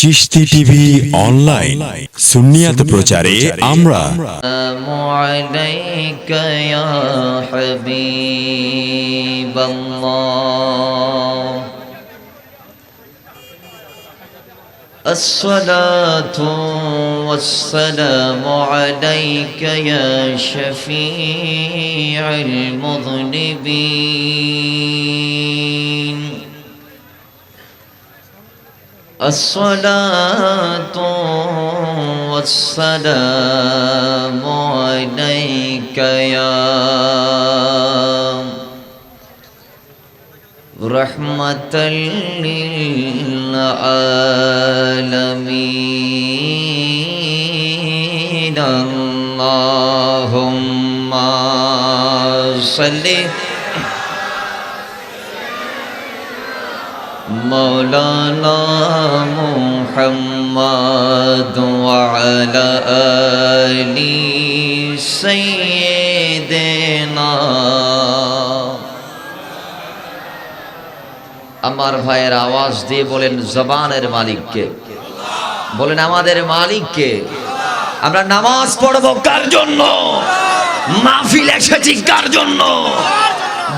Chishti TV online সুন্নিয়াত প্রচারে আমরা আসসালামু আলাইকা ইয়া হাবিবাল্লাহ আসসালাতু ওয়াসসালামু আলাইকা ইয়া শাফীউল মুযনিবিন الصلاة والسلام عليك يا رحمة للعالمين اللهم صل مولانا محمد وعلى آل سيدنا আমার ভাইয়ের আওয়াজ দিয়ে বলেন জবানের মালিককে, বলেন আমাদের মালিককে। আমরা নামাজ পড়বো কার জন্য? মাহফিল এসেছি কার জন্য?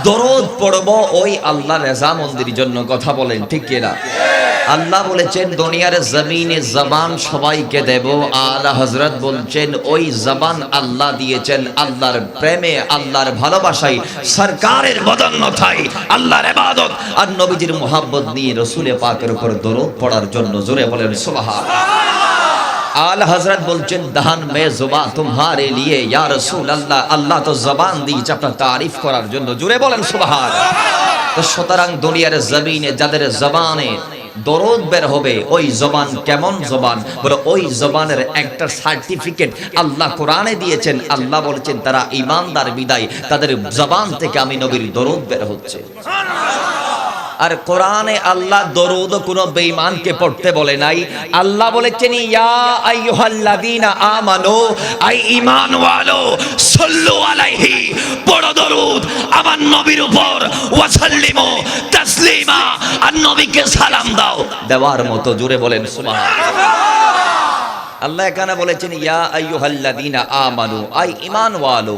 দরুদ পড়বো ওই আল্লাহর রেজামন্দির জন্য। কথা বলেন ঠিক কিনা? আল্লাহ বলেছেন দুনিয়ার জমিনে জবান সবাইকে দেব। আলা হযরত বলছেন ওই জবান আল্লাহ দিয়েছেন আল্লাহর প্রেমে, আল্লাহর ভালোবাসায়, সরকারের বদন্যতায়, আল্লাহর ইবাদত আর নবীজির মুহাব্বত নিয়ে রাসূলে পাকের উপর দরুদ পড়ার জন্য। জোরে বলেন সুবহানাল্লাহ। आला हजरत बोलছেন दहन में जुबान तुम्हारे लिए या रसूल अल्लाह। अल्लाह तो जबान দিয়েছে আপনার তারিফ করার জন্য। জোরে বলেন সুবহান। তো সুতরাং দুনিয়ার জমিনে যাদের জবানে দরুদ বের হবে, ওই জবান কেমন জবান? বলে ওই জবানের একটা সার্টিফিকেট আল্লাহ কোরআনে দিয়েছেন। আল্লাহ বলেছেন তারা ঈমানদার বিদায় তাদের জবান থেকে আমি নবীর দরুদ বের হচ্ছে। আর কোরআনে আল্লাহ দরুদ কোনো বেঈমানকে পড়তে বলে নাই। আল্লাহ বলেছেন ইয়া আইয়ুহাল্লাযীনা আমানু, আই ঈমান ওয়ালো সাল্লু আলাইহি, পড়ো দরুদ আমার নবীর উপর, ওয়া সাল্লিমু তাসলিমা, আর নবীকে সালাম দাও দেওয়ার মতো। জোরে বলেন সুবহানাল্লাহ। আল্লাহ এখানে বলেছেন ইয়া আইয়ুহাল্লাযীনা আমানু, আই ঈমান ওয়ালো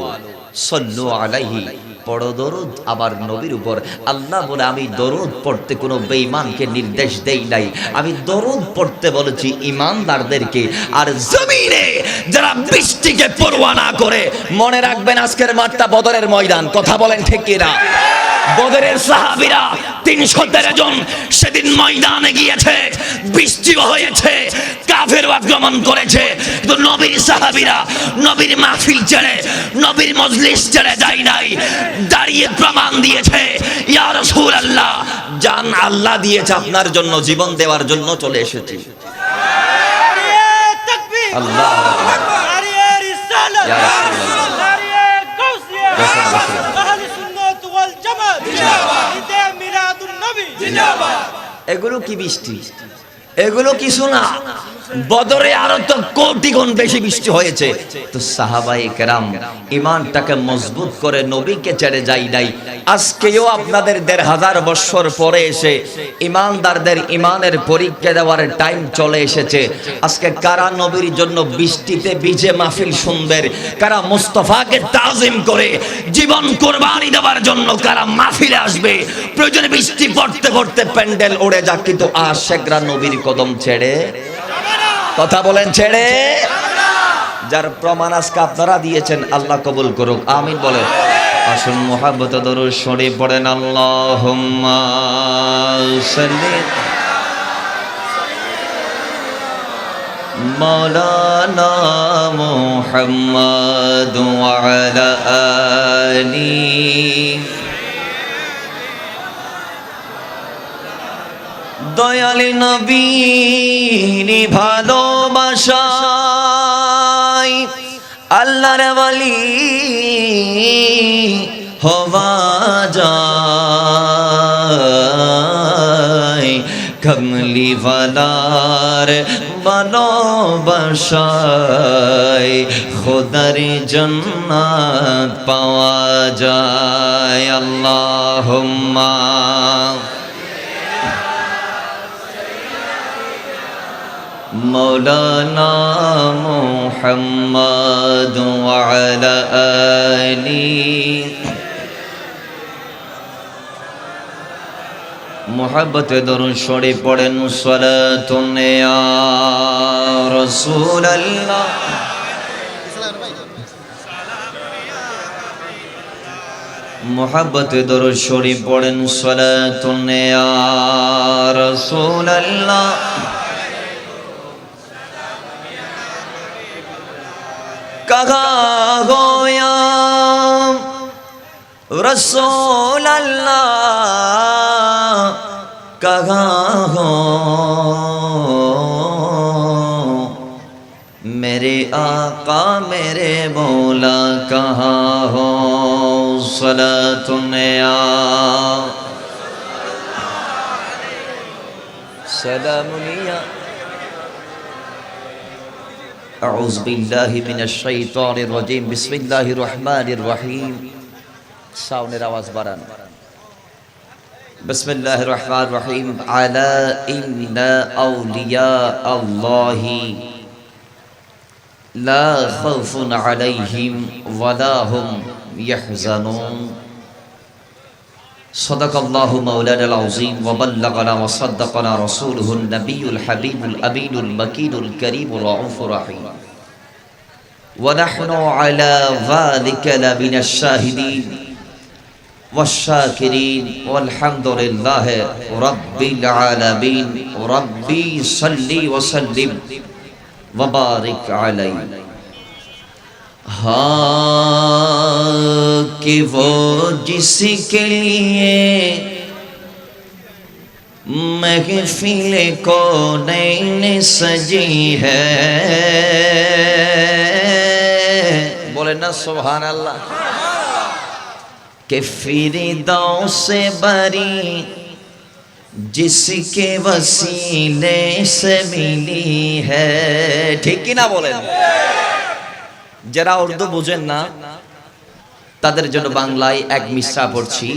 সাল্লু আলাইহি, পড়ো দরুদ আবার নবীর উপর। আল্লাহ বলে আমি দরুদ পড়তে কোনো বেঈমানকে নির্দেশ দেই নাই, আমি দরুদ পড়তে বলেছি ঈমানদারদেরকে। আর জমিনে যারা বৃষ্টিকে পরোয়া না করে, মনে রাখবেন আজকের মাঠটা বদরের ময়দান। কথা বলেন ঠিক কিনা? বদরের সাহাবীরা ৩১৩ জন সেদিন ময়দানে গিয়েছে, বৃষ্টিও হয়েছে, কাফের আক্রমণ করেছে, কিন্তু নবীর সাহাবীরা নবীর মাহফিল ছেড়ে, নবীর মজলিস ছেড়ে যায় নাই, দাঁড়িয়ে প্রমাণ দিয়েছে ইয়া রাসূলুল্লাহ, জান আল্লাহ দিয়েছে আপনার জন্য, জীবন দেওয়ার জন্য চলে এসেছি। আল্লাহ ইয়া রাসূলুল্লাহ। এগুলো কি বৃষ্টি? এগুলো কিছু না। বদরে আরো তো কোটি গুণ বেশি বৃষ্টি হয়েছে। তো সাহাবায়ে কেরাম ঈমানটাকে মজবুত করে নবীকে ছেড়ে যাই নাই। আজকেও আপনাদের ১৫০০ বছর পরে এসে ঈমানদারদের ঈমানের পরীক্ষা দেওয়ার টাইম চলে এসেছে। আজকে কারা নবীর জন্য বৃষ্টিতে ভিজে মাহফিল শুনবেন, কারা মুস্তাফাকে তাজিম করে জীবন কুরবানি দেওয়ার জন্য কারা মাহফিলে আসবে। প্রয়োজনে বৃষ্টি পড়তে পড়তে প্যান্ডেল উড়ে যাক, কিন্তু আশিকরা নবীর কদম ছেড়ে, কথা বলেন ছেড়ে, যার প্রমাণ আজকে আপনারা দিয়েছেন। আল্লাহ কবুল করুক, আমিন বলেন। আসুন মুহাব্বতে দরুদ শরীফ পড়েন। আল্লাহুম্মা সাল্লি মাওলানা মুহাম্মদ ওয়া আলা আলি দয়ালি নবীর ভালোবাসায় আল্লাহর ওয়ালি হওয়া যায়, কমলি ওয়ালার ভালোবাসায় খোদার জান্নাত পাওয়া যায়। আল্লাহুম্মা मौलाना मुहम्मद व अला आली मोहब्बत दरूद शरीफ पढ़ें सलातुन या रसूल अल्लाह मोहब्बत दरूद शरीफ पढ़ें सलातुन या रसूल अल्लाह कहाँ हो या रसूल अल्लाह कहाँ हो मेरे आका मेरे मौला कहाँ हो सलातुन या सलामुनिया अऊज़ु बिल्लाहि मिनश शैतानिर रजीम बिस्मिल्लाहिर रहमानिर रहीम साउंडेर आवाज बाড়ান बिस्मिल्लाहिर रहमानिर रहीम अला इन्ना औलिया अल्लाहि ला खौफुन अलैहिम वला हुम यहज़नून सदक़ल्लाहु मौलाना अज़ीम व बल्लगना व सद्दक़ना रसूलुहुन नबियुल हबीबुल अमीनुल मकीनुल करीमुर रऊफ़ुर रहीम व नहनु अला ज़ालिका लमिनश शाहिदीन वश्शाकिरीन वल्हम्दुलिल्लाहि रब्बिल आलमीन रब्बी सल्ली व सल्लिम व बारिक अलैहि हाँ कि वो जिसके लिए महफिल को नैन सजी है बोले ना सुभान अल्लाह कि फिरदौस से बरी जिसके वसीले से मिली है ठीक ही ना बोले যারা উর্দু বুঝেন না তাদের জন্য বাংলায় এক মিসরা পড়ছি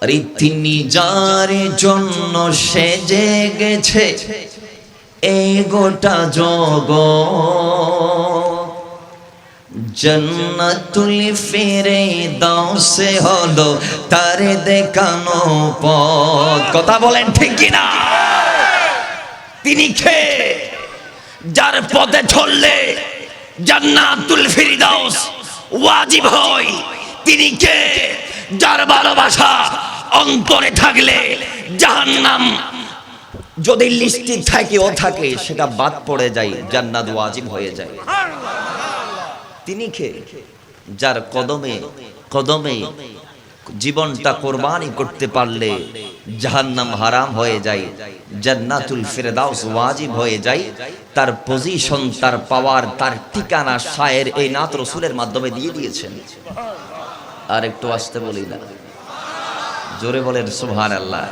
রীতিনি যার জন্য সেজে গেছে এই গোটা জগৎ জান্নাতুল ফিরদাউস হলো তার দেখানো পথ কথা বলেন ঠিক কি না তিনি কে যার পথে চললে জান্নাতুল ফিরদাউস ওয়াজিব হয় তিনি কে যার ভালোবাসা অন্তরে থাকলে জাহান্নাম যদি লিস্টে থাকে ও থাকে সেটা বাদ পড়ে যায় জান্নাত ওয়াজিব হয়ে যায় তিনি কে যার কদমে কদমে জীবনটা কুরবানি করতে পারলে জাহান্নাম হারাম হয়ে যায় জান্নাতুল ফিরদাউস ওয়াজিব হয়ে যায় তার পজিশন তার পাওয়ার তার ঠিকানা শায়ের এই নাত রাসূলের মাধ্যমে দিয়ে দিয়েছেন আর একটু আস্তে বলি না জোরে বলেন সুবহানাল্লাহ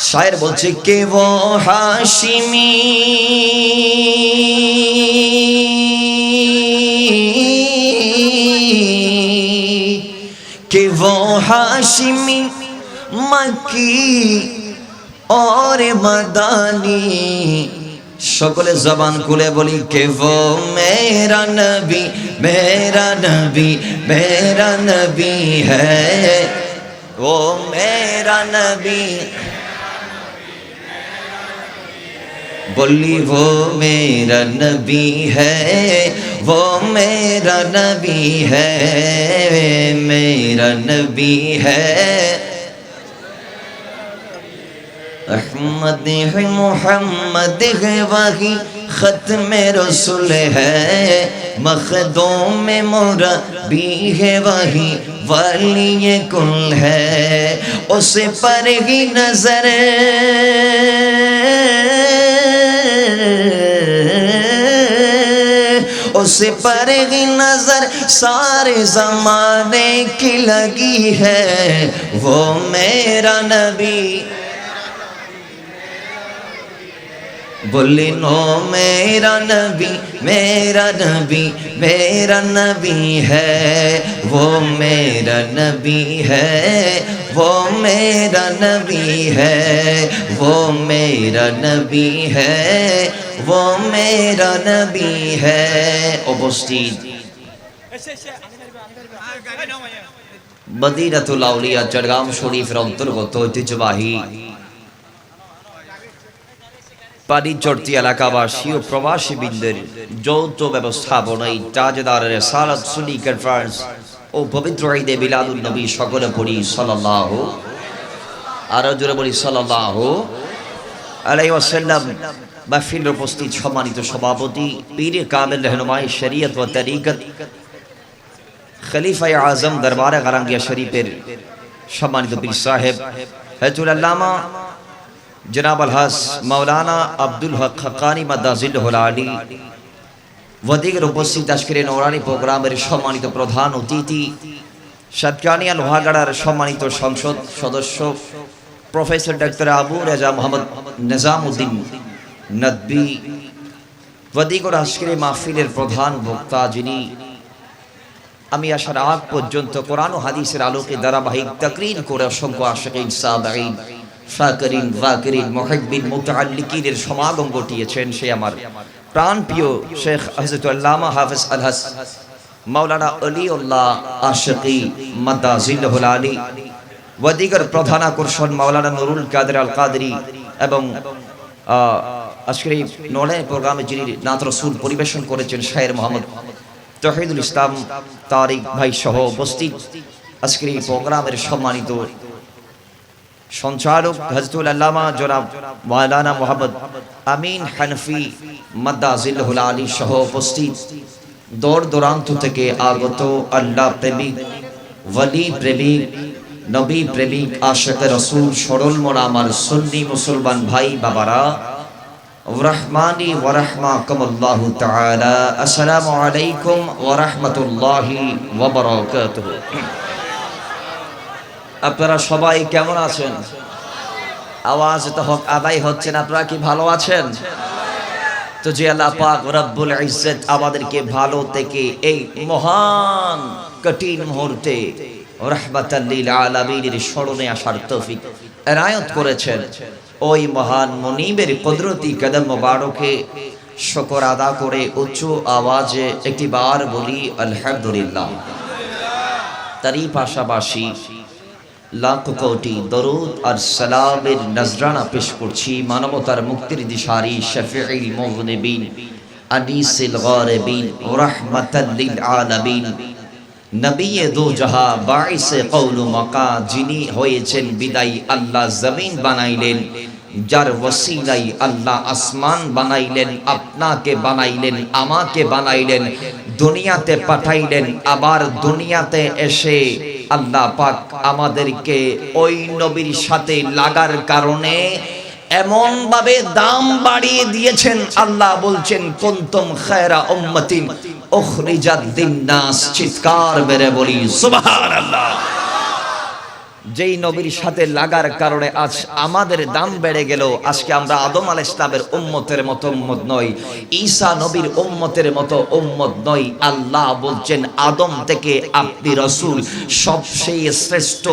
শায়ের বলছে কে वो হাশিমি कि वो हाशिमी मक्की और मदानी সকলে জবান খুলে বলি কে वो मेरा नबी मेरा नबी मेरा नबी है वो मेरा नबी बोली वो मेरा नबी है वो मेरा नबी है मेरा नबी है अहमद है मोहम्मद है वही खत्म रसूल है मखदूम मुरब्बी है वही वली कुल है उसे पर ही नजर उसे पर ही नजर सारे जमाने की लगी है वो मेरा नबी बोले नो मेरा नबी मेरा नबी मेरा नबी है वो मेरा नबी है वो मेरा नबी है, वो मेरा नबी है, वो मेरा नबी है। उपस्थित মদিনাতুল আউলিয়া চট্টগ্রাম শরীফের অন্তর্গত ঐতিহ্যবাহী পানিচর্তি এলাকাবাসী ও প্রবাসী বৃন্দের যৌথ ব্যবস্থাপনায় তাজদার রিসালাত সুন্নি কনফারেন্স ও পবিত্র ঈদে মিলাদুন নবী সকলে পড়ি সাল্লাল্লাহু আরো জোরে বলি সাল্লাল্লাহু আলাইহি ওয়াসাল্লাম। মাহফিলের উপস্থিত সম্মানিত সভাপতি পীর কামিল रहनुमाई শরীয়ত ও তরিকত খলিফায়ে আজম দরবারে গারাঙ্গিয়া শরীফের সম্মানিত পীর সাহেব হযরতুল আল্লামা जनाब अलहस मौलाना अब्दुल हक हक्कानी मदाजिल्लुहुल आली वदीगर उपस्थित আজকের নৌরানি প্রোগ্রামের সম্মানিত প্রধান অতিথি সাতকানিয়া লোহাগাড়ার সম্মানিত সংসদ সদস্য প্রফেসর ডক্টর আবু রেজা মোহাম্মদ নিজামউদ্দিন নদভী वदीगर আজকের মাহফিলের প্রধান বক্তা যিনি আমি আসার আগ পর্যন্ত কোরআন ও হাদিসের আলোকে ধারাবাহিক তাকরীর করে অসংখ্য আশিকিন সাবিঈন ফাকিরিন ওয়াকিরিন মুহিব্বিন মুতাআল্লিকিনের সমাগম ঘটিয়েছেন সে আমার প্রাণপ্রিয় শেখ হযরত আল্লামা হাফেজ আলহাস মাওলানা আলিউল্লাহ আশিকি মাদাজিল্লুহুল আলী ওয়াদিগার প্রধান আকর্ষণ মাওলানা নুরুল কাদের আল কাদরি এবং আজকের এই নড়াই প্রোগ্রামে যিনি নাত রাসূল পরিবেশন করেছেন শায়ের মোহাম্মদ তৌহিদুল ইসলাম তারিক ভাই সহ উপস্থিত আজকের এই প্রোগ্রামের সম্মানিত সঞ্চালক হযরতুল আল্লামা জনাব মাওলানা মোহাম্মদ আমিন হানফি মাদাজিল্লুহুল আলী সহ উপস্থিত দূর দূরান্ত থেকে আগত আল্লাহ প্রেমিক ওয়ালি প্রেমিক নবী প্রেমিক আশিক রাসূল সরল মনা আমার সুন্নি মুসলমান ভাই বাবারা রহমানি ওয়া রাহমাকুমুল্লাহু তাআলা আসসালামু আলাইকুম ওয়া রাহমাতুল্লাহি ওয়া বারাকাতুহু। আপনারা সবাই কেমন আছেন? আওয়াজ তো হক আদায় হচ্ছে না, আপনারা কি ভালো আছেন? তো যে আল্লাহ পাক রব্বুল ইজ্জত আমাদেরকে ভালো থেকে এই মহান কঠিন মুহূর্তে রাহমাতাল লিল আলামিনের স্মরণে আসার তৌফিক এনায়েত করেছেন, ওই মহান মুনিবের কুদরতি কদম মোবারকে শুকর আদা করে উচ্চ আওয়াজে একটি বার বলি আলহামদুলিল্লাহ। তারই পাশাপাশি লাখ কোটি দরুদ আর সালামের নজরানা পেশ করছি মানবতার মুক্তির দিশারি শফিউল মুযনিবিন আনিসুল গারিবিন রাহমাতাল লিল আলামিন নবী দো জাহা বাঈসে কওল মাকা যিনি হয়েছেন বিদায়ী আল্লাহ জমিন বানাইলেন, যার ওসিলাই আল্লাহ আসমান বানাইলেন, আপনাকে বানাইলেন, আমাকে বানাইলেন, দুনিয়াতে পাঠাইলেন, আবার দুনিয়াতে এসে আল্লাহ পাক আমাদেরকে ওই নবীর সাথে লাগার কারণে এমন ভাবে দাম বাড়িয়ে দিয়েছেন। আল্লাহ বলছেন কুনতুম খায়রা উম্মাতিন উখরিজাত লিন-নাস, চিৎকার মেরে বলি সুবহানাল্লাহ। যেই নবীর সাথে লাগার কারণে আজ আমাদের দাম বেড়ে গেল। আজকে আমরা আদম আলাইহিস সালামের উম্মতের মতো উম্মত নই, ঈসা নবীর উম্মতের মতো উম্মত নই। আল্লাহ বলছেন আদম থেকে আপনি রাসূল, সবচেয়ে শ্রেষ্ঠ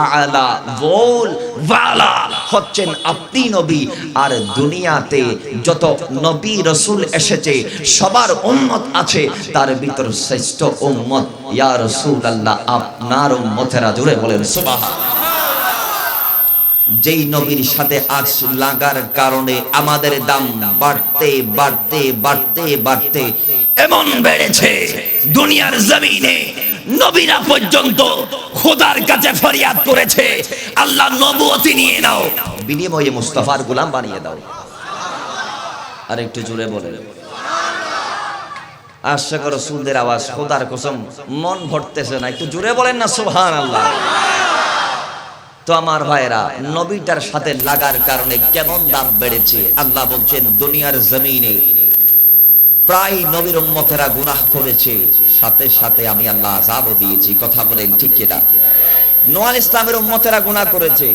আলা ওয়াল ওয়ালা হচ্ছেন আপনি নবী। আর দুনিয়াতে যত নবী রাসূল এসেছে সবার উম্মত আছে, তার ভিতর শ্রেষ্ঠ উম্মত ইয়া রাসূলুল্লাহ আপনার উম্মতেরা। জোরে বলেন সুবহান। যেই নবীর সাথে আজ লাগার কারণে আমাদের দাম বাড়তে বাড়তে বাড়তে বাড়তে এমন বেড়েছে দুনিয়ার জমিনে নবীরা পর্যন্ত খোদার কাছে ফরিয়াদ করেছে, আল্লাহ নবুয়তি নিয়ে নাও, বিনিময়ে মুস্তাফার গোলাম বানিয়ে দাও। আর একটু জোরে বলেন আশিক রাসূলদের আওয়াজ খোদার কসম মন ভরতেছে না, একটু জোরে বলেন না সুবহানাল্লাহ। তো আমার ভাইরা নবীটার সাথে লাগার কারণে কেমন দাম বেড়েছে। আল্লাহ বলছেন দুনিয়ার জমিনে প্রায় নবীর উম্মতেরা গুনাহ করেছে, সাথে সাথে আমি আল্লাহ আযাবও দিয়েছি। কথা বলেন ঠিক কিনা? নূহ আলাইহিস সালামের উম্মতেরা গুনাহ করেছে,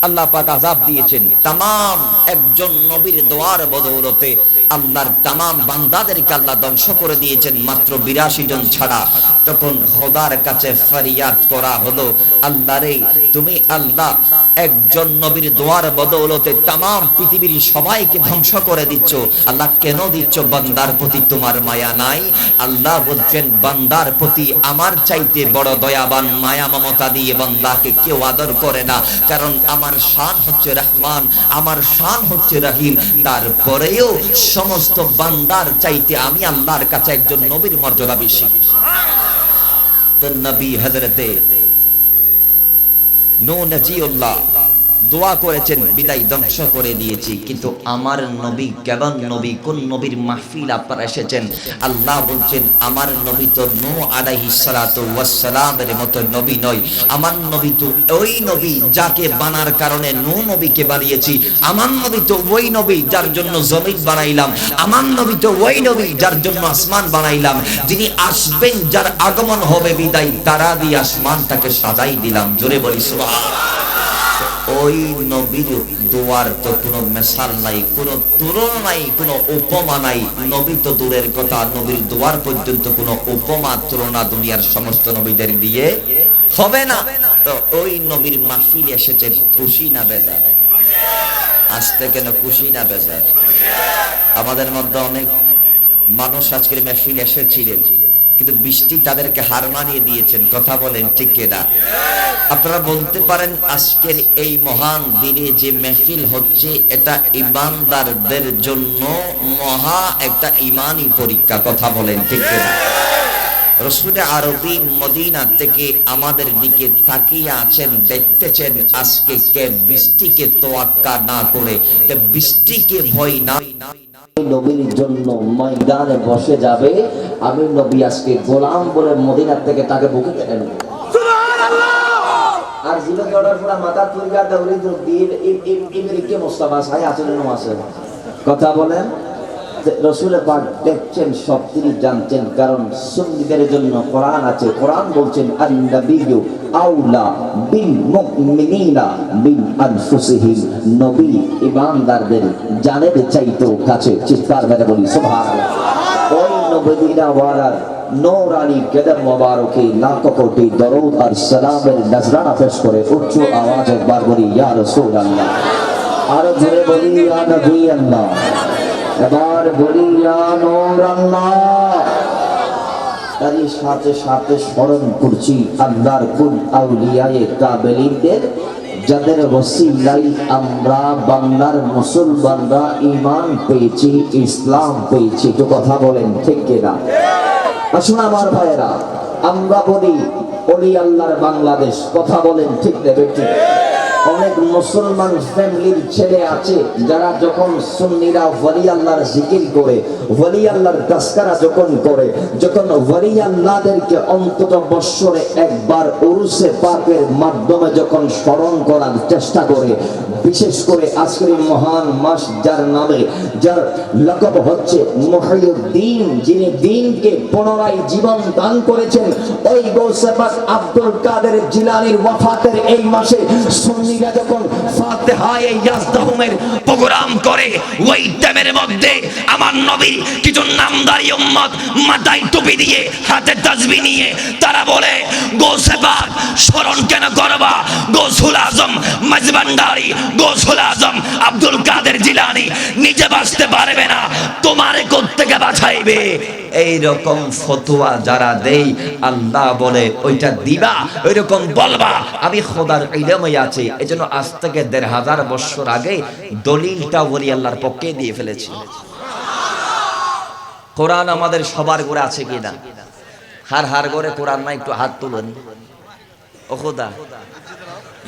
আল্লাহ পাক আযাব দিয়েছেন। तमाम একজন নবীর দোয়ার বদৌলতে আল্লাহর তামাম বান্দাদেরকে আল্লাহ ধ্বংস করে দিয়েছেন মাত্র 82 জন ছাড়া। তখন খোদার কাছে ফরিয়াদ করা হলো, আল্লাহ রে, তুমি আল্লাহ একজন নবীর দোয়ার বদৌলতে তামাম পৃথিবীর সবাইকে ধ্বংস করে দিচ্ছ। আল্লাহ কেন দিচ্ছ? বান্দার প্রতি তোমার মায়া নাই? আল্লাহ বলছেন, বান্দার প্রতি আমার চাইতে বড় দয়াবান মায়া মমতা দিয়ে বান্দাকে কেউ আদর করে না। কারণ আমার শান হচ্ছে রহমান, আমার শান হচ্ছে রহিম। তারপরেও সমস্ত বান্দার চাইতে আমি আল্লাহর কাছে একজন নবীর মর্যাদা বেশি। তো নবী হযরতে নূহ নজিউল্লাহ দোয়া করেছেন, বিদায় ধ্বংস করে দিয়েছি। কিন্তু আমার নবী কেমন নবী, কোন নবীর মাহফিল আপনারা এসেছেন? আল্লাহ বলছেন, আমার নবী তো নূহ আলাইহিস সালাতু ওয়াস সালামের মতো নবী নয়। আমার নবী তো ওই নবী যাকে বানার কারণে নূহ নবীকে বানিয়েছি। আমার নবী তো ওই নবী যার জন্য জমিন বানাইলাম। আমার নবী তো ওই নবী যার জন্য আসমান বানাইলাম। যিনি আসবেন, যার আগমন হবে বিদায়, তারা দিয়ে আসমানটাকে সাজাই দিলাম। জোরে বলি সুবহানাল্লাহ। ওই নবীর দোয়ার তো কোনো মিসাল নাই, কোনো তুলনা নাই, কোনো উপমা নাই। নবী তো দূরের কথা, নবীর দোয়ার পর্যন্ত কোনো উপমা তুলনা দুনিয়ার সমস্ত নবীদের দিয়ে হবে না। তো ওই নবীর মাহফিল এসেছে, খুশি না বেজার? আসতে কেন খুশি না বেজার? আমাদের মধ্যে অনেক মানুষ আজকের মাহফিল এসেছিলেন, কিন্তু বৃষ্টি তাদেরকে হার মানিয়ে দিয়েছেন। কথা বলেন ঠিক কিনা? আপনারা বলতে পারেন, আজকের এই মহান দিনে যে মেহফিল হচ্ছে, এটা ঈমানদারদের জন্য মহা একটা ঈমানি পরীক্ষা। কথা বলেন ঠিক কিনা? রাসূল আরবি মদিনা থেকে আমাদের দিকে তাকিয়ে আছেন, দেখতেছেন আজকে কে বৃষ্টিকে তোয়াক্কা না করে, কে বৃষ্টিকে ভয় না নবীর জন্য ময়দানে বসে যাবে। আমি নবী আজকে গোলাম বলে মদিনা থেকে তাকে বুকে টেনে নেব। আর জীবনে অর্ডার করা মাথা তুলগা দৌড়ি দিয়ে ইমরিকে মুস্তাফা সাই আচরণ আছে। কথা বলেন, রাসূল পাক দেখছেন, সব তিনি জানতেন। কারণ সুন্নিদের জন্য কোরআন আছে। কোরআন বলছেন, আন-নাবিয়্যু আউলা বিল মুমিনিনা মিন আনফুসিহিম। নবী ঈমানদারদের জানের চাইতেও কাছে। চিৎকার মেরে বলি সুবহানাল্লাহ। ওই নবীনা ওয়ালার নূরানি কদম মোবারকে লাখো কোটি দরুদ আর সালামের নজরানা পেশ করে উচ্চ আওয়াজে একবার বলি, ইয়া রাসূলুল্লাহ। আর জোরে বলি, ইয়া নবী আল্লাহ। এবার বলি, ইয়া নূর আল্লাহ। তারই সাথে সাথে স্মরণ করছি আল্লাহর কোন আউলিয়ায়ে কামেলিনদের, যাদের ওসিলায় আমরা বাংলার মুসলমানরা ঈমান পেয়েছি, ইসলাম পেয়েছি। তো কথা বলেন ঠিক কিনা? আসুন আমার ভাইয়েরা, আমরা বলি ওলি আল্লাহর বাংলাদেশ। কথা বলেন ঠিক না বেঠিক? অনেক মুসলমান ফ্যামিলির ছেলে আছে যারা যখন সুন্নিরা ওলি আল্লাহর জিকির করে, ওলি আল্লাহর তাসকারা যখন করে, যখন ওলি আল্লাহদেরকে অন্তত বৎসরে একবার উরুসে পাকের মাধ্যমে যখন স্মরণ করার চেষ্টা করে, বিশেষ করে আজকের মহান মাস যার নামে, যার লকব হচ্ছে মুহিউদ্দিন, যিনি দ্বীনকে পুনরায় জীবন দান করেছেন, ওই গৌসে পাক আব্দুল কাদের জিলানীর ওয়াফাতের এই মাসে সুন্নিরা যখন ফাতিহায়ে ইয়াজদাহুমের প্রোগ্রাম করে, ওই টাইমের মধ্যে আমার নবীর কিছু নামদারি উম্মত মাথায় টুপি দিয়ে হাতে তাসবিহ নিয়ে তারা বলে, গৌসে পাক স্মরণ কেন করবা? গৌসুল আজম মাঝবান্ডারি, গৌসুল আজম আব্দুল কাদের জিলানী নিজে বাঁচতে পারবে না, তোমারে কোত্থেকে বাঁচাইবে? এই রকম ফতোয়া যারা দেই, আল্লাহ বলে ওইটা দিবা, ওই রকম বলবা। আমি খোদার ইলমে আছি, এজন্য আজ থেকে ১৫০০ বছর আগে দলিলটা ওলি আল্লাহর পক্ষে দিয়ে ফেলেছি। কোরআন আমাদের সবার ঘরে আছে কিনা? হার ঘরে কোরআন নাই? একটু হাত তুলেন। ও খোদা,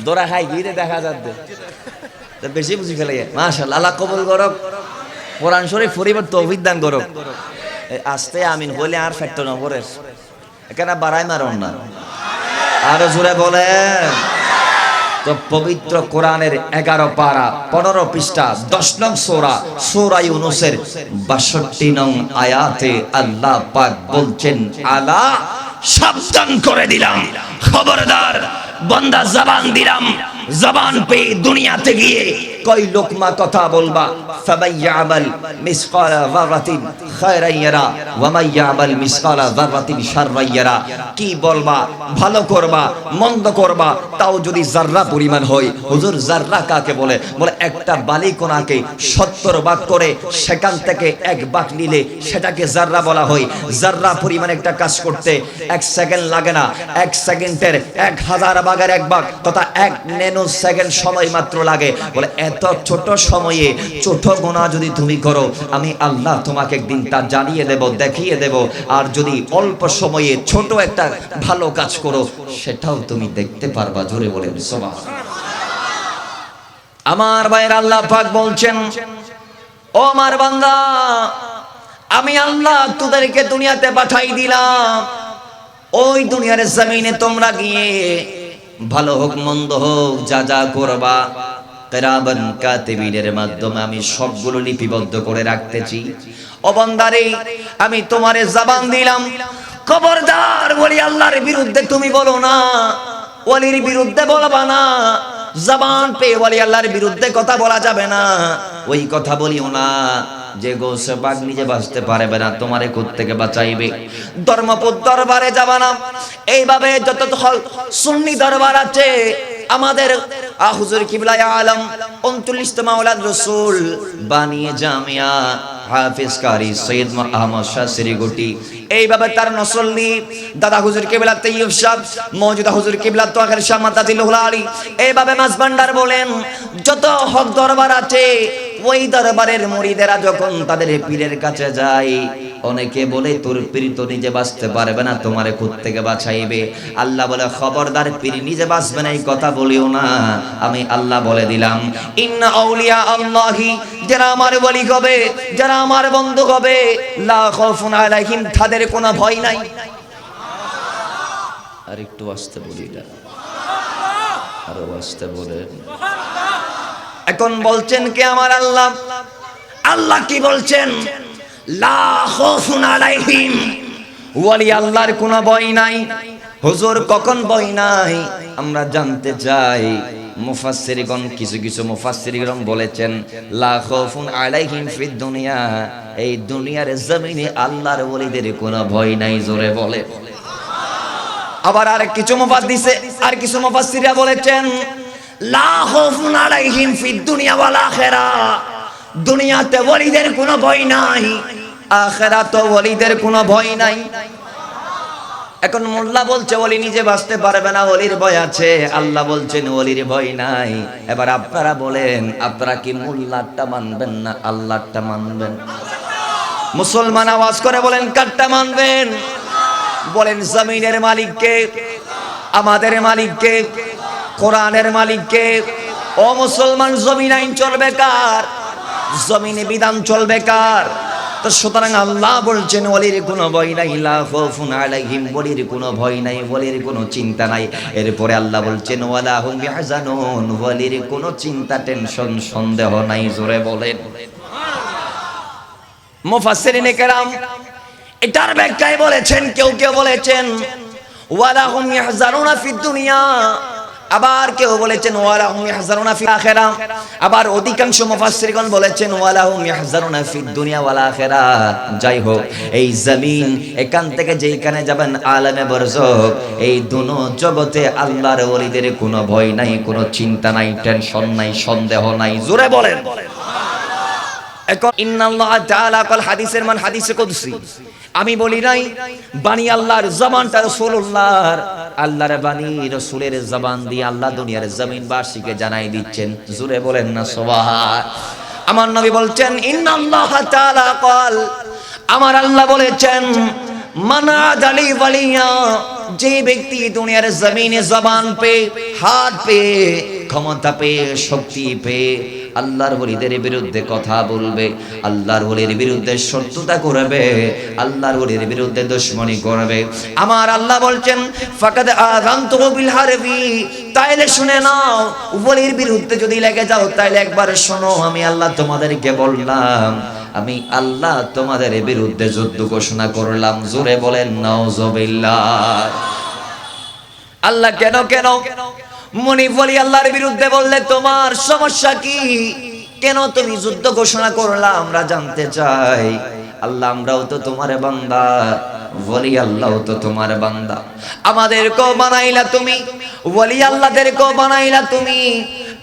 দোরা খাই গিয়ে দেখা যাচ্ছে বেশি বুঝি ফেলে। মাশাআল্লাহ, আল্লাহ কবুল করুক। কোরআন শরীফ পরিবার তৌফিক দান করুক। আস্তে আমিন বলে আর ফেটতো না পরে, এখানে বাড়াই মারুন না, আরো জোরে বলেন। তো পবিত্র কোরআনের 11 পারা 15 পৃষ্ঠা 10 নং সূরা, সূরা ইউনূসের 62 নং আয়াতে আল্লাহ পাক বলছেন, আলা, সাবধান করে দিলাম, খবরদার, বান্দা জবান দিলাম, জবান পেয়ে দুনিয়াতে গিয়ে কয় লোকমা কথা বলবা, ফামাইয়ামাল মিসকালা যাররাতিন খায়রান ইয়ারা ওয়া মাইয়ামাল মিসকালা যাররাতিন শাররান ইয়ারা। কি বলবা, ভালো করবা, মন্দ করবা, তাও যদি জাররা পরিমাণ হয়। হুজুর জাররা কাকে বলে? বলে একটা বালিকণাকে 70 ভাগ করে সেখান থেকে এক ভাগ নিলে সেটাকে জাররা বলা হয়। জাররা পরিমাণ একটা কাজ করতে 1 সেকেন্ড লাগে না, 1 সেকেন্ডের 1000 ভাগের 1 ভাগ তথা 1 ন্যানো সেকেন্ড সময় মাত্র লাগে। বলে এত ছোট সময়ে ছোট গুনাহ যদি তুমি করো, আমি আল্লাহ তোমাকে একদিন তা জানিয়ে দেব, দেখিয়ে দেব। আর যদি অল্প সময়ে ছোট একটা ভালো কাজ করো, সেটাও তুমি দেখতে পারবা। জোরে বলেন সুবহানাল্লাহ। আমার ভাইয়ের আল্লাহ পাক বলছেন, ও আমার বান্দা, আমি আল্লাহ তোদেরকে দুনিয়াতে পাঠাই দিলাম। ওই দুনিয়ার জমিনে তোমরা গিয়ে ভালো হোক মন্দ হোক যা যা করবা, কিরামান কাতিবিনের মাধ্যমে আমি সবগুলো লিপিবদ্ধ করে রাখতেছি। ও বান্দারে, আমি তোমারে জবান দিলাম, খবরদার ওলি আল্লাহর বিরুদ্ধে তুমি বলো না, ওলির বিরুদ্ধে বলবা না। জবান পেয়ে ওলি আল্লাহর বিরুদ্ধে কথা বলা যাবে না। ওই কথা বলিও না যে গোসে বাঘ নিজে বাঁচতে পারবে না, তোমারে কোত্থেকে বাঁচাইবে। ধর্মপুর দরবারে যাবা না। এইভাবে যত সুন্নি দরবার আছে, আমাদের হুজুর কিবলা আলম 39 মাওলাদ রাসূল বানিয়ে জামিয়া হাফেজ কারি সৈয়দ আহমদ শাহ শ্রীগুটি, এইভাবে তার নসল্লি দাদা হুজুর কিবলা তাইয়্যিব সাহেব, মওজুদা হুজুর কিবলা তোয়াকের শাহ মাতাজিল্লাহুল আলী, এইভাবে মাঝভান্ডার বলেন যত হক দরবার আছে, ওই দরবারের মুরিদেরা যখন তাদের পীরের কাছে যায়, অনেকে বলে তোর পীর তো নিজে বাঁচতে পারবে না, তোমারে কোত্থেকে বাঁচাইবে। আল্লাহ বলে খবরদার, পীর নিজে বাঁচবে না এই কথা বলিও না। আমি আল্লাহ বলে দিলাম, ইন্না আউলিয়া আল্লাহি, যারা আমার ওলি হবে, যারা আমার বন্ধু হবে, লা খাউফুন আলাইহিম, তাদের কোনো ভয় নাই। আর একটু আস্তে বলি না, আরো আস্তে বলেন। এখন বলছেন কে? আমার আল্লাহ। আল্লাহ কি বলছেন? লা খাউফুন আলাইহিম, ওলি আল্লাহর কোনো ভয় নাই। হুজুর কখন ভয় নাই আমরা জানতে চাই। মুফাসসিরগণ কিছু কিছু মুফাসসিরগণ বলেছেন লা খাউফুন আলাইহিম ফিদ দুনিয়া, এই দুনিয়ার জমিনে আল্লাহর ওলিদের কোনো ভয় নাই। জোরে বলে। আবার আর কিছু মুফাসসির আর কিছু মুফাসসিররা বলেছেন লা খাউফুন আলাইহিম ফিদ দুনিয়া ওয়াল আখিরাহ, দুনিয়াতে ওলিদের কোনো ভয় নাই, আখিরাতে ওলিদের কোনো ভয় নাই। এখন মোল্লা বলছে ওলি নিজে বাঁচতে পারবে না, ওলির ভয় আছে। আল্লাহ বলছেন ওলির ভয় নাই। এবার আপনারা বলেন, আপনারা কি মোল্লারটা মানবেন না আল্লাহরটা মানবেন? মুসলমান আওয়াজ করে বলেন, কারটা মানবেন? বলেন জমিনের মালিক কে? আমাদের মালিক কে? কোরআনের মালিক কে? ও মুসলমান, জমিন আইন চলবে কার? জমিনে বিধান চলবে কার? তো সুতরাং আল্লাহ বলছেন ওলির কোনো ভয় নাই, লা খাউফুন আলাইহিম, ওলির কোনো ভয় নাই, ওলির কোনো চিন্তা নাই। এরপরে আল্লাহ বলছেন ওয়ালা হুম ইয়াহজানুন, ওলির কোনো চিন্তা টেনশন সন্দেহ নাই। জোরে বলেন। মুফাসসিরিনে কেরাম এটার ব্যাখ্যায় বলেছেন, কেউ কেউ বলেছেন ওয়ালা হুম ইয়াহজানুনা ফিদ দুনিয়া, আবার কেউ বলেছেন ওয়ালা হুম ইয়াহজানুনা ফিল আখিরাহ, আবার অধিকাংশ মুফাসসিরগণ বলেছেন ওয়ালা হুম ইয়াহজানুনা ফিদ দুনিয়া ওয়াল আখিরাহ। যাই হোক, এই জমিন এখান থেকে যেখানে যাবেন আলামে বরজখ, এই দুনো জগতে আল্লাহর ওলিদের কোনো ভয় নাই, কোনো চিন্তা নাই, টেনশন নাই, সন্দেহ নাই। জোরে বলেন। এখন ইন্নাল্লাহ তাআলা কাল হাদিসের মান হাদিসে কুদসি, আমি বলি নাই, বাণী আল্লাহর, জবানটা রাসূলুল্লাহর। আল্লাহর বাণী রাসূলের জবান দিয়ে আল্লাহ দুনিয়ার জমিনবাসীকে জানাই দিচ্ছেন। জোরে বলেন না সুবহান। আমার নবী বলছেন ইন্নাল্লাহ তাআলা কাল, আমার আল্লাহ বলেছেন মানা জালি ওয়ালিয়া, যে ব্যক্তি দুনিয়ার জমিনে জবান পে, হাত পে, ক্ষমতা পে, শক্তি পে আল্লাহর ওলিদের বিরুদ্ধে কথা বলবে, আল্লাহর ওলির বিরুদ্ধে শত্রুতা করবে, আল্লাহর ওলির বিরুদ্ধে দুশমনি করবে, আমার আল্লাহ বলছেন ফাকাদ আযানতুহু বিল হারবি, তাইলে শুনে নাও, ওলির বিরুদ্ধে যদি লেগে যাও তাইলে একবার শোনো, আমি আল্লাহ তোমাদেরকে বললাম, আমি আল্লাহ তোমাদের বিরুদ্ধে যুদ্ধ ঘোষণা করলাম। জোরে বলেন নাউজুবিল্লাহ। আল্লাহ কেন কেন মনিব ওলি আল্লাহর বিরুদ্ধে বললে তোমার সমস্যা কি, কেন তুমি যুদ্ধ ঘোষণা করলা, আমরা জানতে চাই। আল্লাহ আমরাও তো তোমার বান্দা, ওলি আল্লাহ তো তোমার বান্দা, আমাদেরকেও বানাইলা তুমি, ওলি আল্লাহদেরকেও বানাইলা তুমি,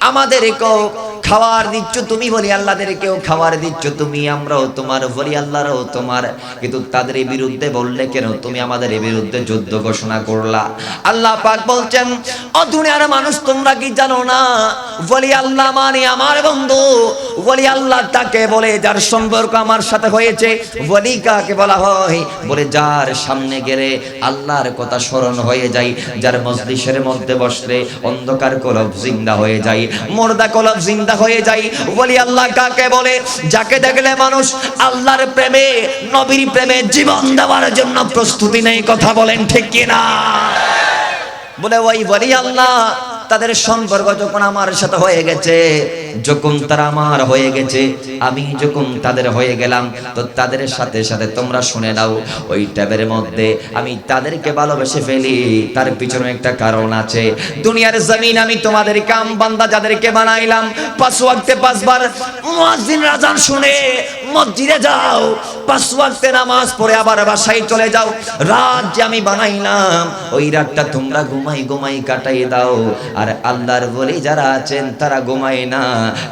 আমাদেরকেও খাবার দিচ্ছ তুমি, ওলি আল্লাহদেরকেও খাবার দিচ্ছ তুমি, আমরাও তোমার, ওলি আল্লাহরাও তোমার, কিন্তু তাদের বিরুদ্ধে বললে কেন তুমি আমাদের বিরুদ্ধে যুদ্ধ ঘোষণা করলা? আল্লাহ পাক বলছেন, ও দুনিয়ার মানুষ তোমরা কি জানো না, ওলি আল্লাহ মানে আমার বন্ধু। ওলি আল্লাহ তাকে বলে যার সম্পর্ক আমার সাথে হয়েছে। ওলি কাকে বলা হয়? বলে যার সামনে গেলে আল্লাহর কথা স্মরণ হয়ে যায়, যার মজলিসের মধ্যে বসলে অন্ধকার কলব জিন্দা হয়ে যায়, মুর্দা কলব জিন্দা হয়ে যায়। ওলি আল্লাহ কাকে বলে? যাকে দেখলে মানুষ আল্লাহর প্রেমে, নবীর প্রেমে জীবন দেওয়ার জন্য প্রস্তুতি নেই। কথা বলেন ঠিক কিনা? বলে ওই ওলি আল্লাহ তাদের সম্পর্ক যখন আমার সাথে হয়ে গেছে, যখন তারা আমার হয়ে গেছে, আমি যখন তাদের হয়ে গেলাম, তো তাদের সাথে সাথে তোমরা শুনে নাও, ওই ট্যাবের মধ্যে আমি তাদেরকে ভালোবেসে ফেলি। তার পিছনে একটা কারণ আছে। দুনিয়ার জমিন আমি তোমাদের কাম বান্দা যাদেরকে বানাইলাম, 5 ওয়াক্তে 5 বার মুয়াজ্জিন আযান শুনে মসজিদে যাও, 5 ওয়াক্তে নামাজ পড়ে আবার বাসায় চলে যাও। রাত যে আমি বানাইলাম, ওই রাতটা তোমরা ঘুমাই কাটাই দাও। আর আল্লাহর ওলি যারা আছেন তারা ঘুমায় না,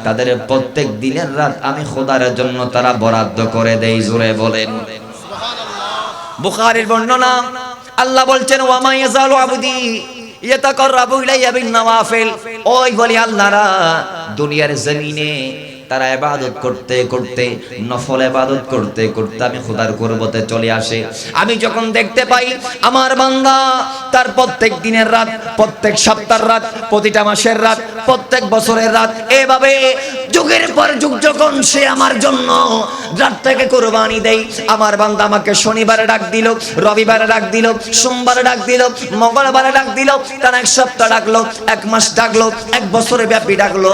তাদের প্রত্যেক দিনের রাত আমি খোদার জন্য তারা বরাদ্দ করে দেই। জোরে বলেন সুবহানাল্লাহ। বুখারীর বর্ণনা, আল্লাহ বলছেন, ওয়া মা ইয়াজালু আবদি ইয়াতাকাররাবু ইলাইয়া বিন নওয়াফিল। ওই ওলি আল্লাহরা দুনিয়ার জমিনে তারা ইবাদত করতে করতে, নফল ইবাদত করতে করতে আমি খোদার কুরবতে চলে আসে। আমি যখন দেখতে পাই আমার বান্দা তার প্রত্যেক দিনের রাত, প্রত্যেক সপ্তাহের রাত, প্রতিটা মাসের রাত, প্রত্যেক বছরের রাত, এভাবে যুগের পর যুগ যখন সে আমার জন্য রাতটাকে কুরবানি দেই, আমার বান্দা আমাকে শনিবারে ডাক দিল, রবিবারে ডাক দিল, সোমবারে ডাক দিল, মঙ্গলবারে ডাক দিল, তার 1 সপ্তাহ ডাকলো, 1 মাস ডাকলো, 1 বছরে ব্যাপী ডাকলো।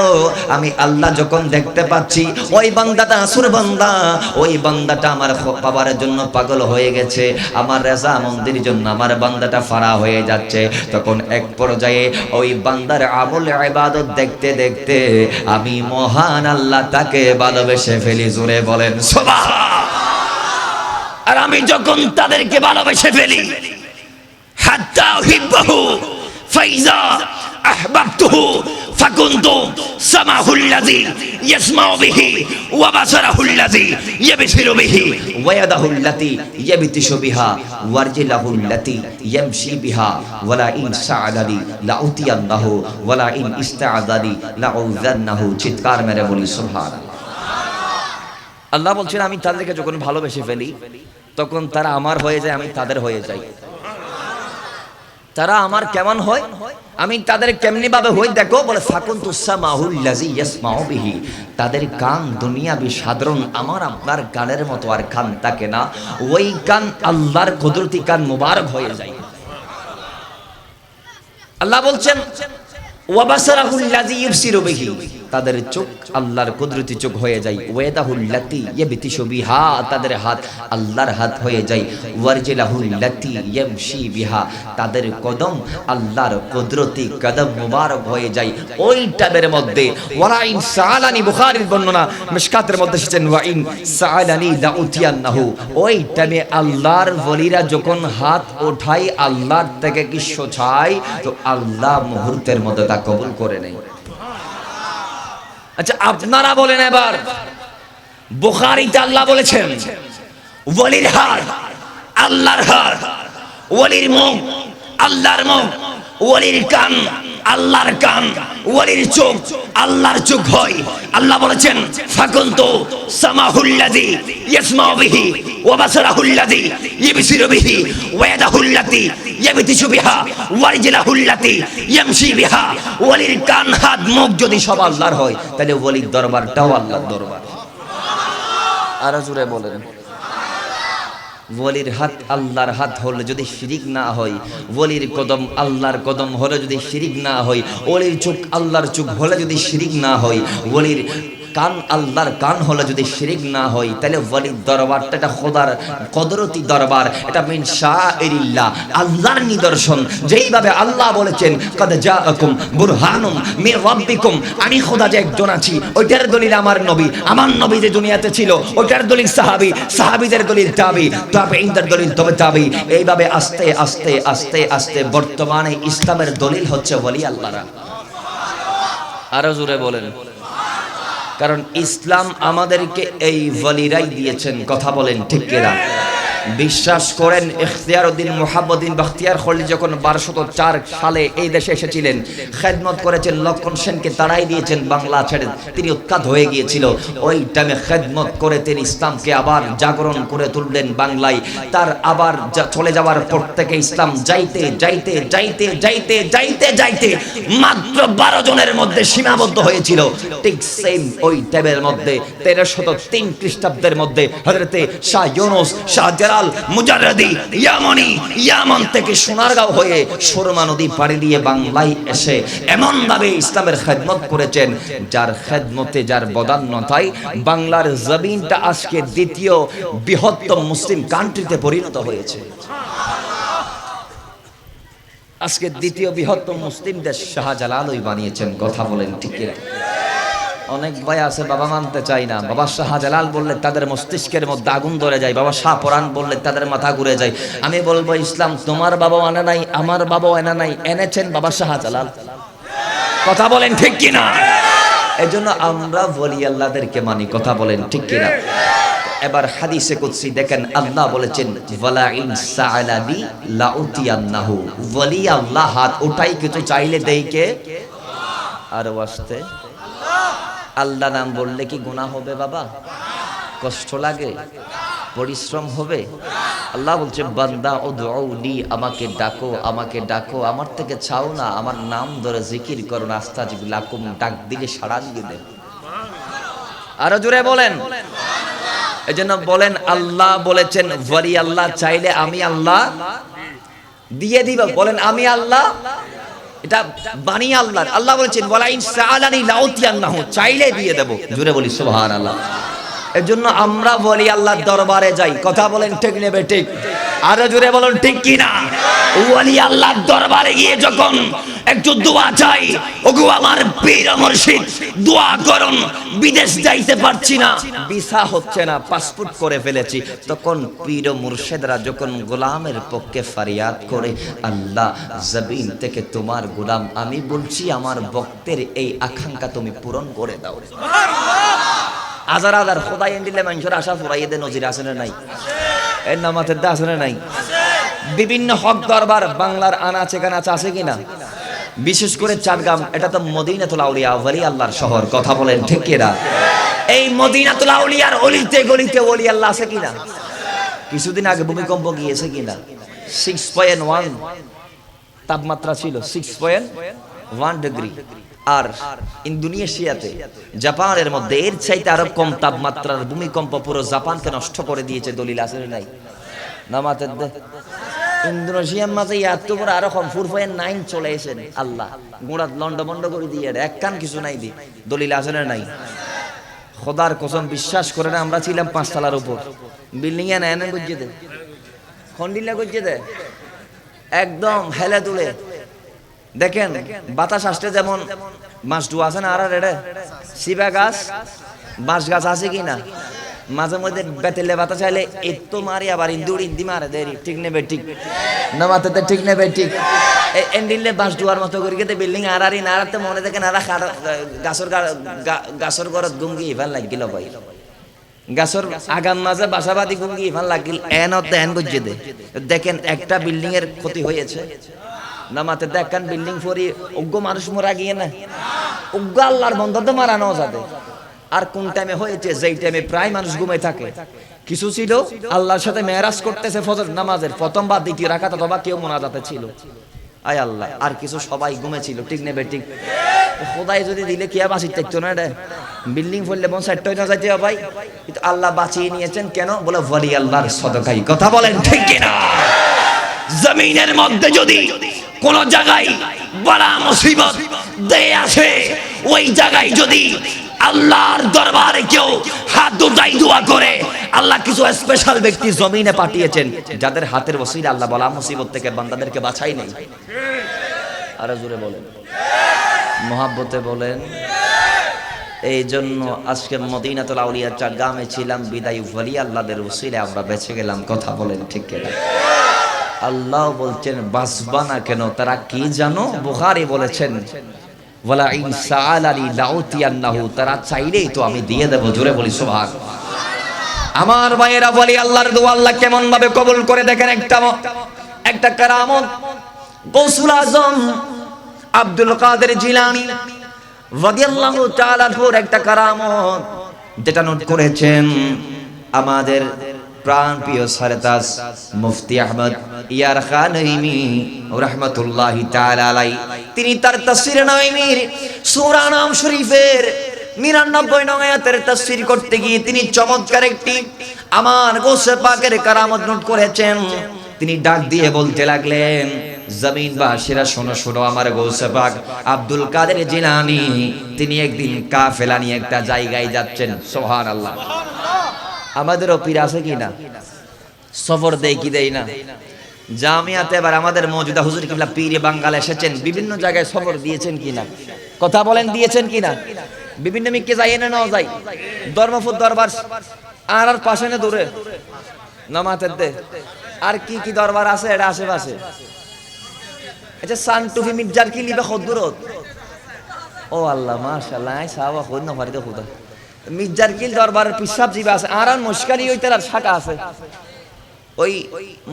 আমি আল্লাহ যখন দেখতে পাচ্ছি ওই বান্দাটা আসুর বান্দা, ওই বান্দাটা আমার বাবার জন্য পাগল হয়ে গেছে, আমার রেজা মন্দির জন্য আমার বান্দাটা ফারা হয়ে যাচ্ছে, তখন এক পর্যায়ে ওই বান্দার আমল ইবাদত দেখতে দেখতে আমি মহান আল্লাহ তাকে ভালোবেসে ফেলি। জোরে বলেন সুবহানাল্লাহ। আর আমি যখন তাদেরকে ভালোবেসে ফেলি, হাত্তা উহিব্বাহু ফাইজা আহবাবতুহু ফাকুনতু সামাহুল্লাযী ইয়াসমাউ বিহি ওয়া বাসারাহুল্লাযী ইয়াবসিরু বিহি ওয়া ইয়াদাহুল্লাতী ইয়াবতিশু বিহা ওয়া রিজলাহুল্লাতী ইয়ামশি বিহা ওয়ালা ইন সাআলানি লাউতিয়ান্নাহু ওয়ালা ইন ইস্তাআযানি লাউযান্নাহু। চিৎকার মেরে বলি সুবহানাল্লাহ। আল্লাহ বলছেন, আমি তাদেরকে যখন ভালোবেসে ফেলি তখন তারা আমার হয়ে যায়, আমি তাদের হয়ে যাই। তারা আমার কেমন হয়, আমি তাদের কেমনি ভাবে হই দেখো। বলে ফাকুনতু সামাহুল্লাযী ইয়াসমাউ বিহি, তাদের কান দুনিয়াবি সাধারণ আমার আপনার কানের মতো আর কান থাকে না, ওই কান আল্লাহর কুদরতি কান মুবারক হয়ে যায়। আল্লাহ বলছেন, ওয়া বাসারাহুল্লাযী ইউবসিরু বিহি, তাদের চোখ আল্লাহর কুদরতি চোখ হয়ে যায়। ওয়াদাহুল্লাতী ইয়াবতিশু বিহা, তাদের হাত আল্লাহর হাত হয়ে যায়। ওয়ারজিলাহুল্লাতী ইয়ামশি বিহা, তাদের কদম আল্লাহর কুদরতি কদম মুবারক হয়ে যায়। ওই টাবের মধ্যে ওয়ালা ইন সাআলানি, বুখারীর বর্ণনা, মিশকাতের মধ্যে এসেছেন, ওয়া ইন সাআলানি লাউতিয়ান্নাহু। ওই টাবে আল্লাহর ওলিরা যখন হাত ওঠায় আল্লাহর থেকে কিছু চায়, তো আল্লাহ মুহূর্তের মধ্যে তা কবুল করে নেয়। আচ্ছা আপনারা বলেন এবার, বুখারীতে আল্লাহ বলেছেন ওলির হাত আল্লাহর হাত, ওলির মুখ আল্লাহর মুখ, ওলির কান আল্লাহর কান, ওলির চোখ আল্লাহর চোখ হয়। আল্লাহ বলেছেন, ফাকুনতু সামাহুল্লাযী ইয়াসমাউ বিহি ওয়া বাসারাহুল্লাযী ইবসিরু বিহি ওয়া ইয়াদাহুল্লাতী ইয়াবতিশু বিহা ওয়া রিজলাহুল্লাতী ইয়ামশি বিহা। ওলির কান হাত মুখ যদি সব আল্লাহর হয়, তাহলে ওলির দরবারটাও আল্লাহর দরবার। আর জোরে বলেন, ওলির হাত আল্লাহর হাত হলে যদি শিরিক না হয়, ওলির কদম আল্লাহর কদম হলে যদি শিরিক না হয়, ওলির চোখ আল্লাহর চোখ হলে যদি শিরিক না হয়, ওলির কান আল্লাহর কান হলো যদি শিরিক না হয় তাহলে ওয়ালির দরবারটা এটা খোদার কদরতি দরবার, এটা মিন শাইরিল্লাহ, আল্লাহর নিদর্শন। যেইভাবে আল্লাহ বলেছেন কদ জাআকুম বুরহানুম মির রাব্বিকুম, আমি খোদা যে একজন আছি ওইটার দলিল আমার নবী, আমার নবী যে দুনিয়াতে ছিল ওইটার দলিল সাহাবী, সাহাবীদের দলিল তাবী, তাবেঈনদের দলিল তবে তাবী। এইভাবে আস্তে আস্তে আস্তে আস্তে বর্তমানে ইসলামের দলিল হচ্ছে ওলি আল্লাহরা। আরো জোরে বলেন। কারণ ইসলাম আমাদেরকে এই ওলিরাই দিয়েছেন, কথা বলেন ঠিক কিনা? বিশ্বাস করেন ইখতিয়ারউদ্দিন মুহাব্বদ্দিন বখতিয়ার খলজি যখন 1204 সালে এই দেশে এসেছিলেন, খেদমত করেছেন, লক্ষণ সেনকে তাড়াই দিয়েছেন বাংলা ছেড়ে, তিনি উৎখাত হয়ে গিয়েছিল। ওই টাইমে খেদমত করে তিনি ইসলামকে আবার জাগরণ করে তুললেন বাংলায়। তার আবার চলে যাওয়ার পর থেকে ইসলাম যাইতে যাইতে যাইতে যাইতে যাইতে যাইতে মাত্র 12 জনের মধ্যে সীমাবদ্ধ হয়েছিল। ঠিক সেম ওই টাইমের মধ্যে 1303 খ্রিস্টাব্দের মধ্যে হযরতে শাহ ইউনুস, শাহ জালাল মুজাররদি ইয়ামানি, ইয়ামান থেকে সোনারগাঁও হয়ে সুরমা নদী পাড়ি দিয়ে বাংলায় এসে এমন ভাবে ইসলামের খেদমত করেছেন, যার খেদমতে, যার বদান্যতায় বাংলার জমিনটা আজকে দ্বিতীয় বৃহত্তম মুসলিম কান্ট্রিতে পরিণত হয়েছে। আজকে দ্বিতীয় বৃহত্তম মুসলিম দেশ শাহজালালই বানিয়েছেন, কথা বলেন ঠিক কিনা? অনেক ভাই আছে বাবা মানতে চাই না, বাবা শাহজালাল বললে তাদের মস্তিষ্কের মধ্যে আগুন ধরে যায়, বাবা শাহ পরাণ বললে তাদের মাথা ঘুরে যায়। আমি বলবো ইসলাম তোমার বাবাও আনে নাই, আমার বাবাও আনে নাই, এনেছেন বাবা শাহজালাল, কথা বলেন ঠিক কিনা? এজন্য আমরা ওলি আল্লাহদেরকে মানি, কথা বলেন ঠিক কিনা? এবার হাদিসে কুদসি দেখেন, আল্লাহ বলেছেন ওয়ালা ইন সাআলানি লাউতিয়ান্নাহু, ওলি আল্লাহ হাত উঠাই কিছু চাইলে দেই কে? আর ওয়াস্তে আল্লাহ নাম বললে কি গুনাহ হবে বাবা? কষ্ট লাগে, পরিশ্রম হবে? আল্লাহ বলছে বান্দা উদউনি, আমাকে ডাকো, আমাকে ডাকো, আমার থেকে চাও না, আমার নাম ধরে জিকির করো না, আস্তাজিব লাকুম, ডাক দিলে সাড়া দিয়ে দেব। আরো জোরে বলেন। এজন্য বলেন আল্লাহ বলেছেন ওয়ালি আল্লাহ চাইলে আমি আল্লাহ দিয়ে দিব। বলেন আমি আল্লাহ, এটা বাণী আল্লাহর। আল্লাহ বলেছেন ওয়ালা ইন সাআলানি লাউতিয়ান্নাহু, চাইলে দিয়ে দেব। জোরে বলি সুবহানাল্লাহ। এজন্য আমরা বলি আল্লাহর দরবারে যাই, কথা বলেন ঠিক নেবে ঠিক? আরো জোরে বলেন ঠিক কিনা? ওলি আল্লাহর দরবারে গিয়ে যখন একটু দোয়া চাই, ওগো আমার পীর মুর্শিদ দোয়া করুন, বিদেশ যাইতে পারছি না, ভিসা হচ্ছে না, পাসপোর্ট করে ফেলেছি, তখন পীর মুর্শিদরা যখন গোলামের পক্ষে ফরিয়াদ করে, আল্লাহ জমিন থেকে তোমার গোলাম আমি বলছি আমার ভক্তের এই আকাঙ্ক্ষা তুমি পূরণ করে দাও। হাজার হাজার খোদাই এন্ডিলে মানুষের আশা ফুরাইয়ে দে, নজির আছে না নাই? এর নামাতের দা আছে না নাই? বিভিন্ন হক দরবার বাংলার আনাচে কানাচে আছে কিনা? বিশেষ করে চাটগাম, এটা তো মদিনাতুল আউলিয়া ওলি আল্লাহর শহর, কথা বলেন ঠিক কিনা? এই মদিনাতুল আউলিয়ার অলিতে গলিতে ওলি আল্লাহ আছে কিনা? কিছুদিন আগে ভূমিকম্প গিয়েছে কিনা? 6.1 তাপমাত্রা ছিল, 6.1 ডিগ্রি। আর ইন্দোনেশিয়াতে, জাপানের মধ্যে এর চাইতে আরো কম তাপমাত্রার ভূমিকম্প পুরো জাপানকে নষ্ট করে দিয়েছে, দলিল আছে নাই? নামাতের দে ইন্দোনেশিয়ার মাঝে এত বড় আরো কম 4.9 চলে এসেন, আল্লাহ গোড়াত লন্ড বন্ড করে দিয়ে এক কান কিছু নাই দি, দলিল আছে না নাই? খোদার কসম বিশ্বাস করে না, আমরা ছিলাম 5 তলার উপর, বিল্ডিং এ নেন গজ্জে দে, খন্ডিলা গজ্জে দে, একদম হেলে তুলে। দেখেন বাতাস আসতে যেমন মাছ ডু আছে না, আর রেডে শিবা গাছ, বাঁশ গাছ আছে কিনা? মাঝে মধ্যে বেতেলে বাতাস চাইলে এত মারি, আবার ইন্দুর ইন্দি মারে দেরি, ঠিক নেবে ঠিক? নামাতে ঠিক নেবে ঠিক? এন্ডিলে বাঁশ ডুয়ার মতো করে গেতে বিল্ডিং আরারি নাড়াতে মনে দেখেন আর গাছর ঘরত গুমগি ইভান লাগিল ভাই, গাছর আগাম মাঝে বাসাবাদী গুমগি ইভান লাগিল, এন গজ্জে দে। দেখেন একটা বিল্ডিং এর ক্ষতি হয়েছে, নামাতে দেখেন বিল্ডিং ফরি অজ্ঞ মানুষ মরা গিয়ে না, অজ্ঞ আল্লাহর বন্ধতে মারানো যাবে। আর কোন টাইমে হয়েছে? যেই টাইমে প্রায় মানুষ ঘুমিয়ে থাকে। কিছু ছিল আল্লাহর সাথে মেরাজ করতেছে ফজর নামাজের প্রথম বা দ্বিতীয় রাকাত, অথবা কেউ মোনাজাতে ছিল, আয় আল্লাহ। আর কিছু সবাই ঘুমেছিল, ঠিক নেবে ঠিক? খোদাই যদি দিলে কি আর বাঁচিয়ে থাকতো না? বিল্ডিং ফেললে বোন সাইডটাই না যাইতে ভাই, কিন্তু আল্লাহ বাঁচিয়ে নিয়েছেন কেন? বলে ওয়ালি আল্লাহর সদকাই, কথা বলেন ঠিক কিনা? জমিনের মধ্যে যদি কোন জায়গায় বড় মুসিবত দেয় আসে, ওই জায়গায় যদি আল্লাহর দরবারে কেউ হাত দুটাই দোয়া করে, আল্লাহ কিছু স্পেশাল ব্যক্তি জমিনে পাঠিয়েছেন যাদের হাতের ওসিলা আল্লাহ বলা মুসিবত থেকে বান্দাদেরকে বাঁচাই নেই। আরো জোরে বলেন, মহাব্বতে বলেন। এই জন্য আজকে মদিনাতুল আউলিয়া চাগামে ছিলাম, বিদায় ওলি আল্লাহদের ওসিলায় আমরা বেঁচে গেলাম। কথা বলেন ঠিক কিনা? আল্লাহ বলছেন বাঁচবা না কেন? তারা কি জানো? বুখারী বলেছেন ওয়ালা ইন সাআলানি লাউতিয়ান্নাহু, তারা চাইলেই তো আমি দিয়ে দেব। জোরে বলি সুবহানাল্লাহ। আমার ভাইয়েরা বলি আল্লাহর দোয়া আল্লাহ কেমন ভাবে কবুল করে দেখেন। একটা কারামত গৌসুল আজম আব্দুল কাদের জিলানী রাদিয়াল্লাহু তাআলা আনহুর একটা কারামত, যেটা নোট করেছেন আমাদের প্রাণ প্রিয় সারতাজ মুফতি আহমদ ইয়ার খান নঈমি রাহমাতুল্লাহি তাআলা আলাই। তিনি তার তাফসীরে নঈমির সূরা নাম শরীফের ৯৯ নং আয়াতের তাফসীর করতে গিয়ে তিনি চমৎকার একটি আমার গৌসে পাকের কারামত নোট করেছেন। তিনি ডাক দিয়ে বলতে লাগলেন, জমিনবাসীরা শোনো শোনো, আমার গৌসে পাক আব্দুল কাদের জিলানী তিনি একদিন কাফেলা নিয়ে একটা জায়গায় যাচ্ছেন। সুবহানাল্লাহ। আমাদেরও পীর আছে কি না? সফর দেই কি দেই না? জামিয়াতে এবার আমাদের মওজুদা হুজুর কিবলা পীরে বাঙ্গাল এসেছেন, বিভিন্ন জায়গায় সফর দিয়েছেন কিনা? কথা বলেন, দিয়েছেন কিনা? বিভিন্ন মিকে যাই না নাও যাই, ধর্মপুর দরবার আর পাশে না দূরে নামাতের দে আর কি কি দরবার আছে এটা আশেপাশে। আচ্ছা সানটুফি মির্জার কি লিবে খদ্দুরত? ও আল্লাহ মাশাআল্লাহ, আই সাহাবা খুদ না ফারিদা খুদা মির্জার কিল দরবারের পিসাব জিবা আছে, আর মুশকালি ওই তার শাখা আছে। ওই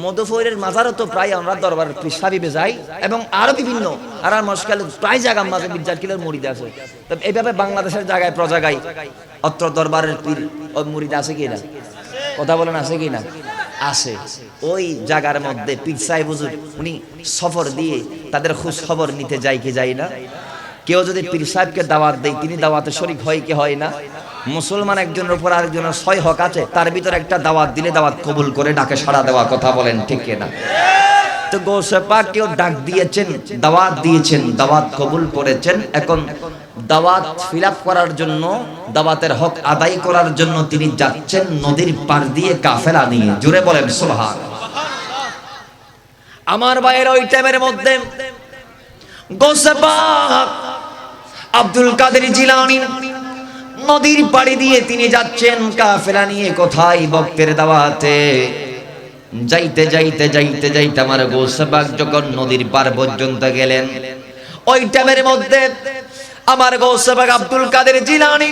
মধুফরের মাজারও তো প্রায় আমরা দরবারের পিসাবিবে যাই, এবং আরো বিভিন্ন আর মুশকাল প্রায় জায়গা মাঝে মির্জার কিলের মুরিদ আছে। তো এইভাবে বাংলাদেশের জায়গায় প্রজাগায় অত্র দরবারের পীর ও মুরিদ আছে কি না? কথা বলেন আছে কি না? আছে। ওই জায়গার মধ্যে পীর সাহেব হুজুর উনি সফর দিয়ে তাদের খোঁজ খবর নিতে যায় কি যায় না? কেউ যদি পীর সাহেবকে দাওয়াত দেয়, তিনি দাওয়াতে শরীক হয় কি হয় না? মুসলমান একজনের উপর আরেকজনের 6 হক আছে, তার ভিতরে একটা দাওয়াত দিলে দাওয়াত কবুল করে ডাকে সাড়া দেওয়া। কথা বলেন ঠিক কিনা? তো গৌসে পাক কেউ ডাক দিয়েছেন, দাওয়াত দিয়েছেন, দাওয়াত কবুল করেছেন। এখন দাওয়াত ফিলআপ করার জন্য, দাওয়াতের হক আদায় করার জন্য তিনি যাচ্ছেন নদীর পার দিয়ে কাফেলা নিয়ে। জোরে বলেন সুবহানাল্লাহ। আমার ভাইয়ের ওই টাইমের মধ্যে গৌসে পাক আব্দুল কাদের জিলানী নদীর পাড়ি দিয়ে তিনি যাচ্ছেন কাফেলা নিয়ে। কোথায়? বক্তের দাওয়াতে। যাইতে যাইতে যাইতে যাইতে আমার গৌসে পাক যখন নদীর পার পর্যন্ত গেলেন, ওই টাইমের মধ্যে আমার গৌসে পাক আব্দুল কাদের জিলানী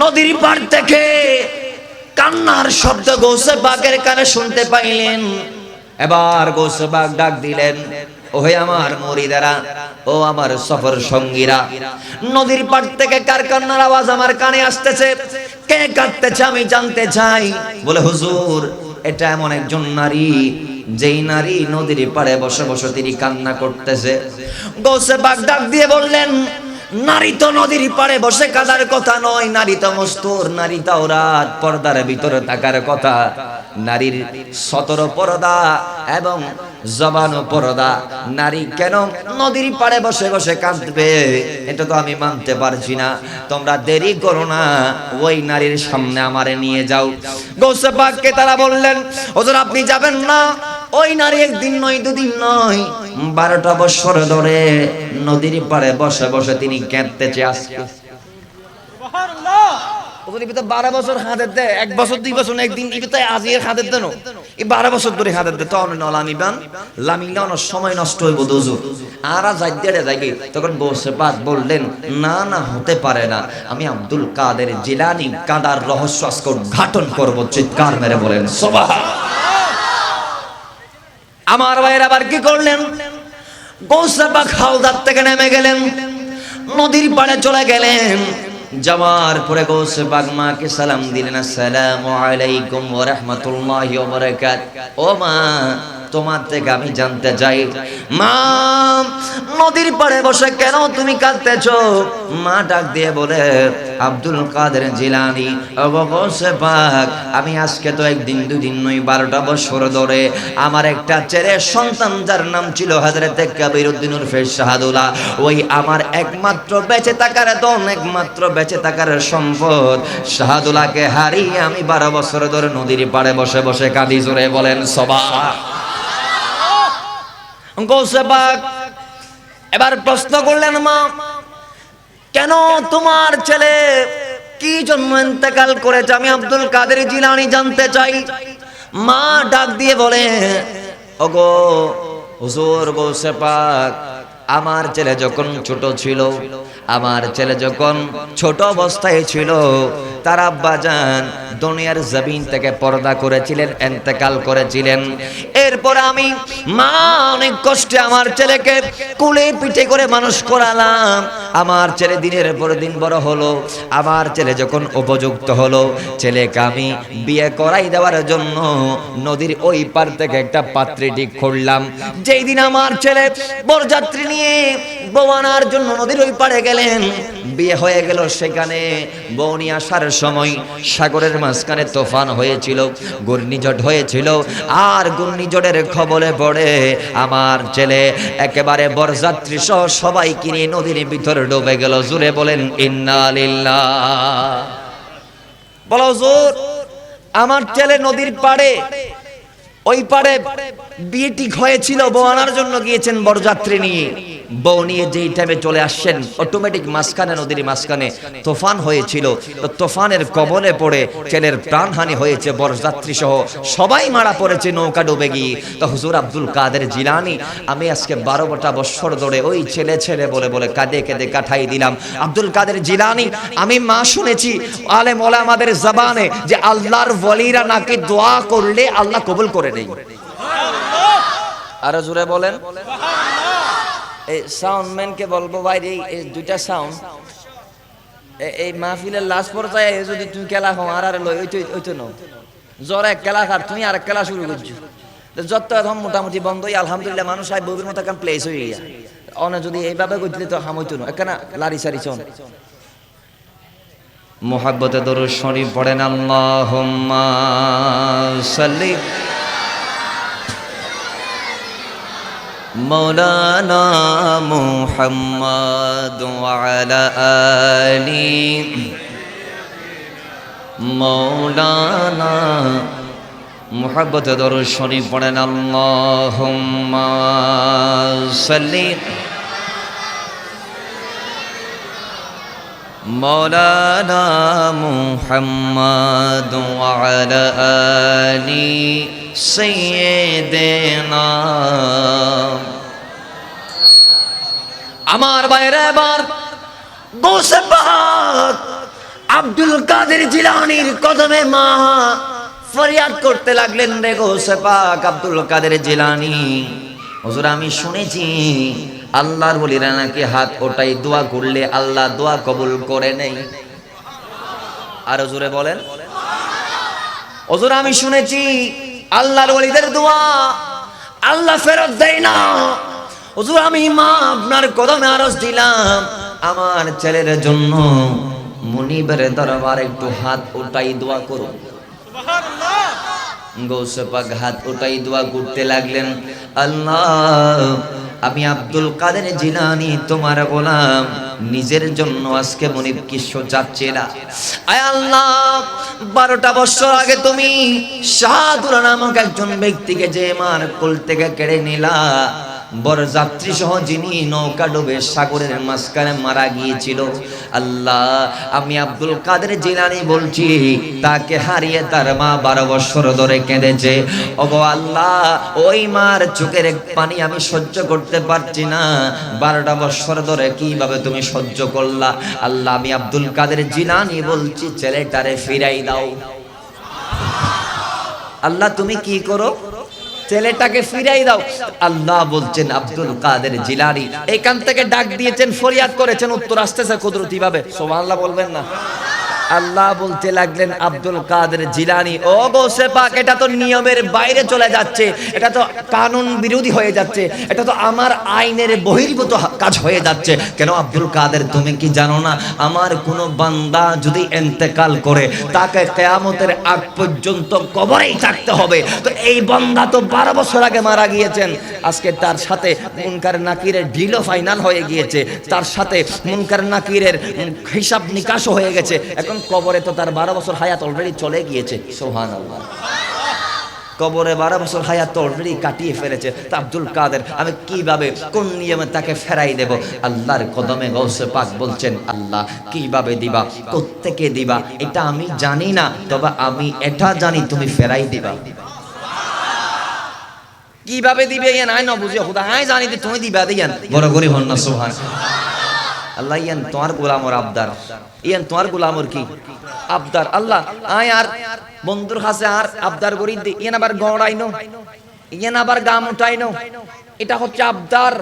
নদীর পার থেকে কান্নার শব্দ গৌসে পাকের কানে শুনতে পাইলেন। এবার গৌসে পাক ডাক দিলেন, ওহে আমার মুরিদেরা, ও আমার সফর সঙ্গীরা, নদীর পাড় থেকে কার কান্নার আওয়াজ আমার কানে আসতেছে? কে কাঁদতেছে আমি জানতে চাই। বলে হুজুর, এটা এমন একজন নারী, যেই নারী নদীর পাড়ে বসে বসে তিনি কান্না করতেছে। গৌসে পাক ডাক দিয়ে বললেন, নারী তো নদীর পাড়ে বসে কাঁদার কথা নয়, নারী তো মস্তুর, নারী তাওরাত পর্দার ভিতরে থাকার কথা। নারীর 17 পর্দা এবং জবান পর্দা। নারী কেন নদীর পাড়ে বসে বসে কাঁদবে? এটা তো আমি মানতে পারছি না। তোমরা দেরি করো না, ওই নারীর সামনে আমারে নিয়ে যাও। গৌসে পাককে তারা বললেন, হুজুর আপনি যাবেন না। ওই নারী একদিন নয়, দুদিন নয়, 12টা বছর ধরে নদীর পাড়ে বসে বসে তিনি কাঁদতেছে। আজকে সুবহানাল্লাহ, ওদের ভিতরে 12 বছর হাতের দেয়, 1 বছর 2 বছর একদিন ভিতরে আজির হাতের দেন, এই 12 বছর ধরে হাতের দেয়। তখন লামিবান লামিলানো সময় নষ্ট হইব দুজু আর যাইতে যাইবে। তখন গৌসে পাক বললেন, না না, হতে পারে না। আমি আব্দুল কাদের জিলানী কাদার রহস্য আজকে উদ্ঘাটন করব। চিৎকার মেরে বলেন সুবহানাল্লাহ। আমার ভাইয়ের আবার কি করলেন? গৌসে পাক হাওদার থেকে নেমে গেলেন, নদীর পাড়ে চলে গেলেন। যাওয়ার পরে গৌসে পাক মাকে সালাম দিলেন, আসসালামু আলাইকুম ওয়া রাহমাতুল্লাহি ওয়া বারাকাতুহু। ও মা, তোমার থেকে আমি জানতে চাই, মা নদীর পাড়ে বসে কেন তুমি কাঁদতেছো? মা ডাক দিয়ে বলে, আব্দুল কাদের জিলানী, ওগো গৌসে পাক, আমি আজকে তো একদিন দুদিন নয় 12টা বছর ধরে আমার একটা ছেলে সন্তান যার নাম ছিল হযরতে কবির উদ্দিন উরফে শাহাদুল্লাহ, ওই আমার একমাত্র বেঁচে থাকার ধন, একমাত্র বেঁচে থাকার সম্পদ শাহাদুল্লাহকে হারিয়ে আমি 12 বছর ধরে নদীর পাড়ে বসে বসে কাঁদি। জোরে বলেন সুবহান। গৌসে পাক এবার প্রশ্ন করলেন, মা কেন তোমার ছেলে কি জন্য ইন্তেকাল করেছে? আমি আব্দুল কাদের জিলানী জানতে চাই। মা ডাক দিয়ে বলে, ওগো হুজুর গৌসে পাক, আমার ছেলে যখন ছোট ছিল, আমার ছেলে যখন ছোট অবস্থায় ছিল, তার আব্বাজান দুনিয়ার জমিন থেকে পর্দা করেছিলেন, ইন্তেকাল করেছিলেন। এরপর আমি মা অনেক কষ্টে আমার ছেলেকে কোলে পিঠে করে মানুষ করালাম। আমার ছেলে দিনের পর দিন বড় হলো। আমার ছেলে যখন উপযুক্ত হলো, ছেলেকে আমি বিয়ে করাই দেওয়ার জন্য নদীর ওই পার থেকে একটা পাত্রী ঠিক করলাম। যেই দিন আমার ছেলে বরযাত্রী নিয়ে বউ আনার জন্য নদীর ওই পাড়ে গেলেন, বিয়ে হয়ে গেল। সেখানে বউ নিয়ে আসার সময় সাগরের মাঝখানে তুফান হয়েছিল, ঘূর্ণিঝড় হয়েছিল। আর ঘূর্ণিঝড়ের খবরে পড়ে আমার ছেলে একেবারে বরযাত্রী সহ সবাই কিনে নদীর ভিতরে ডুবে গেল। জুড়ে বলেন ইন্না লিল্লাহ। বলো হুজুর, আমার ছেলে নদীর পাড়ে, ওই পাড়ে বিয়ে ঠিক হয়েছিল, বউ আনার জন্য গিয়েছেন বরযাত্রী নিয়ে। বউ নিয়ে যেই টাইমে চলে আসছেন, অটোমেটিক মাঝখানে নদীর মাঝখানে তুফান হয়েছিল। তো তুফানের কবলে পড়ে ছেলের প্রাণহানি হয়েছে, বরযাত্রী সহ সবাই মারা পড়েছে, নৌকা ডুবে গিয়ে। তো হুজুর আব্দুল কাদের জিলানী, আমি আজকে 12টা বছর ধরে ওই ছেলে ছেলে বলে বলে কাঁদে কেঁদে কাটাই দিলাম। আব্দুল কাদের জিলানী, আমি মা শুনেছি আলেম ওলামাদের জবানে যে আল্লাহর ওয়ালিরা নাকি দোয়া করলে আল্লাহ কবুল করে নেই। আরো জোরে বলেন। এই সাউন্ডম্যানকে বলবো ভাই, এই দুইটা সাউন্ড এই মাহফিলের লাস্ট পর্যায়ে যদি তুমি খেলা হও আর লই ওই তো নাও জ্বর এক খেলা খার, তুমি আর খেলা শুরু করছো, যত এখন মোটামুটি বন্ধই। আলহামদুলিল্লাহ মানুষ আই বউর মতো এখন প্লেস হয়ে গিয়া অনে যদি এইভাবে করলে তো হামইতো না, এখানে লারি সারি চন। মুহাব্বতে দরুদ শরীফ পড়েন, আল্লাহুম্মা সাল্লি মৌলানা মুহাম্মদ ওয়া আলা আলি মৌলানা। মুহাব্বতে দরুদ শরীফ পড়েন, আল্লাহুম্মা সাল্লি মৌলানা মুহাম্মদ ওয়া আলা আলি সাইয়্যিদিনা। আমার বাইরে এবার গৌসে পাক আব্দুল কাদের জিলানীর কদমে মা ফরিয়াদ করতে লাগলেন, রে গৌসে পাক আব্দুল কাদের জিলানী, হুজুর আমি শুনেছি আল্লাহর ওলিরা নাকি হাত ওটাই দোয়া করলে আল্লাহ দোয়া কবুল করে নেই। আর হুজুরে বলেন, হুজুর আমি শুনেছি আল্লাহর ওলিদের দোয়া আল্লাহ ফেরত দেয় না। হুজুর আমি মা আপনার কদমে আরজ দিলাম, আমার ছেলের জন্য মুনিবের দরবারে একটু হাত ওটাই দোয়া করুন। সুবহানাল্লাহ। গৌসে পাক হাত ওটাই দোয়া করতে লাগলেন, আল্লাহ আমি আব্দুল কাদের জিলানী তোমার গোলাম, নিজের জন্য আজকে মুনিব কিছু চাচ্ছে না। আয় আল্লাহ 12টা বছর আগে তুমি শাহাদুল্লাহ নামক একজন ব্যক্তিকে যে মার কোল থেকে কেড়ে নিলা, বরযাত্রী সহ যিনি নৌকা ডুবে সাগরের মাঝখানে মারা গিয়েছিল, আল্লাহ আমি আব্দুল কাদের জিলানী বলছি তাকে হারিয়ে তার মা 12 বছর ধরে কেঁদেছে। ওগো আল্লাহ ওই মার চোখের পানি আমি সহ্য করতে পারছি না, 12টা বছর ধরে কিভাবে তুমি সহ্য করলা? আল্লাহ আমি আব্দুল কাদের জিলানী বলছি ছেলেটারে ফিরাই দাও। আল্লাহ তুমি কি করো? ছেলেটাকে ফিরাই দাও। আল্লাহ বলছেন আব্দুল কাদের জিলানী এখান থেকে ডাক দিয়েছেন, ফরিয়াদ করেছেন, উত্তর আসতেছে কুদরতি ভাবে। সুবহানাল্লাহ বলবেন না? আল্লাহ বলতে লাগলেন আব্দুল কাদের জিলানী, ও গৌসে পাক, এটা তো নিয়মের বাইরে চলে যাচ্ছে, এটা তো কানুন বিরোধী হয়ে যাচ্ছে, এটা তো আমার আইনের বহির্ভূত কাজ হয়ে যাচ্ছে। কেন আব্দুল কাদের, তুমি কি জানো না আমার কোনো বান্দা যদি ইন্তেকাল করে তাকে কিয়ামতের আগ পর্যন্ত কবরেই থাকতে হবে? তো এই বান্দা তো 12 বছর আগে মারা গিয়েছেন, আজকে তার সাথে মুনকার নাকিরের ডিলও ফাইনাল হয়ে গিয়েছে, তার সাথে মুনকার নাকিরের হিসাব নিকাশও হয়ে গেছে, এখন কবরে তো তার 12 বছর হায়াত অলরেডি চলে গিয়েছে। সুবহানাল্লাহ, কবরে 12 বছর হায়াত অলরেডি কাটিয়ে ফেলেছে। তা আব্দুল কাদের আমি কিভাবে, কোন নিয়মে তাকে ফেরাই দেব? আল্লাহর কদমে গৌসে পাক বলছেন, আল্লাহ কিভাবে দিবা, কোত্থেকে দিবা এটা আমি জানি না, তবে আমি এটা জানি তুমি ফেরাই দিবা। কিভাবে দিবে ইয়ান আই না বুঝিও, খুদা আই জানি যে তুমি দিবা দিয়ান। বড় গরিব হন না সুবহানাল্লাহ। আল্লাহ ইয়ান তোমার গোলামর আবদার, ইয়ান তোমার গোলামর কি আবদার। আল্লাহ আয় আর বন্ধুর কাছে আর আবদার করি দি, ইয়ান আবার গড়াইনো, ইয়ান আবার গাম উঠাইনো, এটা হচ্ছে আবদার।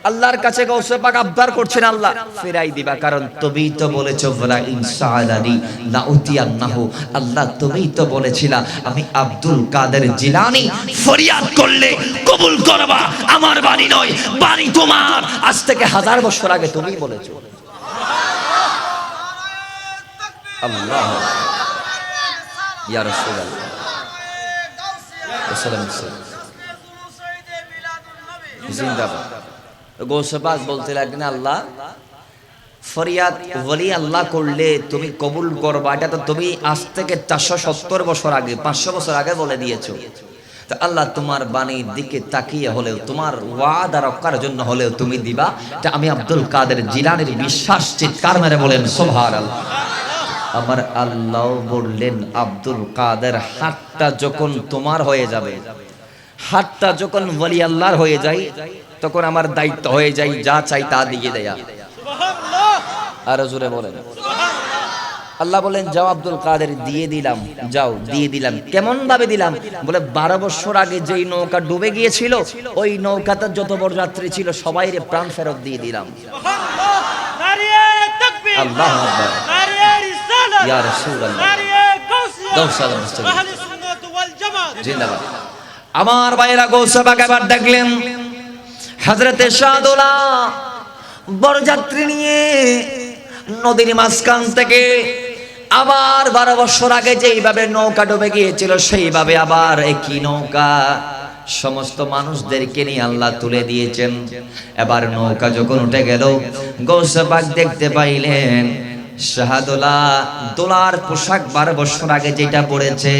আল্লাহর কাছে গৌসে পাক আবদার করছেন, আল্লাহ ফেরাই দিবা, কারণ তুমিই তো বলেছো ওয়ালা ইনসাআলানি লাউতিয়ান্নাহু। আল্লাহ তুমিই তো বলেছিলা আমি আব্দুল কাদের জিলানী ফরিয়াদ করলে কবুল করবা, আমার বাণী নয়, বাণী তোমার। আজ থেকে 1000 বছর আগে তুমিই বলেছো। আল্লাহ ইয়া রাসূলুল্লাহ জিন্দাবাদ। গৌসে পাক বলতে লাগলেন, আল্লাহ ফরিয়াদ ওলি আল্লাহ করলে তুমি কবুল করবা, এটা তো তুমি আজ থেকে 470 বছর আগে, 500 বছর আগে বলে দিয়েছো। তো আল্লাহ তোমার বাণীর দিকে তাকিয়ে হলেও, তোমার ওয়াদা রক্ষার জন্য হলেও তুমি দিবা, এটা আমি আব্দুল কাদের জিলানীর বিশ্বাস। চিৎকার মেরে বলেন সুবহানাল্লাহ। আমার আল্লাহ বললেন, আব্দুল কাদের হাতটা যখন তোমার হয়ে যাবে, হাতটা যখন ওলি আল্লাহর হয়ে যায়, তখন আমার দায়িত্ব হয়ে যায় যা চাই তা দিয়ে দেয়া। আর জোরে বলেন আল্লাহ বলেন, যাও আব্দুল কাদের দিয়ে দিলাম, যাও দিয়ে দিলাম। কেমন ভাবে দিলাম? বলে 12 বছর আগে যেই নৌকা ডুবে গিয়েছিল, ওই নৌকাতে যত বড় যাত্রী ছিল সবাই প্রাণ ফেরত দিয়ে দিলাম। আল্লাহু আকবার, ইয়া রাসূলুল্লাহ, জিন্দাবাদ। আমার ভাইরা গৌসে পাক এবার দেখলেন হযরতে শাহদুলা বরযাত্রী নিয়ে নদীর মাঝখান থেকে আবার 12 বছর আগে যেইভাবে নৌকা ডুবে গিয়েছিল, সেইভাবে আবার একই নৌকা সমস্ত মানুষদেরকে নিয়ে আল্লাহ তুলে দিয়েছেন। এবার নৌকা যখন উঠে গেল, গৌসে পাক দেখতে পাইলেন শাহদুলা দোলার পোশাক 12 বছর আগে যেটা পড়েছে,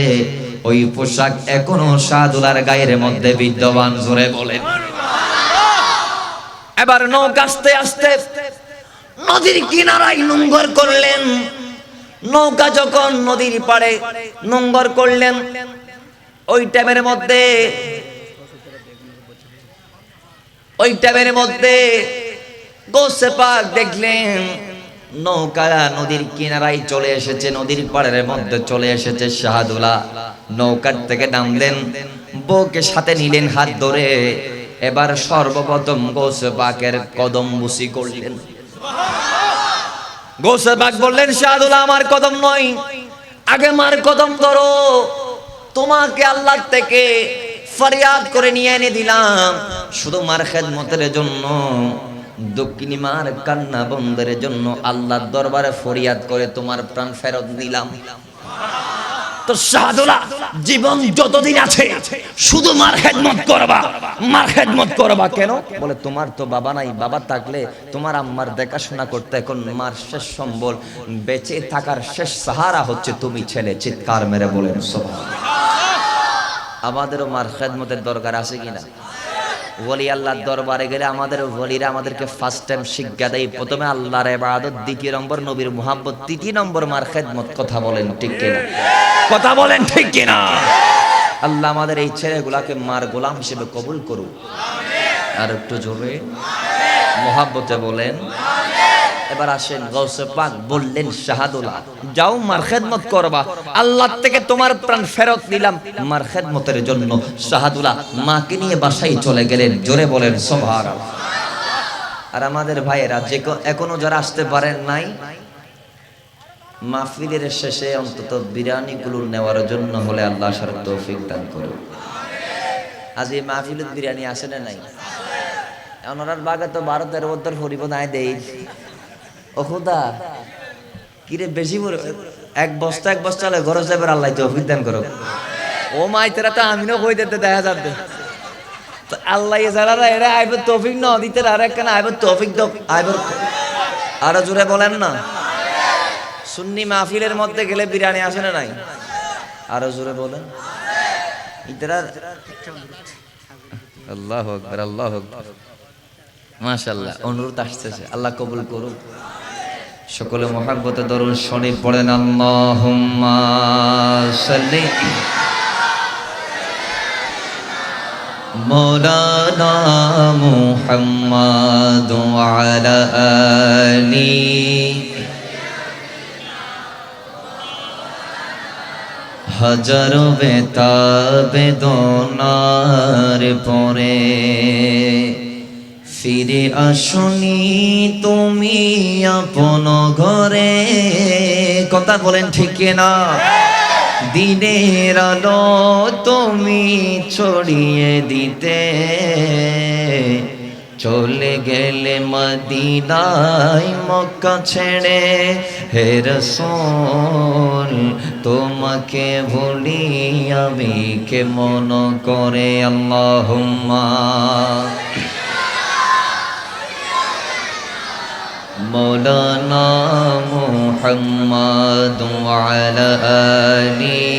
ওই পোশাক এখনো শাহদুলার গায়ের মধ্যে বিদ্যমান। জোরে বলেন। এবার নৌকা আস্তে আস্তে নদীর কিনারায় নোঙ্গর করলেন। নৌকা যখন নদীর পাড়ে নোঙ্গর করলেন, ওই টাইমের মধ্যে গৌসে পাক দেখলেন নৌকা নদীর কিনারায় চলে এসেছে, নদীর পাড়ের মধ্যে চলে এসেছে। শাহদুলা নৌকার থেকে নামলেন, বউকে সাথে নিলেন হাত ধরে। এবার সর্বপ্রথম গৌসে পাকের কদম বুসি করলেন। গৌসে পাক বললেন, শাহদুলা আমার কদম নয়, আগে মার কদম ধরো। তোমাকে আল্লাহ থেকে ফরিয়াদ করে নিয়ে এনে দিলাম শুধু মার খেদমতের জন্য, দক্ষিণী মার কান্না বন্ধের জন্য আল্লাহর দরবারে ফরিয়াদ করে তোমার প্রাণ ফেরত নিলাম। তো শাহদুলা জীবন যতদিন আছে শুধু মার খেদমত করবা, মার খেদমত করবা। কেন? বলে তোমার তো বাবা নাই, বাবা থাকলে তোমার আম্মার দেখাশোনা করতে, এখন মার শেষ সম্বল, বেঁচে থাকার শেষ সাহারা হচ্ছে তুমি ছেলে। চিৎকার মেরে বলেন সুবহানাল্লাহ। আমাদেরও মার খেদমতের দরকার আছে কিনা? ওলি আল্লাহর দরবারে গেলে আমাদের ওলিরা আমাদেরকে ফার্স্ট টাইম শিক্ষা দেয়, প্রথমে আল্লাহর ইবাদত, দ্বিতীয় নম্বর নবীর মুহাব্বত, তৃতীয় নম্বর মার খেদমত। কথা বলেন ঠিক কিনা? কথা বলেন ঠিক কিনা? আল্লাহ আমাদের এই ছেলেগুলাকে মার গোলাম হিসেবে কবুল করুক। আর একটু জোরে মুহাব্বতে বলেন। এবার আসেন, গৌসে পাক বললেন, শাহদুলা যাও মার খেদমত করবা, আল্লাহ থেকে তোমার প্রাণ ফেরত নিলাম মার খেদমতের জন্য। শাহদুলা মাকে নিয়ে বাসায় চলে গেলেন। জোরে বলেন সুবহানাল্লাহ। আর আমাদের ভাইয়েরা যে এখনো যারা আসতে পারেন নাই, মাহফিলের শেষে অন্তত বিরিয়ানিগুলো নেওয়ার জন্য হলে আল্লাহ আসার তৌফিক দান করুন। আজ এই মাহফিলের বিরিয়ানি আসে না নাই? ওনার বাগে তো 12-13 বছর হরিব নাই দেই। ও খুদা কিরে বেশি এক বস্তা হলে ঘরে যাবে, আল্লাহ তৌফিক দান করো। ও মাই তেরা তো আমিও কই দিতে দেখা যাবে আল্লাহ যারা এরা আইব তৌফিক ন দিতে আর একখানা আইব তৌফিক দাও আইব। আরো জোরে বলেন না। সুন্নি মাহফিলের মধ্যে গেলে বিরিয়ানি আসে না নাই? আরো জোরে বলেন। ইতরা আল্লাহু আকবার, আল্লাহু আকবার, মাশাআল্লাহ। অনুরোধ আসতেছে, আল্লাহ কবুল করুক। সকলে মুহাব্বতে দরুদ শরীফ পড়েন। আল্লাহুম্মা সাল্লি মৌলানা মুহাম্মাদ ওয়া আলা আলি হাজারো বেদনার পরে ফিরে আসনি তুমি আপন ঘরে। কথা বলেন ঠিক না? দিনের আলো তুমি ছড়িয়ে দিতে চলে গেলে মদিনায় মক্কা ছেড়ে। হে রাসূল তোমাকে ভুলি আমি কেমন করে। আল্লাহুম্মা মৌলানা মুহাম্মাদ ওয়া আলা আলি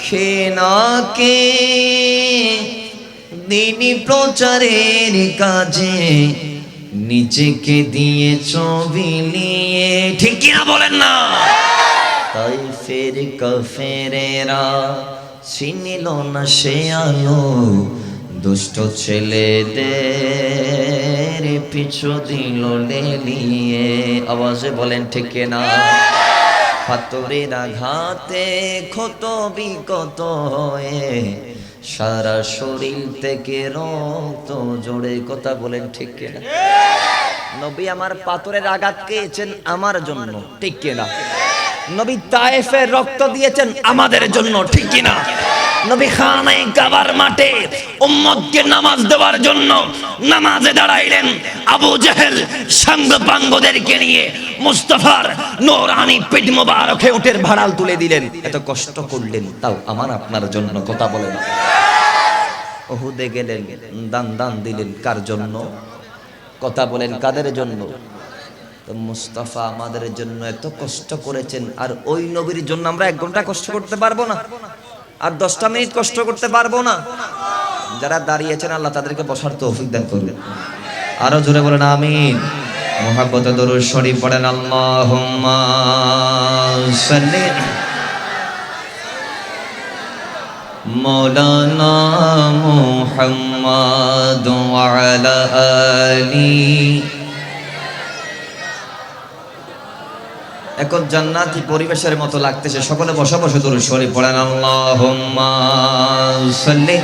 খেনাকে দিনী প্রচারের কাজে নিজেকে দিয়ে বিলিয়ে। ঠিক কিনা বলেন না? তাই ফের কাফেরেরা চিনিল না সে আলো, দুষ্ট ছেলেদের পিছু দিল লেলিয়ে। আওয়াজে বলেন ঠিক না? পাথরের আঘাতে ক্ষত বিকত হয়ে সারা শরীর থেকে রক্ত জোড়ে। কথা বলেন ঠিক না? নবী আমার পাথরের আঘাত পেয়েছেন আমার জন্য, ঠিক কিনা? নবী তায়েফে রক্ত দিয়েছেন আমাদের জন্য, ঠিক কিনা? নবী খানায়ে কাবার মাঠে উম্মতকে নামাজ দেওয়ার জন্য নামাজে দাঁড়াইলেন। আবু জেহেল সাঙ্গপাঙ্গদেরকে নিয়ে মুস্তাফার নূরানি পিঠ মোবারকে উটের ভাড়াল তুলে দিলেন। এত কষ্ট করলেন তাও আমার আপনার জন্য। কথা বলেন। উহুদে গেলেন, দান দিলেন কার জন্য? কথা বলেন কাদের জন্য? তো মুস্তাফা আমাদের জন্য এত কষ্ট করেছেন, আর ওই নবীর জন্য আমরা 1 ঘন্টা কষ্ট করতে পারবো না? আর 10টা মিনিট কষ্ট করতে পারবো না? যারা দাঁড়িয়েছেন আল্লাহ তাদেরকে বসার তৌফিক দান করুন। আরো জোরে বলেন আমিন। মুহাব্বতে দরুদ শরীফ পড়েন। আল্লাহুম্মা সাল্লি মৌলানা মুহাম্মাদ ওয়া আলা আলি। এখন জান্নাতি পরিবেশের মতো লাগতেছে। সকলে বসে বসে দরুদ শরীফ পড়েন। আল্লাহুম্মা সাল্লি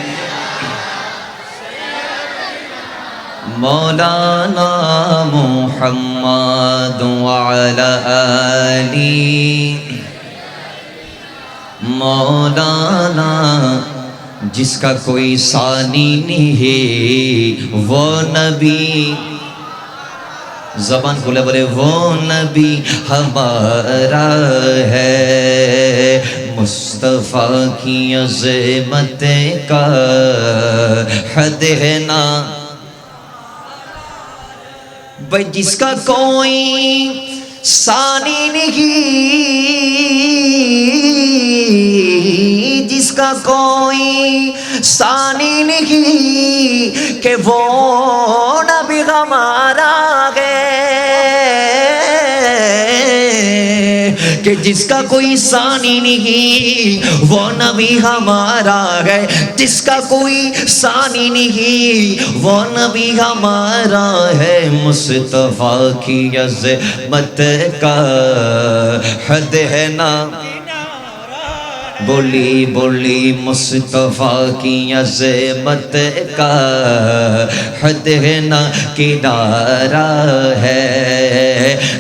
মৌলানা মুহাম্মাদ ওয়া আলা আলি মৌলানা जिसका कोई सानी नहीं है वो नबी। जबान खोले बोले वो नबी हमारा है। मुस्तफा की अज़मत का हद है ना भाई, जिसका कोई सानी नहीं, जिसका कोई सानी नहीं कि वो नबी हमारा है। कि जिसका कोई सानी नहीं वो नबी हमारा है। जिसका कोई सानी नहीं वो नबी हमारा है। मुस्तफा की अज़मत का हद है ना। बोली बोली मुस्तफा की अज़मत का हद ना किनारा है,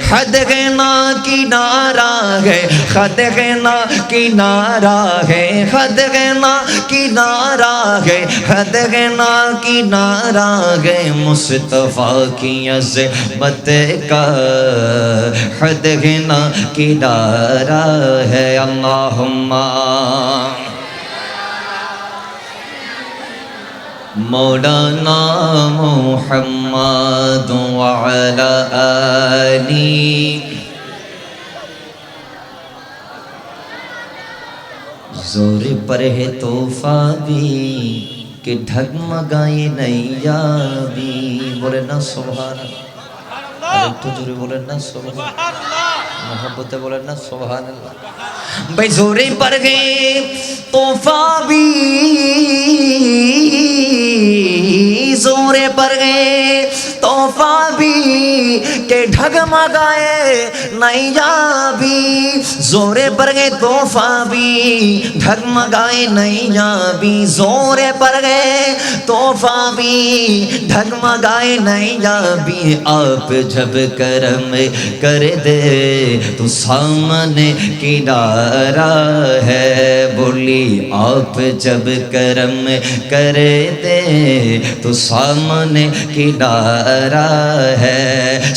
हद ना किनारा है, हद ना किनारा है, हद ना किनारा है, हद ना किनारा है मुस्तफा की अज़मत का हद ना किनारा है। अल्लाहुम्मा मौलाना मुहम्मद व अला आली जोर पर है तोहफा भी कि ढगमगाए नैया भी। बोले ना सुभान अल्लाह, একটু জোরে বলেন না সুবহান আল্লাহ, मोहब्बते बोले ना सुभान अल्लाह। भाई जोरे पर गए तोहफा भी, जोरे पर गए तोहफा भी के ढगमगाए नैया भी। जोरे पर गए तोहफा भी ढगमगाए नैया भी, जोरे पर गए तोहफा भी ढगमगाए नैया भी। आप जब करम कर दे तो सामने किनारा है, बोली आप जब करम कर दे तो सामने किनारा है,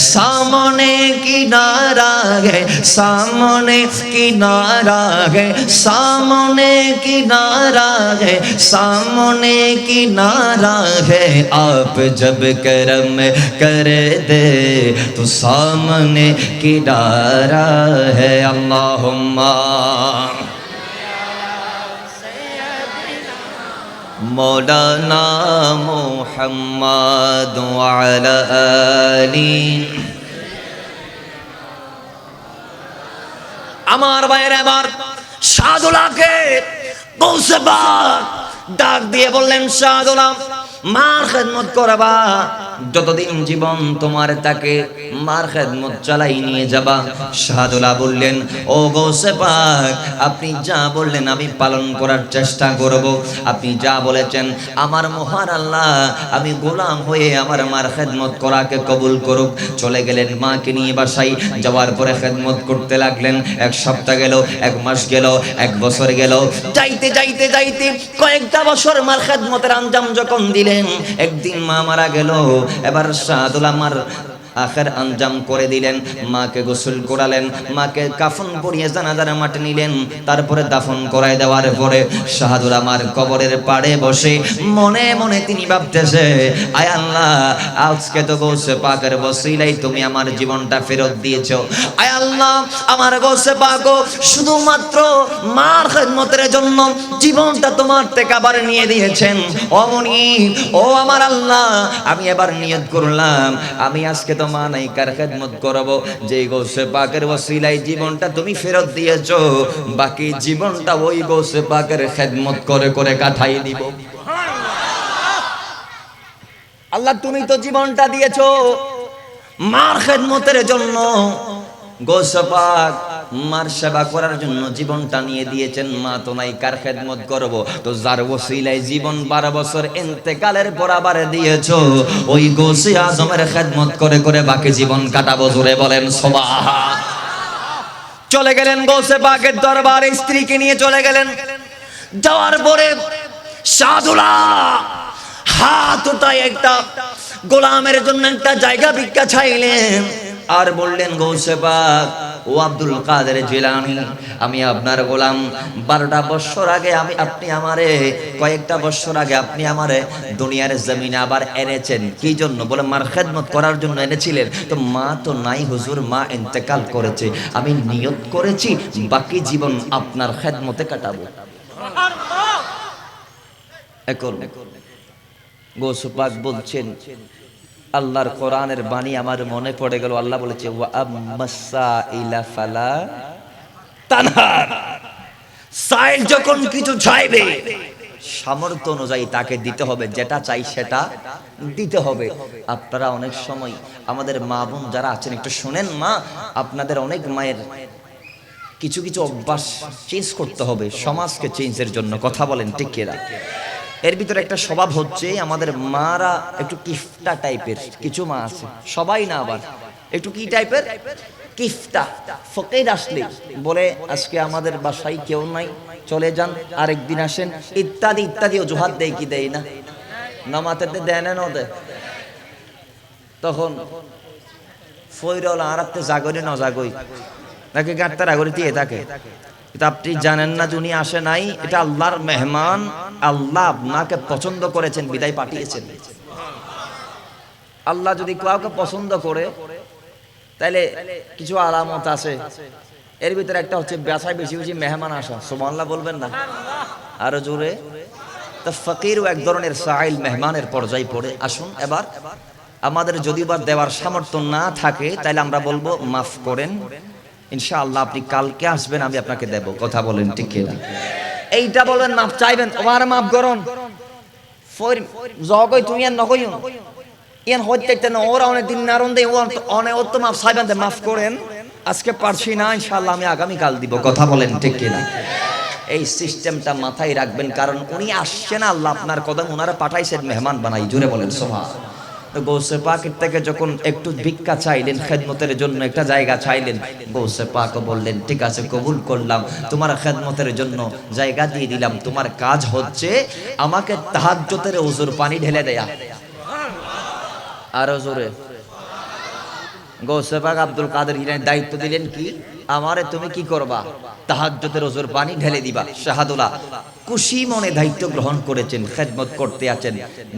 सामने किनारा है, सामने किनारा है, सामने किनारा है, सामने किनारा है। आप जब करम कर दे तो सामने किनारा है। अल्लाहुम्मा मौलाना मुहम्मद व अला आली। আমার ভাইয়ের এবার শাহদুলাকে গৌসে পাক ডাক দিয়ে বললেন, শাহদুলা মার খেদমত করবা, যতদিন জীবন তোমার তাকে মার খেদমত চালাই নিয়ে যাবা। শাহদুলা বললেন, ও গৌসে পাক আপনি যা বললেন আমি পালন করার চেষ্টা করব। আপনি যা বলেছেন আমার মহান আল্লাহ আমি গোলাম হয়ে আমার মার খেদমত করাকে কবুল করুক। চলে গেলেন মাকে নিয়ে বাসায়, যাওয়ার পরে খেদমত করতে লাগলেন। এক সপ্তাহ গেল, এক মাস গেল, এক বছর গেল, যাইতে যাইতে যাইতে কয়েকটা বছর মার খেদমতের আঞ্জাম যখন দিলেন, একদিন মা মারা গেল। এবার শাহদুলা মার আখের আঞ্জাম করে দিলেন। মাকে গোসল করালেন, মাকে কাফন পরিয়ে জানাজার মাটি নিলেন। তারপরে দাফন করায় দেওয়ার পরে শাহদুল আমার কবরের পাড়ে বসে মনে মনে তিনি ভাবতেছে, আয় আল্লাহ আজকে তো গৌসে পাকের ওসিলায় তুমি আমার জীবনটা ফেরত দিয়েছো। আয় আল্লাহ আমার গৌসে পাক শুধুমাত্র মার খেদমতের জন্য জীবনটা তোমার থেকে আবার নিয়ে দিয়েছেন। অমনি ও আমার আল্লাহ আমি এবার নিয়ত করলাম আমি আজকে তো মা নাই কার খেদমত করব, যে গৌসে পাকের ওসিলায় জীবনটা তুমি ফেরত দিয়েছো বাকি জীবনটা ওই গৌসে পাকের খেদমত করে করে কাটাই দিব। আল্লাহ তুমি তো জীবনটা দিয়েছো মার খেদমতের জন্য, গৌসে পাক মার সেবা করার জন্য জীবনটা নিয়ে দিয়েছেন। মা তো নাই কার খেদমত করব, তো যার ওসিলায় জীবন 12 বছর ইন্তেকালের পর আবার দিয়েছো ওই গৌসে আজমের খেদমত করে করে বাকি জীবন কাটাবো। জোরে বলেন সুবহান। চলে গেলেন গৌসে পাকের দরবারে, স্ত্রীকে নিয়ে চলে গেলেন। যাওয়ার পরে শাহদুলা হাত উঠায় একটা গোলামের জন্য একটা জায়গা ভিক্ষা চাইলেন আর বললেন, গৌসে পাক ও আব্দুল কাদের জিলানী আমি আপনার গোলাম। 12টা বছর আগে আপনি আমারে কয়েকটা বছর আগে আপনি আমারে দুনিয়ার জমিনে আবার এনেছেন কি জন্য? বলে মার খেদমত করার জন্য এনেছিলেন। তো মা তো নাই হুজুর, মা ইন্তেকাল করেছে। আমি নিয়ত করেছি বাকি জীবন আপনার খেদমতে কাটাবো। এখন গৌসে পাক বলছেন, আল্লাহর কোরআনের বাণী আমার মনে পড়ে গেল। আল্লাহ বলেছে ওয়া আম্মাসাইলা ফালা তানহার, সাইল যখন কিছু চাইবে সামর্থ্য অনুযায়ী তাকে দিতে হবে, যেটা চাই সেটা দিতে হবে। আপনারা অনেক সময় আমাদের মা বোন যারা আছেন একটু শুনেন, মা আপনাদের অনেক মায়ের কিছু কিছু অভ্যাস চেঞ্জ করতে হবে সমাজকে চেঞ্জের জন্য, কথা বলেন ঠিক কিনা? এর ভিতরে একটা স্বভাব হচ্ছে আমাদের মারা একটু কিফটা টাইপের, কিছু মা আছে, সবাই না, আবার একটু কি টাইপের, কিফটা। ফকির আসলে বলে আজকে আমাদের বাসায় কেউ নাই, চলে যান, আরেকদিন আসেন, ইত্যাদি ইত্যাদি অজুহাত দেয় কি দেয় না? নামাতে দেয় না দেয়? তখন ফইরল আর জাগরে ন জাগই নাকি গাঁটতার আগরে দিয়ে থাকে। কিন্তু আপনি জানেন না যিনি আসে নাই, এটা আল্লাহর মেহমান, আল্লাহ আপনাকে পছন্দ করেছেন বিদায় পাঠিয়েছেন। আল্লাহ যদি কাউকে পছন্দ করে তাহলে কিছু আলামত আছে, এর ভিতরে একটা হচ্ছে বাসায় বেশি বেশি মেহমান আসা। সুবহানাল্লাহ বলবেন না আরো জোরে? তো ফকিরও এক ধরনের সাইল মেহমানের পর্যায়ে পড়ে। আসুন এবার আমাদের যদি বা দেওয়ার সামর্থ্য না থাকে তাহলে আমরা বলবো মাফ করেন, ইনশাআল্লাহ আপনি কালকে আসবেন, আমি আপনাকে দেব, কথা বলেন ঠিক কিনা? এইটা বলবেন, মাফ চাইবেন, ওমার মাফ করুন, ফর জগই তুমি আর নকই ইয়ান হইতে না, ওরা অনেক দিন নারন দেয়, অনেক ও তো মাফ চাইবেন, মাফ করেন, আজকে পারছি না, ইনশাআল্লাহ আমি আগামী কাল দিব, কথা বলেন ঠিক কিনা? এই সিস্টেমটা মাথায় রাখবেন, কারণ উনি আসছেন, আল্লাহ আপনার কদম ওনারা পাঠাইছেন মেহমান বানাই, জোরে বলেন সুবহান। গৌসে পাকের থেকে যখন একটু ভিক্ষা চাইলেন, খেদমতের জন্য একটা জায়গা চাইলেন, গৌসে পাক বললেন ঠিক আছে কবুল করলাম, তোমার খেদমতের জন্য জায়গা দিয়ে দিলাম, তোমার কাজ হচ্ছে আমাকে তাহাজ্জুদের ওযুর পানি ঢেলে দেয়া। আরো জোরে। গৌসে পাক আব্দুল কাদের জিলানী দায়িত্ব দিলেন কি, আমারে তুমি কি করবা, তাহাজ্জুদের ওযুর পানি ঢেলে দিবা। শাহাদুল্লাহ খুশি মনে দায়িত্ব গ্রহণ করেছেন, খেদমত করতে আছেন।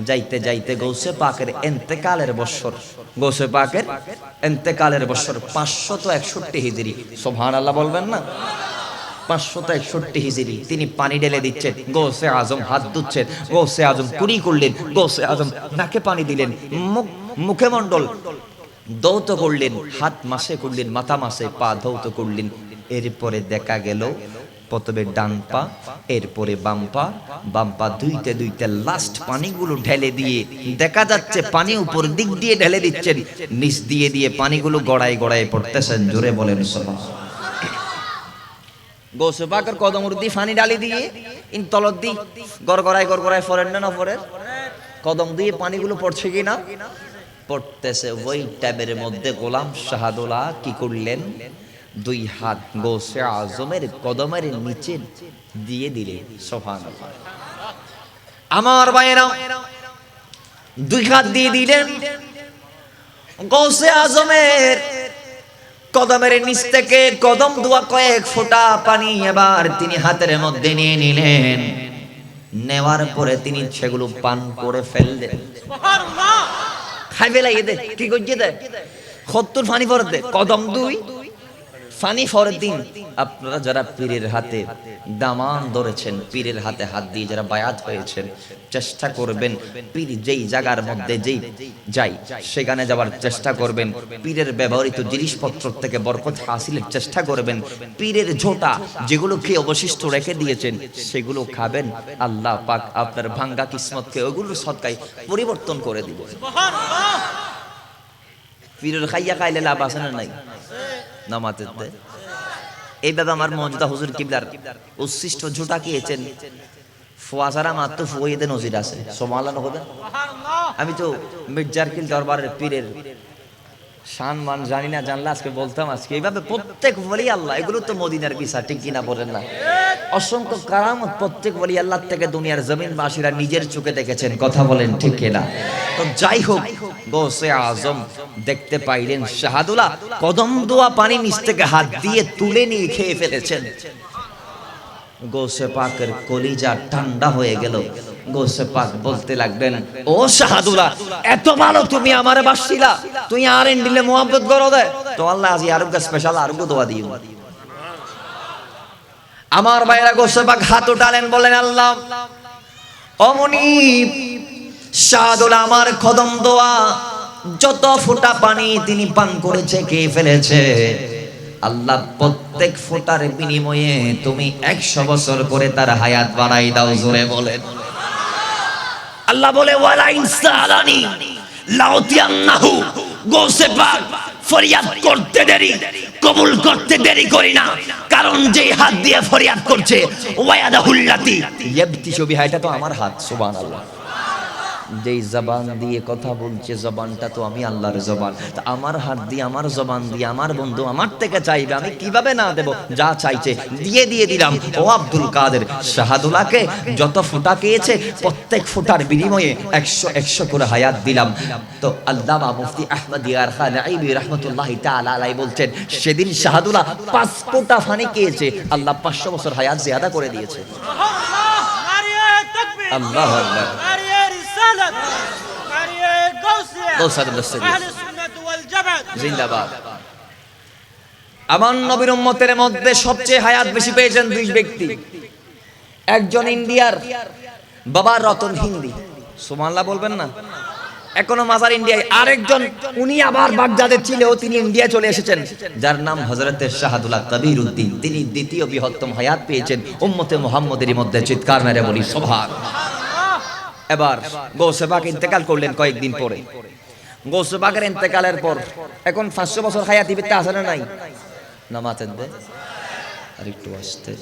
যাইতে যাইতে গৌসে পাকের ইন্তেকালের বছর, গৌসে পাকের ইন্তেকালের বছর 561 হিজরি, সুবহানাল্লাহ বলবেন না? 561 হিজরি। তিনি পানি ঢেলে দিচ্ছেন, গৌসে আজম হাত ধুচ্ছেন, গৌসে আজম কুড়ি করলেন, গৌসে আজম নাকে পানি দিলেন, মুখে মণ্ডল দৌত করলেন, হাত মাসে করলেন, মাথা মাসে, পা ধৌত করলেন। এরপরে দেখা গেল প্রথমে ডান পা, এরপরে বাম পা, বাম পা দুইতে দুইতে লাস্ট পানিগুলো ঢেলে দিয়ে দেখা যাচ্ছে পানি উপর দিক দিয়ে ঢেলে দিচ্ছেন, নিচ দিয়ে দিয়ে পানিগুলো গড়ায় গড়ায় পড়তেছেন, জোরে বলেন সুবহানাল্লাহ। গৌসে পাকের কদমর দিয়ে পানি ঢালি দিয়ে ইন তলত দি গড়গড়ায় গড়গড়ায় ফরেন না না ফরেন, কদম দিয়ে পানিগুলো পড়ছে কিনা? পড়তেছে। ওই ট্যাবের মধ্যে গোলাম শাহাদুল্লাহ কি করলেন, দুই হাত গৌসে আজমের কদমের নিচে দিয়ে দিলেন, সুবহানাল্লাহ। আমার ভাইরা দুই হাত দিয়ে দিলেন গৌসে আজমের কদমের নিচ থেকে, কদম দুয়া কয়েক ফোঁটা পানি এবার তিনি হাতের মধ্যে নিয়ে নিলেন। নেওয়ার পরে তিনি সেগুলো পান করে ফেললেন। সুবহানাল্লাহ। খাইবে লাগিয়ে দে, কি করছে দে, 70 পানি ফর দে, কদম দুই ফানি ফরের দিন। আপনারা যারা পীরের হাতে দামান ধরেছেন, পীরের হাতে হাত দিয়ে যারা বায়াত হয়েছেন, চেষ্টা করবেন পীর যেই জায়গার মধ্যে যেই যাই সেখানে যাওয়ার চেষ্টা করবেন। পীরের ব্যবহৃত জিনিসপত্র থেকে বরকত হাসিলের চেষ্টা করবেন। পীরের ঝোঁটা যেগুলো খেয়ে অবশিষ্ট রেখে দিয়েছেন সেগুলো খাবেন। আল্লাহ পাক আপনার ভাঙ্গা কিসমতকে ওগুলো সদকায় পরিবর্তন করে দিবেন। সুবহানাল্লাহ। পীরের খাইয়া খাইলে লাভ আছে না নাই? নামাতে এইভাবে আমার মওজুদা হুজুর কিবলার উচ্ছিষ্ট ঝুটা খেয়েছেন, ফুয়াসারা মাত্র ফুয়েদে নজির আছে, সুবহানাল্লাহ নকদেন। আমি তো মির্জারকিল দরবারের পীরের শান মান জানি না, জানলে আজকে বলতাম। আজকে এইভাবে প্রত্যেক ওলি আল্লাহ, এগুলো তো মদিনার বিসা, ঠিক কিনা বলেন না? অসংখ্য কারামত প্রত্যেক ওলি আল্লাহ থেকে দুনিয়ার জমিনবাসীরা নিজের চোখে দেখেছেন, কথা বলেন ঠিক কিনা? তো যাই হোক, গৌসে আজম দেখতে পাইলেন শাহাদুল্লাহ কদম দোয়া পানি নিচ থেকে হাত দিয়ে তুলে নিয়ে খেয়ে ফেলেছেন। গৌসে পাকের কলিজা ঠান্ডা হয়ে গেল। গৌসে পাক বলতে লাগলেন, ও শাহাদুল্লাহ এত ভালো তুমি আমারে বাসছিলা, তুই আর দিলে মোহাব্বত করো দে তো আল্লাহ আজি আরোগ্য স্পেশাল আরোগ্য দোয়া দিও। আমার ভাইরা গৌসে পাক হাত উঠালেন, বলেন আল্লাহ অমনি শাহাদুল্লাহ আমার কদম দোয়া যত ফোঁটা পানি তিনি পান করেছে, খেয়ে ফেলেছে, আল্লাহ প্রত্যেক ফোঁটার বিনিময়ে তুমি 100 বছর করে তার হায়াত বাড়াই দাও, জোরে বলেন। আল্লাহ বলে ওয়ালা ইনসালানি লাউতিয়ান্নাহু। গৌসে পাক ফরিয়াদ করতে দেরি, কবুল করতে দেরি করি না, কারণ যে হাত দিয়ে ফরিয়াদ করছে ওয়ায়াদাহুল্লাতি ইয়াবতিশু বিহা, এটা তো আমার হাত। সুবহানাল্লাহ। যেই জবান দিয়ে কথা বলছে জবানটা তো আমি আল্লাহর জবান। তা আমার হাত দিয়ে আমার জবান দিয়ে আমার বন্ধু আমার থেকে চাইবে, আমি কিভাবে না দেব? যা চাইছে দিয়ে দিলাম। ও আব্দুল কাদের শাহাদুল্লাহকে যত ফোঁটা খেয়েছে প্রত্যেক ফোঁটার বিনিময়ে 100 করে হায়াত দিলাম। তো আল্লামা মুফতি আহমদ ইয়ার খান আইবি রাহমাতুল্লাহি তাআলা আলাইহি বলছেন, সেদিন শাহাদুল্লাহ 5 ফোঁটা পানি খেয়েছে, আল্লাহ 500 বছর হায়াত জিয়াদা করে দিয়েছে। আল্লাহু আকবার। আমার নবীর উম্মতের মধ্যে সবচেয়ে হায়াত বেশি পেয়েছেন 2 ব্যক্তি। একজন ইন্ডিয়ার বাবা রতন হিন্দি, সুবহানাল্লাহ বলবেন না, এখনো মাজার ইন্ডিয়ায়। আরেকজন উনি আবার বাগদাদের ছিলেও তিনি ইন্ডিয়া চলে এসেছেন, যার নাম হযরতে শাহাদুল্লাহ কবির উদ্দিন। তিনি দ্বিতীয় বৃহত্তম হায়াত পেয়েছেন উম্মতে মুহাম্মদের মধ্যে। চিৎকার মেরে বলি সুবহানাল্লাহ। এবার গৌসে পাক ইন্তেকাল করলেন কয়েকদিন পরে। গৌসে পাকের ইন্তেকালের পর এখন 500 বছর হায়াতি বিতে আছে না নাই? নামাতেন দে আর একটু আসতে,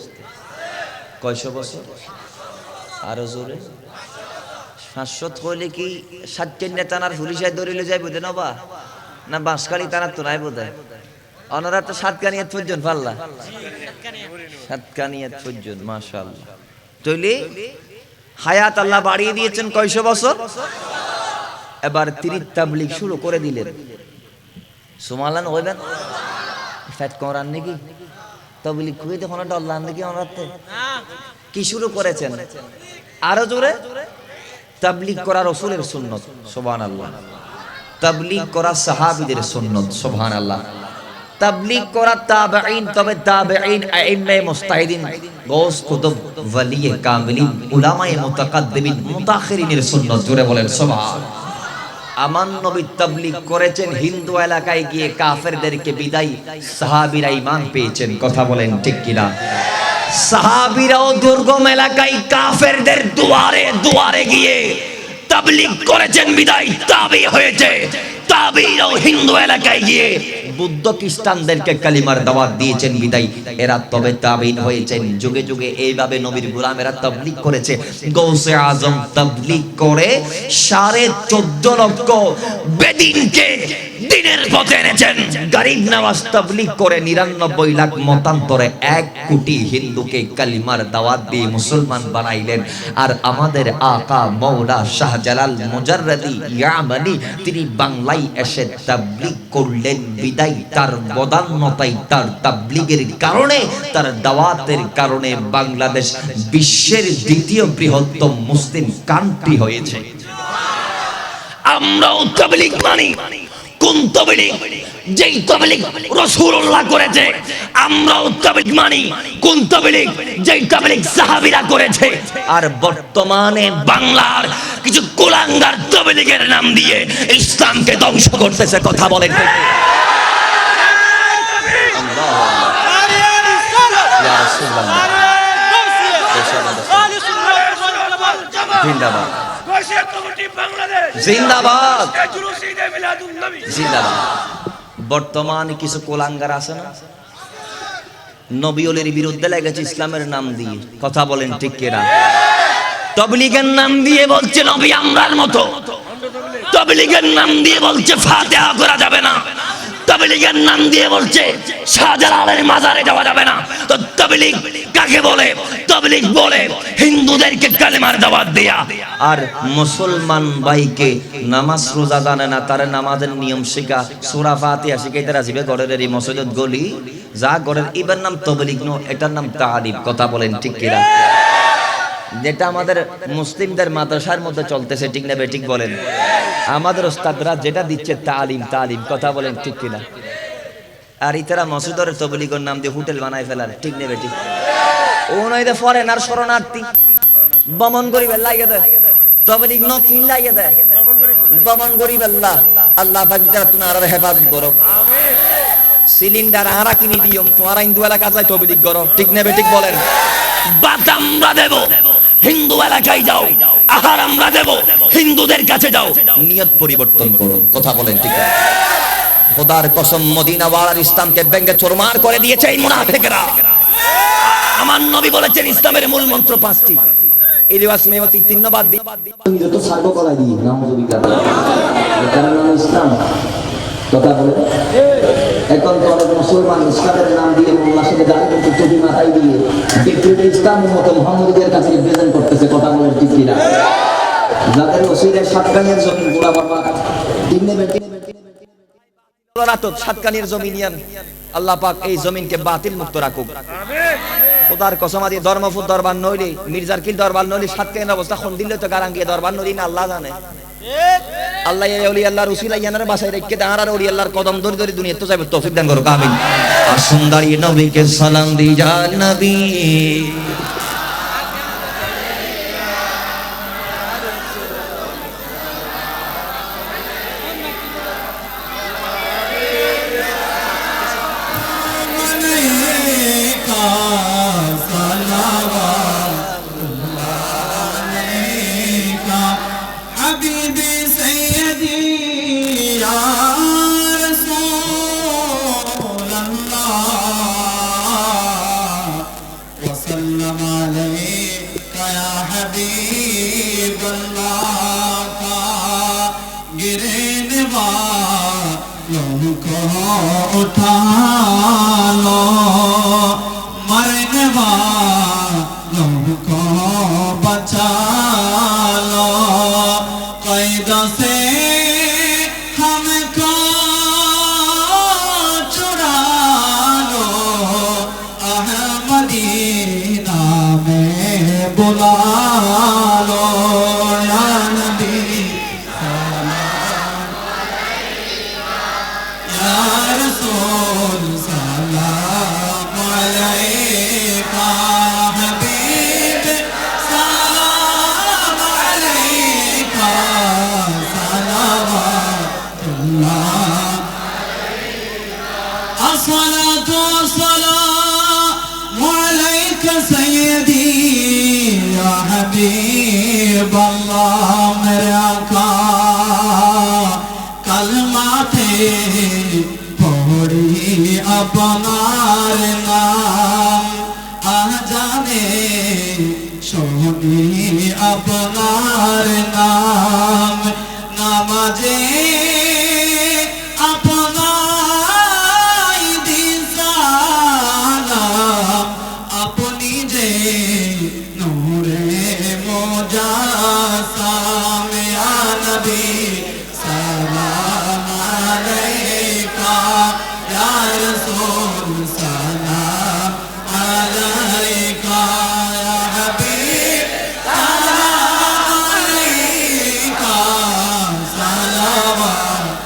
কয়শো বছর আরো জোরে 500 কইলে কি 60 টানার পুলিশে ধরিলে যাই বুঝে নবা না বাঁশকালি টানার তো নাই বোধহয়। অনারা তো সাতকানিয়াত পর্যন্ত পাল্লা, সাতকানিয়াত পর্যন্ত মাশাআল্লাহ। তইলে হায়াত আল্লাহ বাড়িয়ে দিয়েছেন কয়শো বছর। এবার তিনি তাবলীগ শুরু করে দিলেন। সুমালান হইবেন ফ্যাট করার নাকি তাবলীগ কই দেখো ডল্লার নাকি অনরাতে কি শুরু করেছেন? আরো জোরে তাবলীগ করা রাসূলের সুন্নাত। সুবহানাল্লাহ। তাবলীগ করা সাহাবীদের সুন্নাত। সুবহানাল্লাহ। তাবলীগ করা তাবেঈন, তবে তাবেঈন আইম্মায়ে মুস্তাহিদিন, গৌস কুতুব, ওয়ালিয়ে কামিলিন, উলামায়ে মুতাকাদ্দিমিন, মুতাখিরিনের সুন্নাত। জোরে বলেন সুবহানাল্লাহ। আমার নবী তাবলীগ করেছেন হিন্দু এলাকায় গিয়ে কাফেরদেরকে বিদায়, সাহাবীরা ঈমান পেয়েছেন। কথা বলেন ঠিক কিনা? সাহাবীরাও দুর্গম এলাকায় কাফেরদের দুয়ারে দুয়ারে গিয়ে তাবলীগ করেছেন বিদায় তাবী হয়েছে। তাবীরাও হিন্দু এলাকায় গিয়ে বুদ্ধ খ্রিস্টানদেরকে কালিমার দাওয়াত দিয়েছেন বিদায় এরা তবে তাবিন হয়েছেন। যুগে যুগে এইভাবে নবীর গোলামেরা তাবলীগ করেছে। গৌসে আজম তাবলীগ করে 14.5 লক্ষ বেদিনকে দিনের পথে এনেছেন। গরিব নওয়াজ তাবলীগ করে 99 লাখ মতান্তরে 1 কোটি হিন্দুকে কালিমার দাওয়াত দিয়ে মুসলমান বানাইলেন। আর আমাদের আকা মওলা শাহজালাল মুজাররদি ইয়ামানি তিনি বাংলায় এসে তাবলীগ করলেন বিদায়। তার বদান্যতায়, তার তাবলীগের কারণে, তার দাওয়াতের কারণে বাংলাদেশ বিশ্বের 2য় বৃহত্তম মুসলিম কান্ট্রি হয়েছে। আমরাও তাবলীগ মানি। কোন তাবলীগ? যেই তাবলীগ রাসূলুল্লাহ করেছে। আমরাও তাবলীগ মানি। কোন তাবলীগ? যেই তাবলীগ সাহাবীরা করেছে। আর বর্তমানে বাংলার কিছু কুলাঙ্গার তাবলীগের নাম দিয়ে ইসলামকে ধ্বংস করতেছে। কথা বলেন ঠিক? জিন্দাবাদ, জিন্দাবাদ, জিন্দাবাদ। বর্তমানে কিছু কোলাঙ্গার আছে না, নবী ওলির বিরুদ্ধে লেগেছে ইসলামের নাম দিয়ে। কথা বলেন ঠিক কিনা? তাবলীগের নাম দিয়ে বলছে নবী আমরার মতো। তাবলীগের নাম দিয়ে বলছে ফাতিহা করা যাবে না। তাবলীগের নাম দিয়ে বলছে শাহজালালের মাজারে যাওয়া যাবে না। তো তাবলীগ কাকে বলে? তাবলীগ বলে হিন্দুদেরকে কালেমার দাওয়াত দেয়া। আর মুসলমান ভাইকে নামাজ রোজা জানে না, তার নামাজের নিয়ম শিখা, সূরা ফাতিহা শিখাইতে রাজিবে গড়ের এই মসজিদ গলি যা গড়ের এবার নাম তাবলীগ নো, এটার নাম তালিম। কথা বলেন ঠিক কিনা? যেটা আমাদের মুসলিমদের মাদ্রাসার মধ্যে চলতেছে, ঠিক না বেঠিক বলেন? আমাদের ওস্তাদরা যেটা দিচ্ছে তালিম, তালিম। কথা বলেন ঠিক কিনা? আর ইতারা মসজিদের তাবলীগের নাম দিয়ে হোটেল বানায় ফেলার, ঠিক না বেঠিক? ও নইতে ফরেনার শরণার্থী বমন করিবে লাগে দেয়, তাবলীগ ন কি লাগে দেয়, বমন করিবে। আল্লাহ পাক যারা তোমার হেফাজত করো। সিলিন্ডার আরা কিনি দিও, তোমার হিন্দু এলাকা যায় তাবলীগ করো, ঠিক না বেঠিক বলেন? বাত আমরা দেব, হিন্দু এলাকায় যাও। আহার আমরা দেব, হিন্দুদের কাছে যাও। নিয়ত পরিবর্তন করো। কথা বলেন ঠিক আছে? খোদার কসম মদিনা ওয়ালার ইসলামকে ব্যঙ্গে চোরমার করে দিয়েছে এই মুনাফিকরা। আমার নবী বলেছেন ইসলামের মূল মন্ত্র 5টি। ইলিয়াস মেমতি 3 বাদ দি তুমি যত সার্ব করাই দিই নাউজুবিল্লাহ, এটার নাম ইসলাম। কথা বলে এখন তো অনেক মুসলমান ইসলামের নাম দিয়ে মোল্লার সাথে দাঁড়িয়ে কিন্তু টুপি মাথায় দিয়ে ব্যক্তিগত ইসলামের মতো মোহাম্মদের কাছে রিপ্রেজেন্ট করতেছে। কথা বলে ঠিক কিনা? যাদের ওসিলের সাতকানিয়ার জমি গোড়া বাবা দিনে বেটি রাতত সাতকানির জমিনিয়ান আল্লাহ পাক এই জমিনকে বাতিল মুক্ত রাখুক। খোদার কসম আদি ধর্মপুর দরবার নইলে মির্জার কিল দরবার নইলে সাতকানির অবস্থা কোন দিলে তো গারাঙ্গিয়ে দরবার নইলে না আল্লাহ জানে। আল্লাহ এই ওলি আল্লাহর উসিলা ইয়ানার বাসায় রেখে দাঁড় আর ওলি আল্লাহর কদম ধরে ধরে দুনিয়া তো যাবে, তৌফিক দান করুক আমিন। আর সুন্দরী নবীকে সালাম দি যা নবী, उठा लो मरने वालों को बचा लो, कैद से हमको चुरा लो, अहमदीना में बुला लो। या नबी रसूल सलाम अलैका, हबीब सलाम अलैका, सलावतुल्लाह अस्सलातु वस्सलामु अलैका सय्यदी या हबीब अल्लाह। मेरे आका कलमा थे पढ़ी अपनार नाम, आ जाने सोनी अपनार नाम, नामाजे अपनाई दिसालाम, अपनी जे नूरे मोजासाम। या नबी सलाम अलैका, या रसूल सलाम अलैका, या हबीब सलाम अलैका, सलावत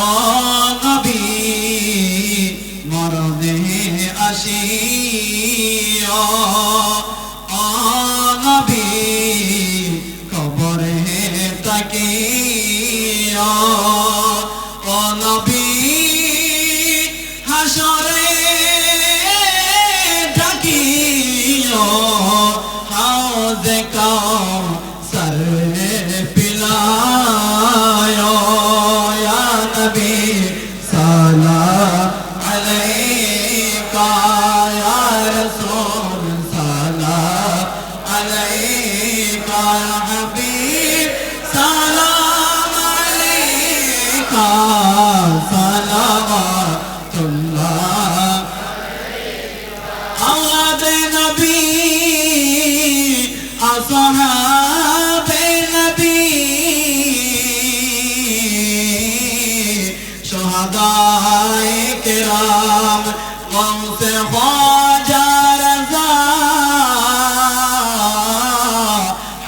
ओ नबी मरने आशिया, ओ नबी कब्रे तकिया, ओ नबी हशरे ढकिया, हौज़े कौसर पिलाया। या नबी सलाम अलैका, या रसूल सलाम अलैका, या हबीब सलाम अलैका, सलावतुल्लाह औलादे नबी असहाबे नबी, शुहदाए किराम गौसे ख्वाजा रज़ा,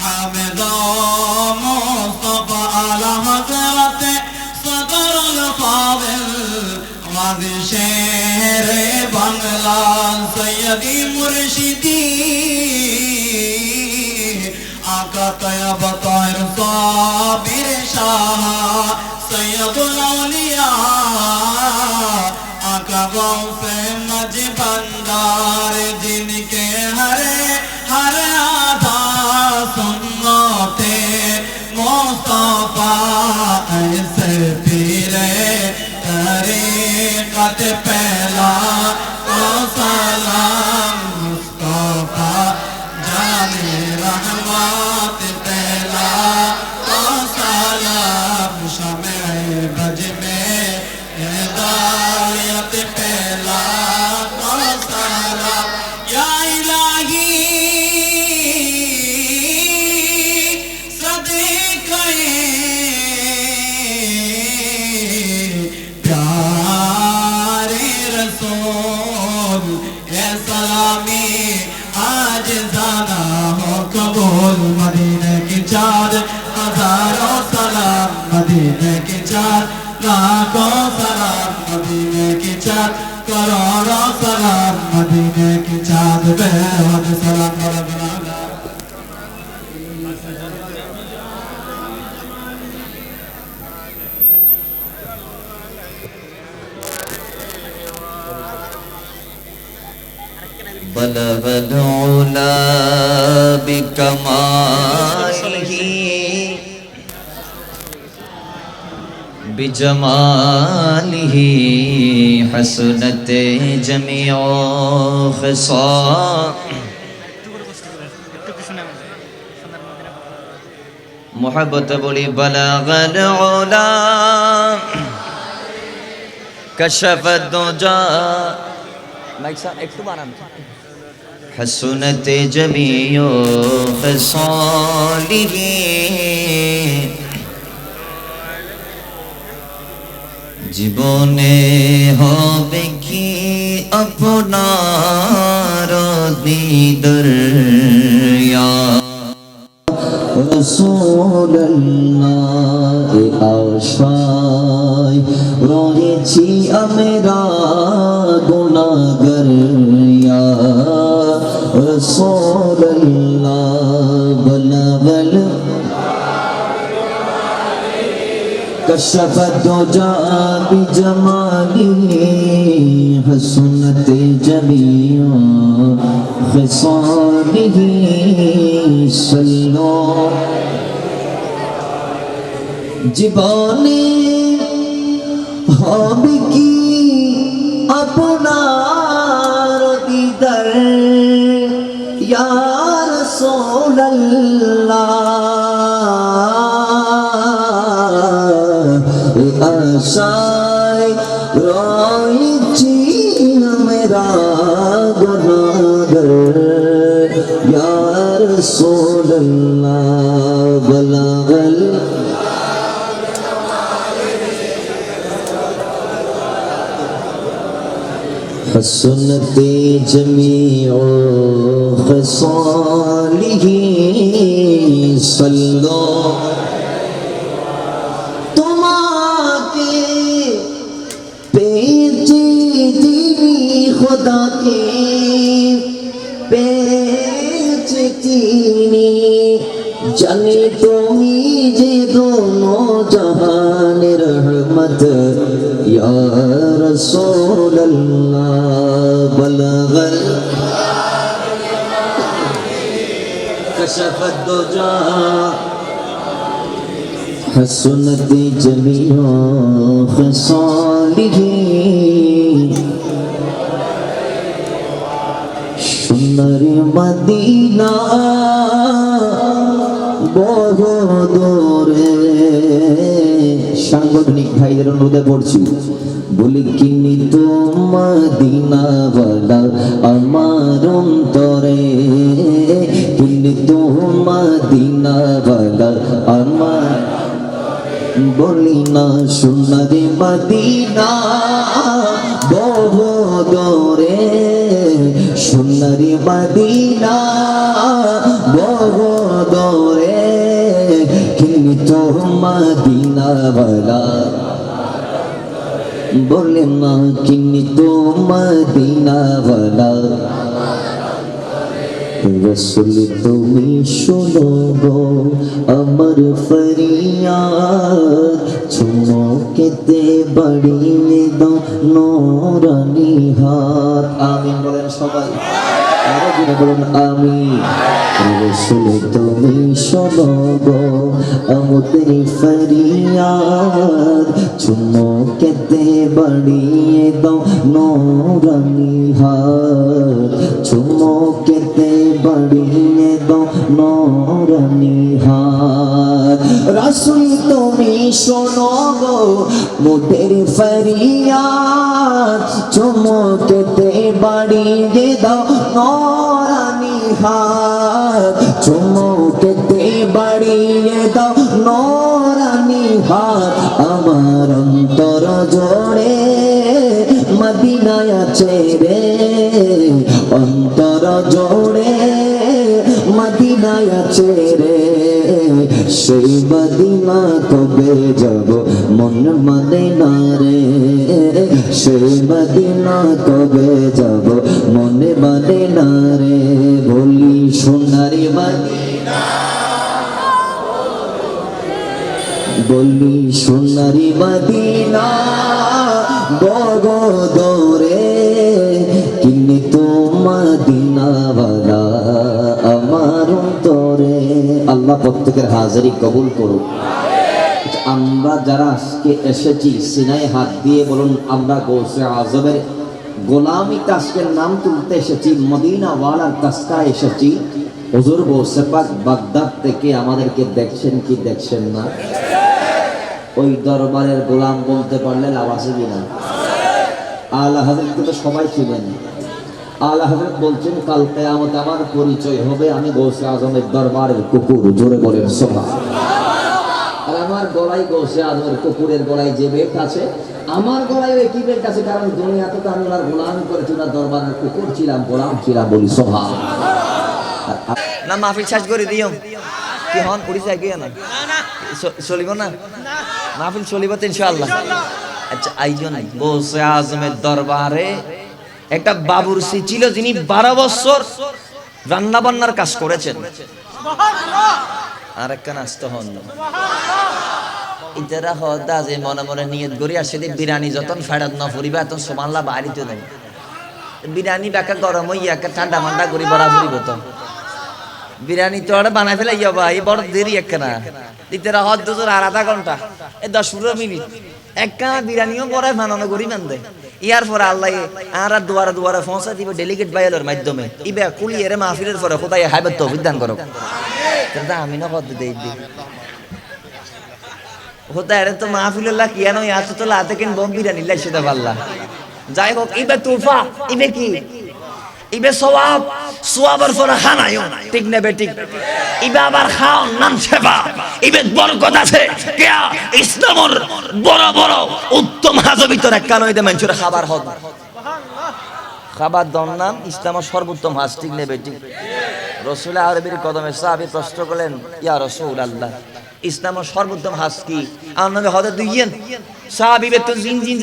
हामिद मुस्तफा आला हज़रत सदरुल फाज़िल गाज़ी शेर बांग्ला सैयदी मुर्शिदी, आका तैयब ताहिर साबिर शाह सैयदुल औलिया, आका गौसे मजबंदार जिनके हरे हर आधा सुन्नते मुस्तफा, ऐसे पीरे तरीक़त पहला रसूल ए सलामी आज जाना हो कबूल मदीने की चाँद हजारों सलाम मदीने की चाँद लाखों सलाम मदीने की चाँद करोड़ों सलाम मदीने की चाँद बेहद सलाम रब्बना بلغ العلا بكماله بجماله حسنت جميع خصال محبت بولی بلغ العلا كشف الدجى حسنت جميع خصاله জীবনে হবে কি আপনার দিদার ইয়া রাসূলুল্লাহ আশায় রয়েছি আমরা গুনাহগার ইয়া রাসূলুল্লাহ বলবল كشف الدجى بجماله حسنت جميع خصاله صلوا জীবনে হবে কি আপনার দিদার ইয়া রাসূলুল্লাহ আশায় রয়েছি আমরা গুনাহগার ইয়া রাসূলুল্লাহ বলবল حسنت جميع خصاله صلوا তোমাকে পেয়েছি যিনি খোদাকে পেয়েছি তিনি জানি তুমি যে দোনো জাহানের রহমত ইয়া রাসূলুল্লাহ বলগল كشف الدجى حسنت جميع خصاله সোনার মদিনা বহু দূরে সাংগঠনিক ভাইদের অনুরোধে পড়ছি বলি কিনি তো মদিনা ওয়ালা আমার অন্তরে কিনি তো মদিনা ওয়ালা আমার বলি না সোনার মদিনা বহু দূরে সোনার মদিনা বহু দূরে কিন্তু মদিনা ওয়ালা বলে না কিন্তু মদিনা ওয়ালা রসুল তুমি শোনো গো আমার ফরিয়াদ চুমকেতে বাড়িয়ে দাও নোরানি হাত আমিন বলেন সবাই আরো জোরে বলুন আমিন রসুল তুমি শোনো গো আমাদের ফরিয়াদ চুমকেতে বাড়িয়ে দাও নোরানি হাত চুমকেতে বাড়িয়ে দাও নোরানি হাত রাসূল তুমি শোনো গো মোদের ফরিয়াদ চুমকেতে বাড়িয়ে দাও নোরানি হাত চুমকেতে বাড়িয়ে দাও নোরানি হাত আমার অন্তর জোড়ে মদিনায় আছে রে অন্তর জোড়ে মদিনায় আছে রে সেই মদিনা কবে যাব মন মানে না রে সেই মদিনা কবে যাব মনে মানে না রে বলি সোনারি মদিনা বলি সোনারি মদিনা বগদরে কিনে তো মদিনাওয়ালা আমার অন্তরে। আল্লাহ প্রত্যেকের হাজারি কবুল করুক। আমরা যারা আজকে এসেছি সিনায় হাত দিয়ে বলুন আমরা গৌসে আজমের গোলামি তাস্কের নাম তুলতে এসেছি, মদিনাওয়ালার তাস্কায় এসেছি। হুজুর গৌসে পাক বাগদাদ থেকে আমাদেরকে দেখছেন কি দেখছেন না? ওই দরবারের গোলাম বলতে পারলে লাভ আছে কিনা? আলা হযরতকে তো সবাই ছিলেন। আলা হযরত বলছেন কাল কিয়ামতে আমার পরিচয় হবে আমি গৌসে আজমের দরবারের কুকুর। জোরে বলেন সুবহানাল্লাহ। আর আমার গলায় গৌসে আজমের কুকুরের গলায় যে বেল্ট আছে আমার গলায় ওই কি বেল্ট আছে, কারণ দুনিয়াতে তো আমি ওনার গোলামি করেছি, ওনার দরবারের কুকুর ছিলাম, গোলাম ছিলাম। বলি সুবহানাল্লাহ। না মাহফিল শেষ করে দিও কি হন উড়িষ্যা গিয়ে না চলিব না মাহফিল চলিব তো ইনশাআল্লাহ। আচ্ছা আইজন গৌসে আজমের দরবারে একটা বাবুরচি ছিল যিনি 12 বছর রান্না বান্নার কাজ করেছেন। আর একটা নাস্তা হন ইতারা হদা যে মনে মনে নিয়ত করি আর সেদিন বিরিয়ানি যতন ফেরত না ফুরিবা তখন সুবহানাল্লাহ বাড়িতে দেন বিরিয়ানি বাকা গরম হইয়া ঠান্ডা মান্ডা করি বড়া ফুরিব তো বিরিয়ানি তো আর বানাই ফেলাই যাবা এই বড় দেরি একখানা ইতারা হদ দুজোর আর আধা ঘন্টা এই 10-15 মিনিট একখানা বিরিয়ানিও পরে বানানো করি মান দেয়। ইয়ার পরে আল্লাহ আর দুয়ারে দুয়ারে পৌঁছা দিব ডেলিগেট বাইলের মাধ্যমে ইবে কুলিয়ের মাহফিলের পরে খোদাই হাইবত তৌফিক দান করো। কিন্তু আমি না কত দেই দি হোতা এর তো মাহফিলুল্লাহ কিয়ানো ইয়াত তো লাতে কিন বম বিরিয়ানি লাইছে দা আল্লাহ। যাই হোক ইবে তোফা ইবে কি ইবে সওয়াব সওয়াবের পরে খানায়ও ঠিক নেবে ঠিক ইবে আবার খাও নাম সেবা ইবে বরকত আছে কিয়া ইসলামের বড় বড় উত্তম হাজের ভিতরে কানো ইদে মানুষের খাবার হদ খাবার দন নাম ইসলামের সর্বোত্তম হাজ ঠিক নেবে ঠিক। রাসূল আরবির কদমে সাহাবী প্রশ্ন করলেন ইয়া রাসূলুল্লাহ ইসলামের সর্বোত্তম হাজ কি? আর নবী হদে দুইয়েন সাহাবী বেতন জিন জিন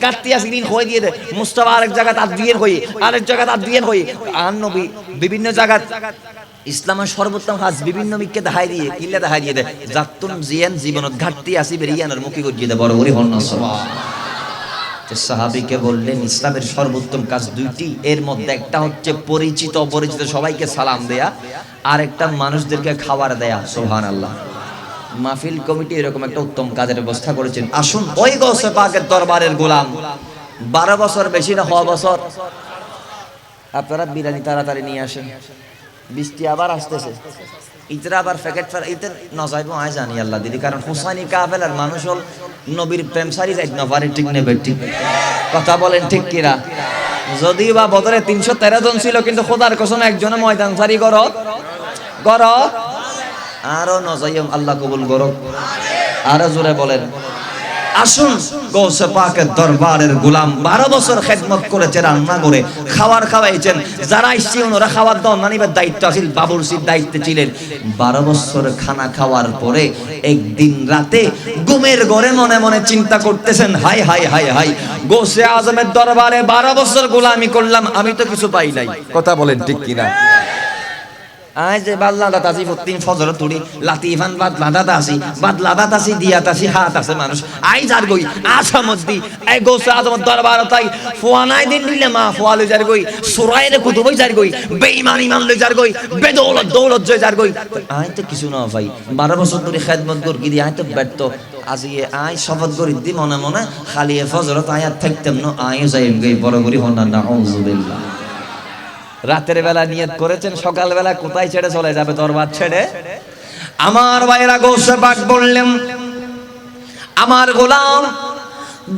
গাত্তি আছে দিন হই দিয়ে দে মুস্তাফা আরেক জায়গা তার দুইয়েন হই আরেক জায়গা তার দুইয়েন হই আর নবী বিভিন্ন জায়গা ইসলামের সর্বোত্তম হাজ বিভিন্ন মিককে দেখাই দিয়ে কিল্লা দেখাই দিয়ে দে জাতুন জিয়ান জীবনত ঘাটতি আসি বেরিয়ানোর মুখে গিয়ে দে বড় বড় হন না সুবহানাল্লাহ। সাহাবীকে বললেন ইসলামের সর্বোত্তম কাজ দুইটি, এর মধ্যে একটা হচ্ছে পরিচিত অপরিচিত সবাইকে সালাম দেয়া আর একটা মানুষদেরকে খাবার দেয়া। সুবহানাল্লাহ। মাহফিল কমিটি এরকম একটা উত্তম কাজের ব্যবস্থা করেছেন। আসুন ওই গৌসে পাকের দরবারের গোলাম 12 বছর বেশি না হওয়া বছর আপনারা বিরিয়ানি তাড়াতাড়ি নিয়ে আসেন। বৃষ্টি আবার আসতেছে ইতরা আবার প্যাকেট ফের ইতর না যাইবো আয় জানি আল্লাহ দিদি, কারণ হুসাইনি কাফেলার মানুষ হল নবীর প্রেম সারি যাইত না পারে ঠিক নেবে ঠিক কথা বলেন ঠিক কিনা? যদিও বা বদরে 313 জন ছিল কিন্তু খোদার কসম একজনে ময়দান সারি করো আরো নজাইম আল্লাহ কবুল করুক। আরো জোরে বলেন আসুন গৌসে পাকের দরবারের গোলাম 12 বছর খেদমত করেছে, রান্না করে খাবার খাওয়াইছেন, যারা ইচ্ছে ওনারা খাবার দাও নানিবার দায়িত্ব আছিল, বাবুরচির দায়িত্বে ছিলেন। 12 বছর খানা খাওয়ার পরে একদিন রাতে ঘুমের ঘরে মনে মনে চিন্তা করতেছেন হাই হাই হাই হাই গৌসে আজমের দরবারে 12 বছর গোলামি করলাম, আমি তো কিছু পাই নাই। কথা বলেন ঠিক কিনা? আয় যে বাদলাদাত আছি প্রতিদিন ফজর তুড়ি লাতিফান বাদলাদাত আছি দিয়াত আছি হাত আছে মানুষ আই যার গই আসামদি এই গৌসে আজমের দরবার তাই ফুয়ানাই দিন দিলে মা ফুয়ালে যার গই সুরাইরে কুতুবই যার গই বেঈমান ইমান লই যার গই দৌলত জয় যার গই আয় তো কিছু না ভাই 12 বছর ধরে খেদমত করি দি আয় তো ব্যর্থ আজি আয় শপথ করি দি মনে মনে খালি ফজরত আয়াত থাকতাম না আয় যাইম গই বড় করি হন না আউযুবিল্লাহ। রাতের বেলা নিয়ত করেছেন সকাল বেলা কোথায় ছেড়ে চলে যাবে দরবার ছেড়ে? আমার ভাইরা গৌসে পাক বললেন আমার গোলাম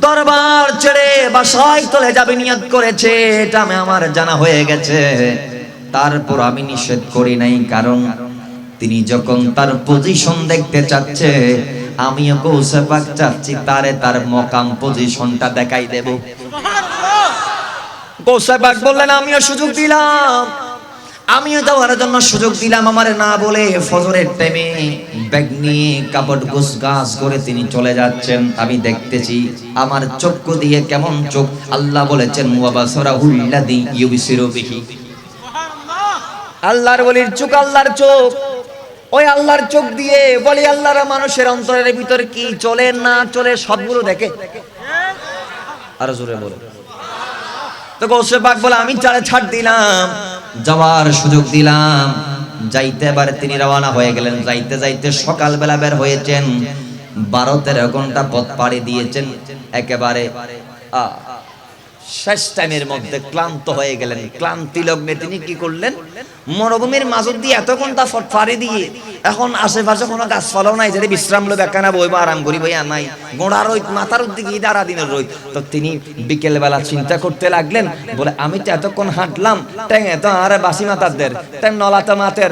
দরবার ছেড়ে বাসায় চলে যাবে নিয়ত করেছে, এটা আমার জানা হয়ে গেছে। তারপর আমি নিষেধ করি নাই, কারণ তিনি যখন তার পজিশন দেখতে চাচ্ছে আমিও গৌসে পাক চাচ্ছি তারে তার মকাম পজিশনটা দেখাই দেব। গোসা পাক বললেন আমিও সুযোগ দিলাম, আমিও যাওয়ার জন্য সুযোগ দিলাম। আমারে না বলে ফজরের টাইমে ব্যাগ নিয়ে কাপড় গোছগাছ করে তিনি চলে যাচ্ছেন। আমি দেখতেছি আমার চক্ষু দিয়ে কেমন চোখ। আল্লাহ বলেছেন ওয়াবাসরাহুল্লাযী ইউবসিরু বিহি, আল্লাহর ওলির চোখ আল্লাহর চোখ। ওই আল্লাহর চোখ দিয়ে বলি আল্লাহর মানুষের অন্তরের ভিতর কি চলে না চলে সবগুলো দেখে। আরো জোরে বলে। তো গোসে পাক বলে আমি ছাড় দিলাম, যাওয়ার সুযোগ দিলাম। যাইতে এবারে তিনি রওনা হয়ে গেলেন। যাইতে যাইতে সকালবেলা বের হয়েছেন, 12-13 ঘন্টা পথ পাড়ি দিয়েছেন। একেবারে শেষ টাইমের মধ্যে ক্লান্ত হয়ে গেলেন। ক্লান্তি লগ্নে তিনি কি করলেন, মরুভূমির মাঝ দিয়ে এত ঘন্টা পথ পাড়ি দিয়ে এখন আশেপাশে কোনো গাছপালাও নাই যেটা বিশ্রাম লো বেকানা বইবা আরাম করি বইয়া নাই, গোড়া রোদ মাথার দিকে দাঁড়া দিনের রোদ। তো তিনি বিকেল বেলা চিন্তা করতে লাগলেন, বলে আমি তো এতক্ষণ হাঁটলাম, ট্যাঙে তো আর বাসি মাতারদের ট্যাং নলাতে মাতের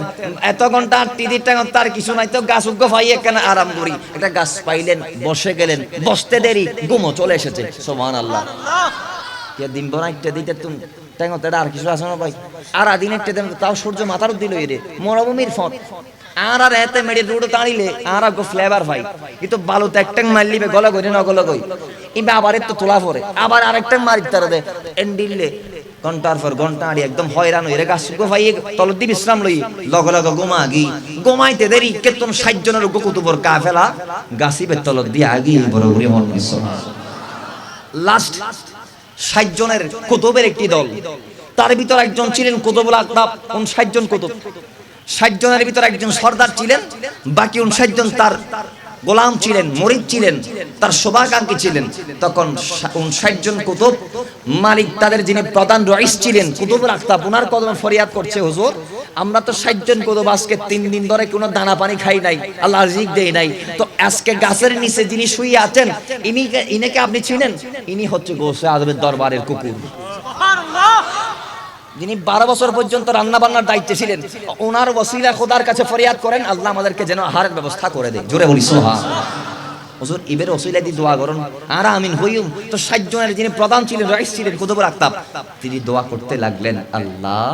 এত ঘন্টা টিদির ট্যাং তার কিছু নাই, তো গাছ উগ্গ পাইয়ে কেন আরাম করি। একটা গাছ পাইলেন, বসে গেলেন। বসতে দেরি ঘুমো চলে এসেছে। সুবহানাল্লাহ। দিন বড় একটা দিতে তুমি ট্যাঙতে আর কিছু আছে না ভাই, আর আদিন একটা দেন তাও সূর্য মাথার দিল রে মরুভূমির ফট আর এতে মেডি রোড তাড়িলে আর গো ফ্লেভার ভাই, কিন্তু বালুতে একটা মারলিবে গলা কই না গলা কই ইবা আবার একটু তোলা পরে আবার আরেকটা মারি তার দে এন্ডিলে ঘন্টার পর ঘন্টা আড়ি একদম হয়রান হয়ে গাছ গো ভাই তল দি বিশ্রাম লই লগ লগ ঘুমাগি ঘুমাইতে দেরি কেতন 60 জনের কুতুবর কাফেলা গাছিবে তল দি আগি বড় করে মন লাস্ট 60 জনের কুতুবের একটি দল। তার ভিতর একজন ছিলেন কুতুবুল আকতাব। 59 জন কুতুব, 60 জনের ভিতর একজন সর্দার ছিলেন, বাকি 59 জন তার গোলাম ছিলেন, মুরিদ ছিলেন, তার শুভাকাঙ্ক্ষী ছিলেন। তখন 59 জন কুতুব মালিক তাদের যিনি প্রধান রইস ছিলেন কুতুবুল আকতাব, ওনার কদমে ফরিয়াদ করছে, হুজুর আমরা তো 60 জন কুতুব আজকে 3 দিন ধরে কোনো দানা পানি খাই নাই, আল্লাহ রিজিক দেই নাই, তো আজকে গাছের নিচে যিনি শুয়ে আছেন ইনিকে আপনি চিনেন? ইনি হচ্ছে গৌসে আজমের দরবারের কুকুর, যিনি 12 বছর পর্যন্ত রান্না বান্নার দায়িত্বে ছিলেন। ওনার ওসিলা খোদার কাছে ফরিয়াদ করেন, আল্লাহ আমাদেরকে যেন আহারের ব্যবস্থা করে দেয়। জোরে বলি সুবহানাল্লাহ। হুজুর ইবের ওসিলা দিয়ে দোয়া করুন আর আমিন হইম। তো 60 জনের যিনি প্রধান ছিলেন, রাইস ছিলেন কুতুবুল আকতাব, তিনি দোয়া করতে লাগলেন, আল্লাহ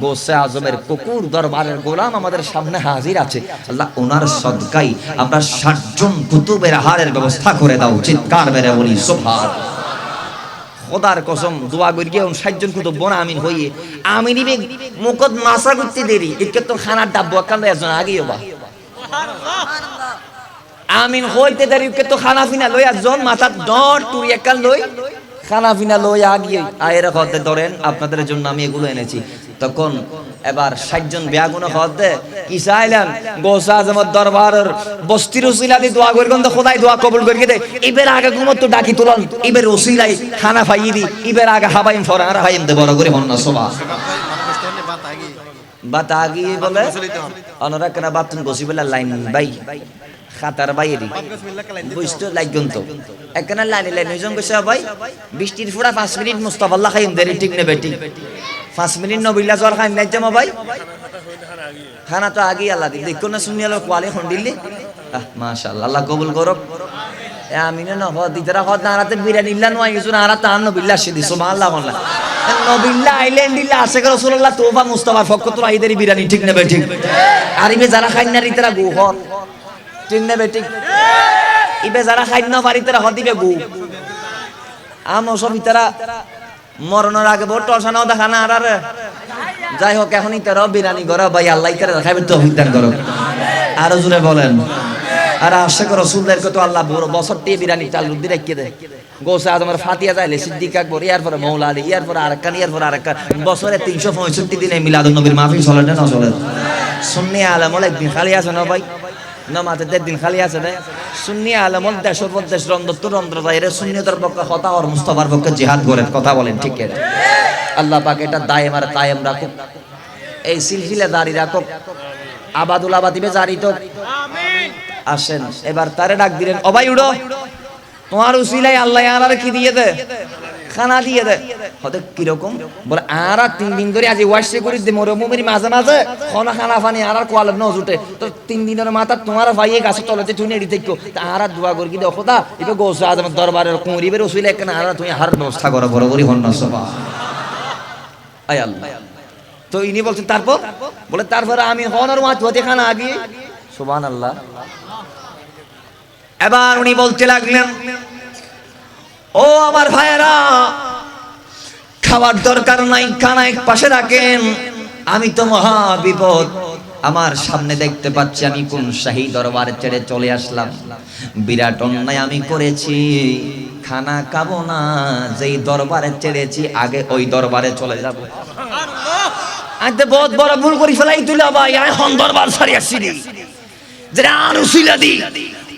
গৌসে আজমের কুকুর দরবারের গোলাম আমাদের সামনে হাজির আছে, আল্লাহ ওনার সদকায় আমরা 60 জন কুতুবের আহারের ব্যবস্থা করে দাও। চিৎকার মেরে বলি সুবহানাল্লাহ। খোদার কসম দোয়া করি গিয়ে 60 জন কুতুব বোনা আমিন হইয়ে আমিনি মুকদ মাসা করতে দেরি একে তো খানার ডাব্বু কাল একজন আগেও বা আমিন হইতে দেরি একে তো খানা ফিনা লই একজন মাথা ডট তুই একাল লই খানা ফিনা লই আগিয়ে আয়ের হতে ধরেন আপনাদের জন্য আমি এগুলো এনেছি। তখন এবার 60 জন বেয়াগুনা হতে কি চাইলেন, গৌসে আজমের দরবারের বস্তির উসিলা দিয়ে দোয়া করবেন তো খোদাই দোয়া কবুল করে দে। এবার আগে ঘুমত ডাকি তুলন, এবার উসিলাই খানা ফাইয়ে দি, এবার আগে হাবাইম ফর আর হাইম দে বড় করে হন্না সোবা বাত আগি বলে অনরা কেন বাতুন বসি বলে লাইন বাই খাতার বাইরে বুঝতে লাগন তো একখানা লাইনে লাইন হইজন কইছে ভাই বৃষ্টির ফুড়া 5 মিনিট মুস্তাফাল্লাহ খাইম দেরি ঠিক নেবে ঠিক 5 মিনিট নবিল্লা জল খাইম নাই জামা ভাই খানা তো আগে আল্লাহ দি দেখো না শুনি আলো কোয়ালে হন্ডিলি মাশাআল্লাহ আল্লাহ কবুল করুক। আমিন না হদ দিতরা হদ নারাতে বিরিয়ানি ইল্লা নয় কিছু নারাতে আন নবিল্লাহ সিদি সুবহানাল্লাহ আল্লাহ নবিল্লাহ আইলেন দিল্লা আশেখ রাসূলুল্লাহ তোবা মুস্তাফার পক্ষ তো আইদেরি বিরিয়ানি ঠিক নেবে ঠিক আরিবে যারা খাইন না রিতরা গো হদ ঠিক নেবে ঠিক ইবে যারা খাইন না বাড়িতে হদিবে গো আমো সব ইতরা মরণের আগে বড় টলসানাও দেখা না আর যাই হোক এখনই তারা বিরিয়ানি করো ভাই আল্লাহ তারা দেখাবেন তো অভিজ্ঞান করো আরো জোরে বলেন। আর আশেখ রাসূলদেরকে তো আল্লাহ বড় বছরটি বিরিয়ানি চাল রুদ্দি রেখে দেয়। গৌসে আজমের ফাতিয়া যাইলে সিদ্দিক আকবর, ইয়ার পরে মৌলা আলী, ইয়ার পরে আরেকখান, ইয়ার পরে আরেকখান, বছরে 365 দিনে মিলাদুন নবীর মাহফিল চলে না চলে? সুন্নি আলেমল একদিন খালি আছে না ভাই, নামাজের দিন খালি আছে না? সুন্নি আলেমল দেশের পর দেশ রন্ধ্র রন্ধ্র যায় রে সুন্নিয়তের পক্ষে হতা আর মুস্তাফার পক্ষে জিহাদ করেন, কথা বলেন ঠিক আছে? আল্লাহ পাক এটা দায়েম আর কায়েম রাখুক, এই সিলসিলা জারি রাখুক, আবাদুল আবাদিবে জারি তো। আসেন এবার তারে ডাক দিলেন, ও ভাই উড়ো, তোমার উসিলাই আল্লাহ আর কি দিয়ে দে, খানা দিয়ে দে। হতে কিরকম বলে আর 3 দিন ধরে আজ ওয়াশে করে দে মরুভূমির মাঝে মাঝে খানা খানা পানি আর কোয়াল ন জুটে, তো 3 দিনের মাথা তোমার ভাইয়ে গাছে তলেতে তুই নেড়ি দেখো আর দোয়া করি কি দেখো তা এবার গৌসে আজমের দরবারের কুঁরিবের উসিলাই কেন আর তুমি হার ব্যবস্থা করো বড় বড় হন না সবা আয় আল্লাহ। তো ইনি বলছেন তারপর, বলে তারপরে আমি হনর মাছ হতে খানা আগে সুবহানাল্লাহ। এবার উনি বলতে লাগলেন, ও আমার ভাইয়েরা, খাবার দরকার নাই, খানা এক পাশে রাখেন, আমি তো মহা বিপদ। আমার সামনে দেখতে পাচ্ছি আমি কোন শাহী দরবারে ছেড়ে চলে আসলাম। বিরাট অন্যায় আমি করেছি, খানা খাবো না, যেই দরবারে ছেড়েছি আগে ওই দরবারে চলে যাব। আজ তো বহুত বড় ভুল করি ফেলাই তুই ভাই, আমি হন দরবার ছাড়ি আসছি যেটা আনুশিলা দি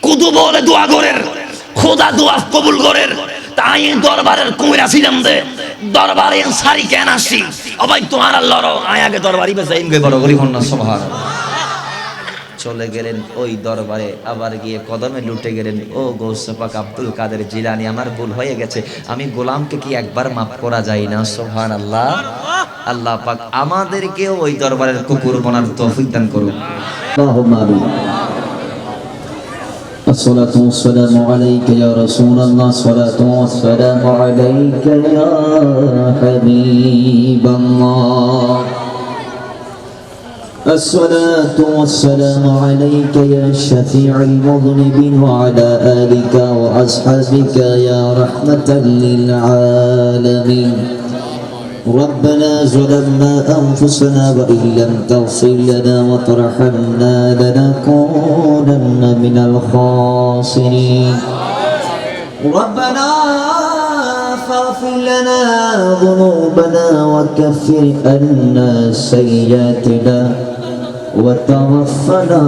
কুতু বলে দোয়া করের, খোদা দোয়া কবুল করের, তাই দরবারের কুমির আসিলাম দে দরবারে সারি কেন আসি ও ভাই তোমার আল্লাহর আয় আগে দরবারই বেজাইম গে বড় করি হন্না সুবহানাল্লাহ। চলে গেলেন ওই দরবারে, আবার গিয়ে কদমে লুটে গেলেন, ও গৌসে পাক আব্দুল কাদের জিলানী, আমার ভুল হয়ে গেছে, আমি গোলামকে কি একবার মাফ করা যায় না? সুবহানাল্লাহ। আল্লাহ পাক আমাদেরকেও ওই দরবারের কুকুর বনার তৌফিক দান করুন। اللهم آمين. الصلاة والسلام عليك يا رسول الله، الصلاة والسلام عليك يا حبيب الله، الصلاة والسلام عليك يا شفيع المذنبين، وعلى آلك وأصحابك يا رحمة للعالمين. ربنا ظلمنا أنفسنا وإن لم تغفر لنا وترحمنا لنكونن من الخاسرين. ربنا فاغفر لنا ذنوبنا وكفر عنا سيئاتنا وتوفنا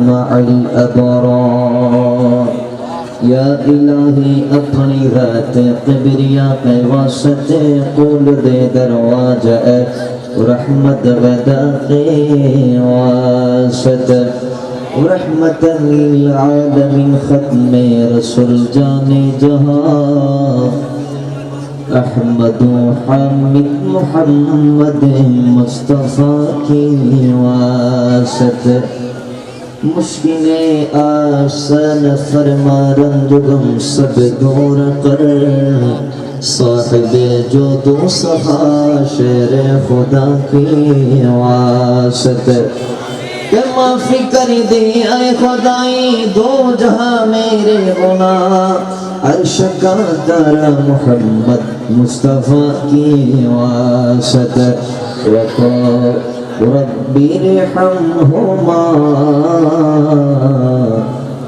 مع الأبرار. या इलाही अपनी रात किबरिया पे वास्ते कुल दे दरवाजा रहमत वदा के वास्ते रहमतन लिल आलमीन खत्म रसूल जाने जहां अहमद हामिद मुहम्मद मुस्तफा की वास्ते मुश्किले आसान फरमा रंजुगम सब दूर कर साहिबे जो दो सहा शेर खुदा की वास्ते के माफी कर दे आए खुदाई दो जहां मेरे गुनाह अर्श का दरा मोहम्मद मुस्तफा की वास्ते रब्बी इरहमहुमा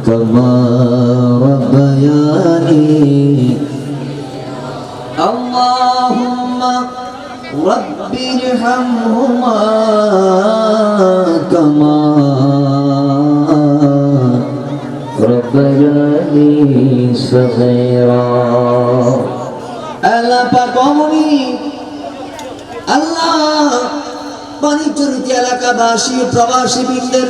कमा रब्बयानी अल्लाहुम्मा रब्बी इरहमहुमा कमा रब्बयानी सगीरा। अल्लाह पाक আল্লাহ বাণিজ্যরিত এলাকাবাসী প্রবাসী বৃন্দের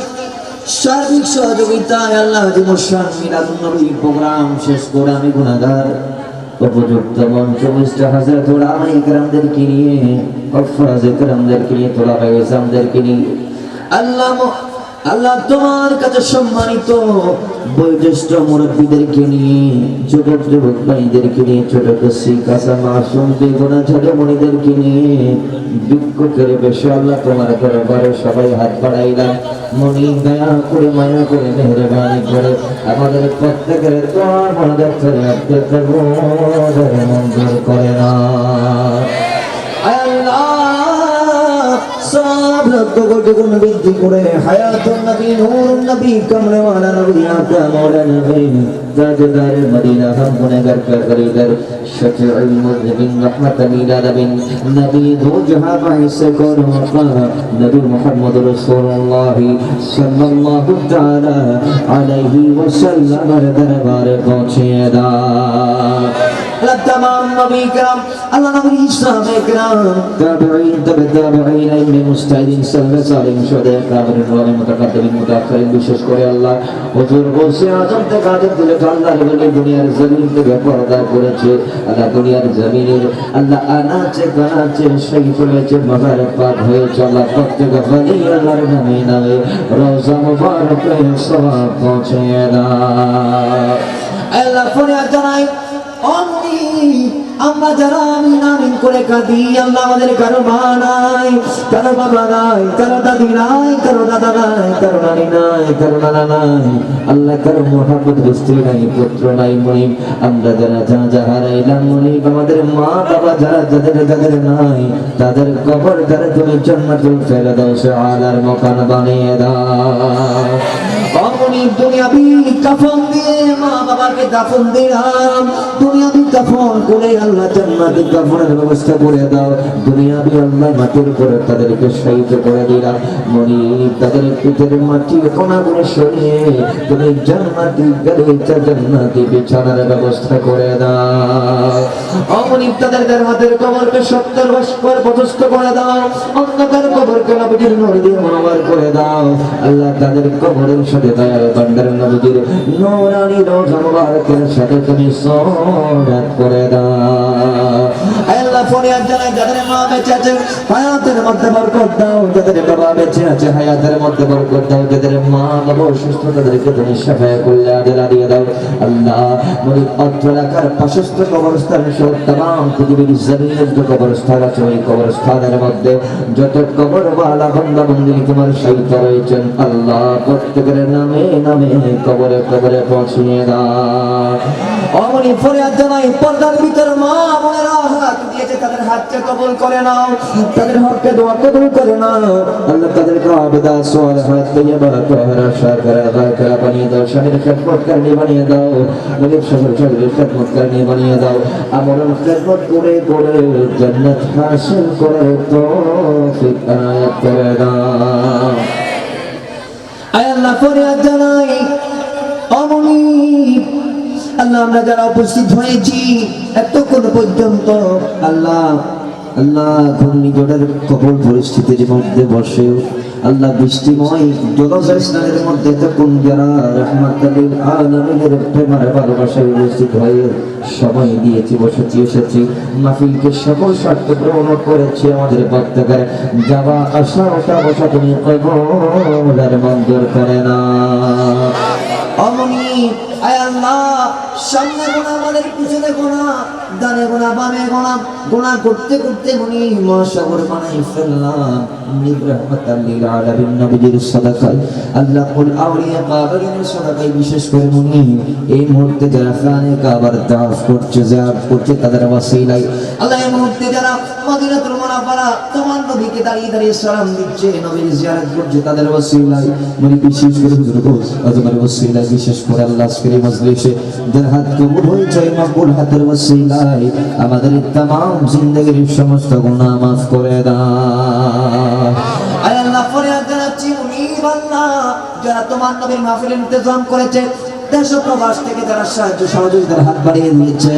সার্বিক সহযোগিতায় আল্লাহ জীবন মিলাদুন নবী প্রোগ্রাম শেষ করে আমি গুনাহগার উপযুক্ত মঞ্চ মিস্টার হাজার তোলা আমি کرامদেরকে নিয়ে হফাজ کرامদেরকে নিয়ে তোলা বেগমদেরকে নিয়ে আল্লাহ তোমার কাছে সম্মানিত বয়োজ্যেষ্ঠ মুরব্বীদেরকে নিয়ে ছোট যুবক ভাইদেরকে নিয়ে ছোট কসি কাঁচা মাসুম বেগুনা ছোট মনিদেরকে নিয়ে দুঃখ করে বেশি আল্লাহ তোমার দরবারে সবাই হাত বাড়াইলাম। মনি দয়া করে মায়া করে মেহেরবানি করে আমাদের প্রত্যেকের তোমার মনের করে আপনাদের মঞ্জুর করে না। सब रद्द को नबी करे हयातुन नबी नूरुन नबी कमरे वाला नबी आका मौला नबी ताजदार मदीना हम गुनहगार का करीगर शफीउल मुज़निबिन रहमतन लिल आलमीन नबी दो जहां बाइसे कौन मकाम नबी मुहम्मद रसूलुल्लाह सल्लल्लाहु तआला अलैहि वसल्लम दरबार पहुंचे दा तमाम नबी करम अल्लाह नबी इस्लाम करम ताबिईन तबे ताबिईन इल्म मुस्ताहिदीन सालिम शुहदा कामिल रवामी मुतकद्दिमिन मुताअखिरीन विशेष করে আল্লাহ হুজুর গৌসে আজম তে কাদের দিলে আল্লাহর বলি দুনিয়ার জমিন থেকে পর্দা করেছে আল্লাহ দুনিয়ার জমিনের আল্লাহ আনাচে কানাচে সেই করেছে মুবারক পাক হয়েছে আল্লাহ প্রত্যেক ওলি আল্লাহর নামে নামে রওজা মুবারকে সওয়াব পৌঁছে দাও। আল্লাহ ফরিয়াদ জানাই আমরা যারা আমিন আমিন করে কাঁদি আল্লাহ আমাদের কারো মা নাই, কারো বাবা নাই, কারো দাদি নাই, কারো দাদা নাই, কারো নানি নাই, কারো নানা নাই, আল্লাহ কারো মোহাম্মদ স্ত্রী নাই, পুত্র নাই, মনিব আমরা যারা যা হারাইলাম মনিব আমাদের মা বাবা যারা যাদের নাই তাদের কবর দ্বারা তুমি জান্নাতুল ফেরদাউস আলার মাকান বানিয়ে দাও। অমনিব দুনিয়াবি কাফন দিয়ে মা বাবাকে দাফন দিলাম, দুনিয়াবি কাফন করে আল্লাহ জান্নাতি কাফনের ব্যবস্থা করে দাও। দুনিয়াবি আল্লাহ মাটির করে তাদেরকে শহীদ করে দিলাম মনিব তাদের পিঠের মাটি কোনাগুলো সরিয়ে তুমি জান্নাতি গালিচা জান্নাতি বিছানার ব্যবস্থা করে দাও। অমনিব তাদের হাতের কবরকে 70 বছর প্রশস্ত করে দাও, অন্ধকার কবরকে নবীর নূর দিয়ে মনোবার করে দাও। আল্লাহ তাদের কবরের সাথে দয়াল বান্দার নবীর নূরানি রওজা মুবারকের সাথে তুমি সওয়াত করে দাও। আল্লাহ ফরিয়াদ জানাই যাদের মা বেঁচে আছে হায়াতের মধ্যে বরকত দাও, যাদের বাবা বেঁচে আছে হায়াতের মধ্যে বরকত দাও, যাদের মা বাবা অসুস্থ তাদেরকে তুমি শিফা কল্যাণ দিয়ে দাও। আল্লাহ মুরিদ অত্র এলাকার পাশস্থ কবরস্থান সহ तमाम পৃথিবীর জমিনের যে কবরস্থান আছে ওই কবরস্থানের মধ্যে যত কবরওয়ালা বান্দা বান্দি তোমার শহীদ রয়েছেন আল্লাহ প্রত্যেকের নামে নামে কবরে কবরে পৌঁছিয়ে দাও। অমনি ফরিয়াদ জানাই পর্দার ভিতর মা বোনেরা হাত দিয়েছে তাদের হাতকে কবুল করে নাও, তাদের হককে দোয়া কবুল করে নাও। আল্লাহ তাদেরকে আবেদা সালেহাত তৈয়বা তাহরা শাকরা বাকরা বানিয়ে দাও, শাহির খেদমতকারী বানিয়ে দাও, নবীর শাহির খেদমতকারী বানিয়ে দাও। আমরণ খেদমত করে করে জান্নাত হাসিল করার তৌফিক আনায়াত করে দাও। আয় আল্লাহ ফরিয়াদ জানাই অমনি আল্লাহ আমরা যারা উপস্থিত হয়েছি এতক্ষণ পর্যন্ত আল্লাহ ঘূর্ণিঝড়ের কবল পরিস্থিতির মধ্যে বসে আল্লাহ বৃষ্টিময় জলজয় স্নানের মধ্যে তখন যারা রাহমাতুল আলামিনের প্রেমের ভালোবাসায় উপস্থিত হয়ে সময় দিয়েছি বসেছি এসেছি মাহফিলকে সকল স্বার্থ গ্রহণ করেছি আমাদের বক্তাকে যাওয়া আসা ওঠা বসা তুমি কবুলের মঞ্জুর করে না। অমনি আয় আল্লাহ সামনে গোনা আমাদের পিছনে গোনা ডানে গোনা বামে গোনা গোনা করতে করতে মনি মহাসাগর বানাই ফেললাম। নিবরাহমাতাল লিল আলামিন নবীর সাদাকায় আল্লাহ কুল আউলিয়া কাবারিনের সাদাকায় বিশেষ করে মনি এই মুহূর্তে যারা খানে কাবার তাওয়াফ করছে জিয়ারত করছে তাদের ওয়াসিলায় আল্লাহ এই মুহূর্তে যারা মদিনাতুল মুনাওয়ারা তোমার নবীকে দাঁড়িয়ে দাঁড়িয়ে সালাম দিচ্ছে নবীর জিয়ারত করছে তাদের ওয়াসিলায় মনি বিশেষ করে হুজুর আজমের ওয়াসিলায় বিশেষ করে আল্লাহ আজকের এই মজলিসে যার হাত কবুল হয়েছে মকবুল হাতের ওয়াসিলায় আমাদের तमाम জিন্দেগির সমস্ত গুনাহ মাফ করে দাও। আয় আল্লাহ ফরিয়াদ জানাচ্ছি মুনিব আল্লাহ যারা তোমার নবীর মাহফিলের ইন্তজাম করেছে দেশ প্রবাস থেকে যারা সাহায্য সহযোগিতার হাত বাড়িয়ে দিয়েছে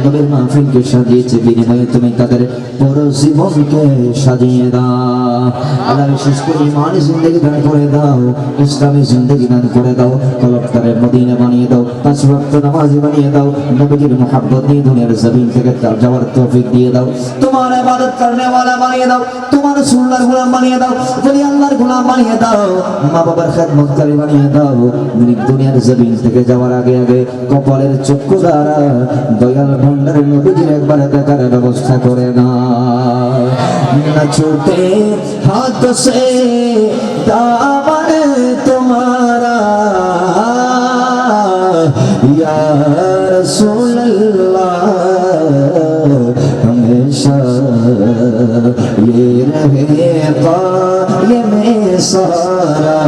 নবীর মাহফিলকে সাজিয়েছে বিনিময়ে তুমি তাদের পুরো জীবনকে সাজিয়ে দাও। আল্লাহ বিশেষ করে ইমানি জিন্দেগি দান করে দাও, ইসলামী জিন্দেগি দান করে দাও, কলবটারে মদিনা বানিয়ে দাও, 5 ওয়াক্ত নামাজি বানিয়ে দাও, নবীর মুহাব্বত নিয়ে দুনিয়ার জমিন থেকে যাওয়ার তৌফিক দিয়ে দাও, তোমার ইবাদত করনে ওয়ালা বানিয়ে দাও, তোমার সুন্নাহর গোলাম বানিয়ে দাও, বলি আল্লাহর গোলাম বানিয়ে দাও, মা বাবার খেদমতকারী বানিয়ে দাও। দুনিয়ার জমিন থেকে যাওয়ার আগে আগে কপালের চক্ষু দ্বারা দয়াল ভণ্ডার নবীজির একবার দেখার ব্যবস্থা করে না। না ছুটে হাত সে দামন তোমারা ইয়া রাসূলুল্লাহ हमेशा ये रहे कायम सारा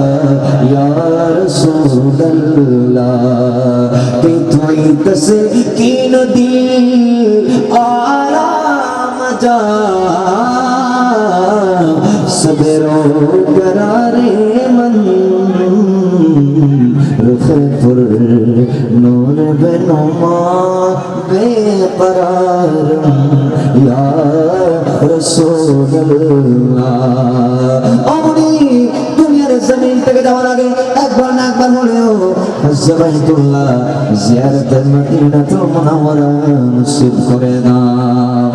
या रसूल अल्लाह कि तुई तस्कीन दिल आराम जा सबरो करारे मन रुखे पुर नूर बेनुमा बेकरार या रसूलुल्लाह। অমনি দুনিয়ার জমিন থেকে যাওয়ার আগে একবার না একবার হলেও বাইতুল্লাহ জিয়ারতের মদিনাতুল মুনাওয়ারা নসিব করে দাও।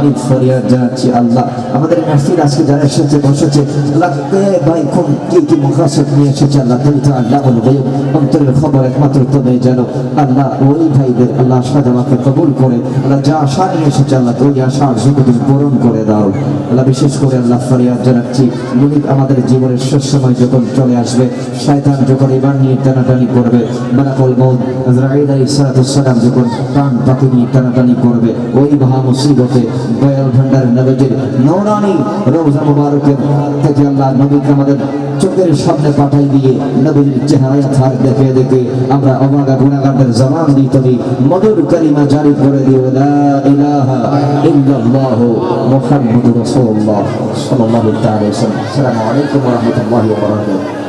বিনীত ফরিয়াদ জানাচ্ছি আল্লাহ আমাদের মাহফিল আজকে যারা এসেছে বসেছে আল্লাহ কে ভাই কোন কি মুখাসত নিয়ে এসেছে আল্লাহ তুমি তো আল্লাহুল গায়ব অন্তরের খবর একমাত্র তুমি জানো আল্লাহ ওই ভাইদের আল্লাহ আশা জামাকে কবুল করে আল্লাহ যা আশা নিয়ে এসেছে আল্লাহ ওই আশার সুযোগ পূরণ করে দাও আল্লাহ বিশেষ করে আল্লাহ ফরিয়াদ জানাচ্ছি মুনিব আমাদের জীবনের শেষ সময় যখন চলে আসবে শয়তান যখন ইমান নিয়ে টানাটানি করবে মালাকুল মউত আজরাইল আলাইহিস সালাম যখন প্রাণ পাখি নিয়ে টানাটানি করবে ওই মহা মুসিবতে দয়াল ভান্ডার নবীজির নূরানি রওজা মুবারকের থেকে আল্লাহ নবীকে আমাদের চোখের সামনে পাঠাই দিয়ে নবীর চেহারা থাক দেখে দেখে আমরা অবাগা গুনাহগারদের জবান দিয়ে তবে মধুর কালিমা জারি করে দিও লা ইলাহা ইল্লাল্লাহু মুহাম্মাদুর রাসূলুল্লাহ সাল্লাল্লাহু তাআলা আলাইহি ওয়াসাল্লাম। আসসালামু আলাইকুম ওয়া রাহমাতুল্লাহি ওয়া বারাকাতুহু।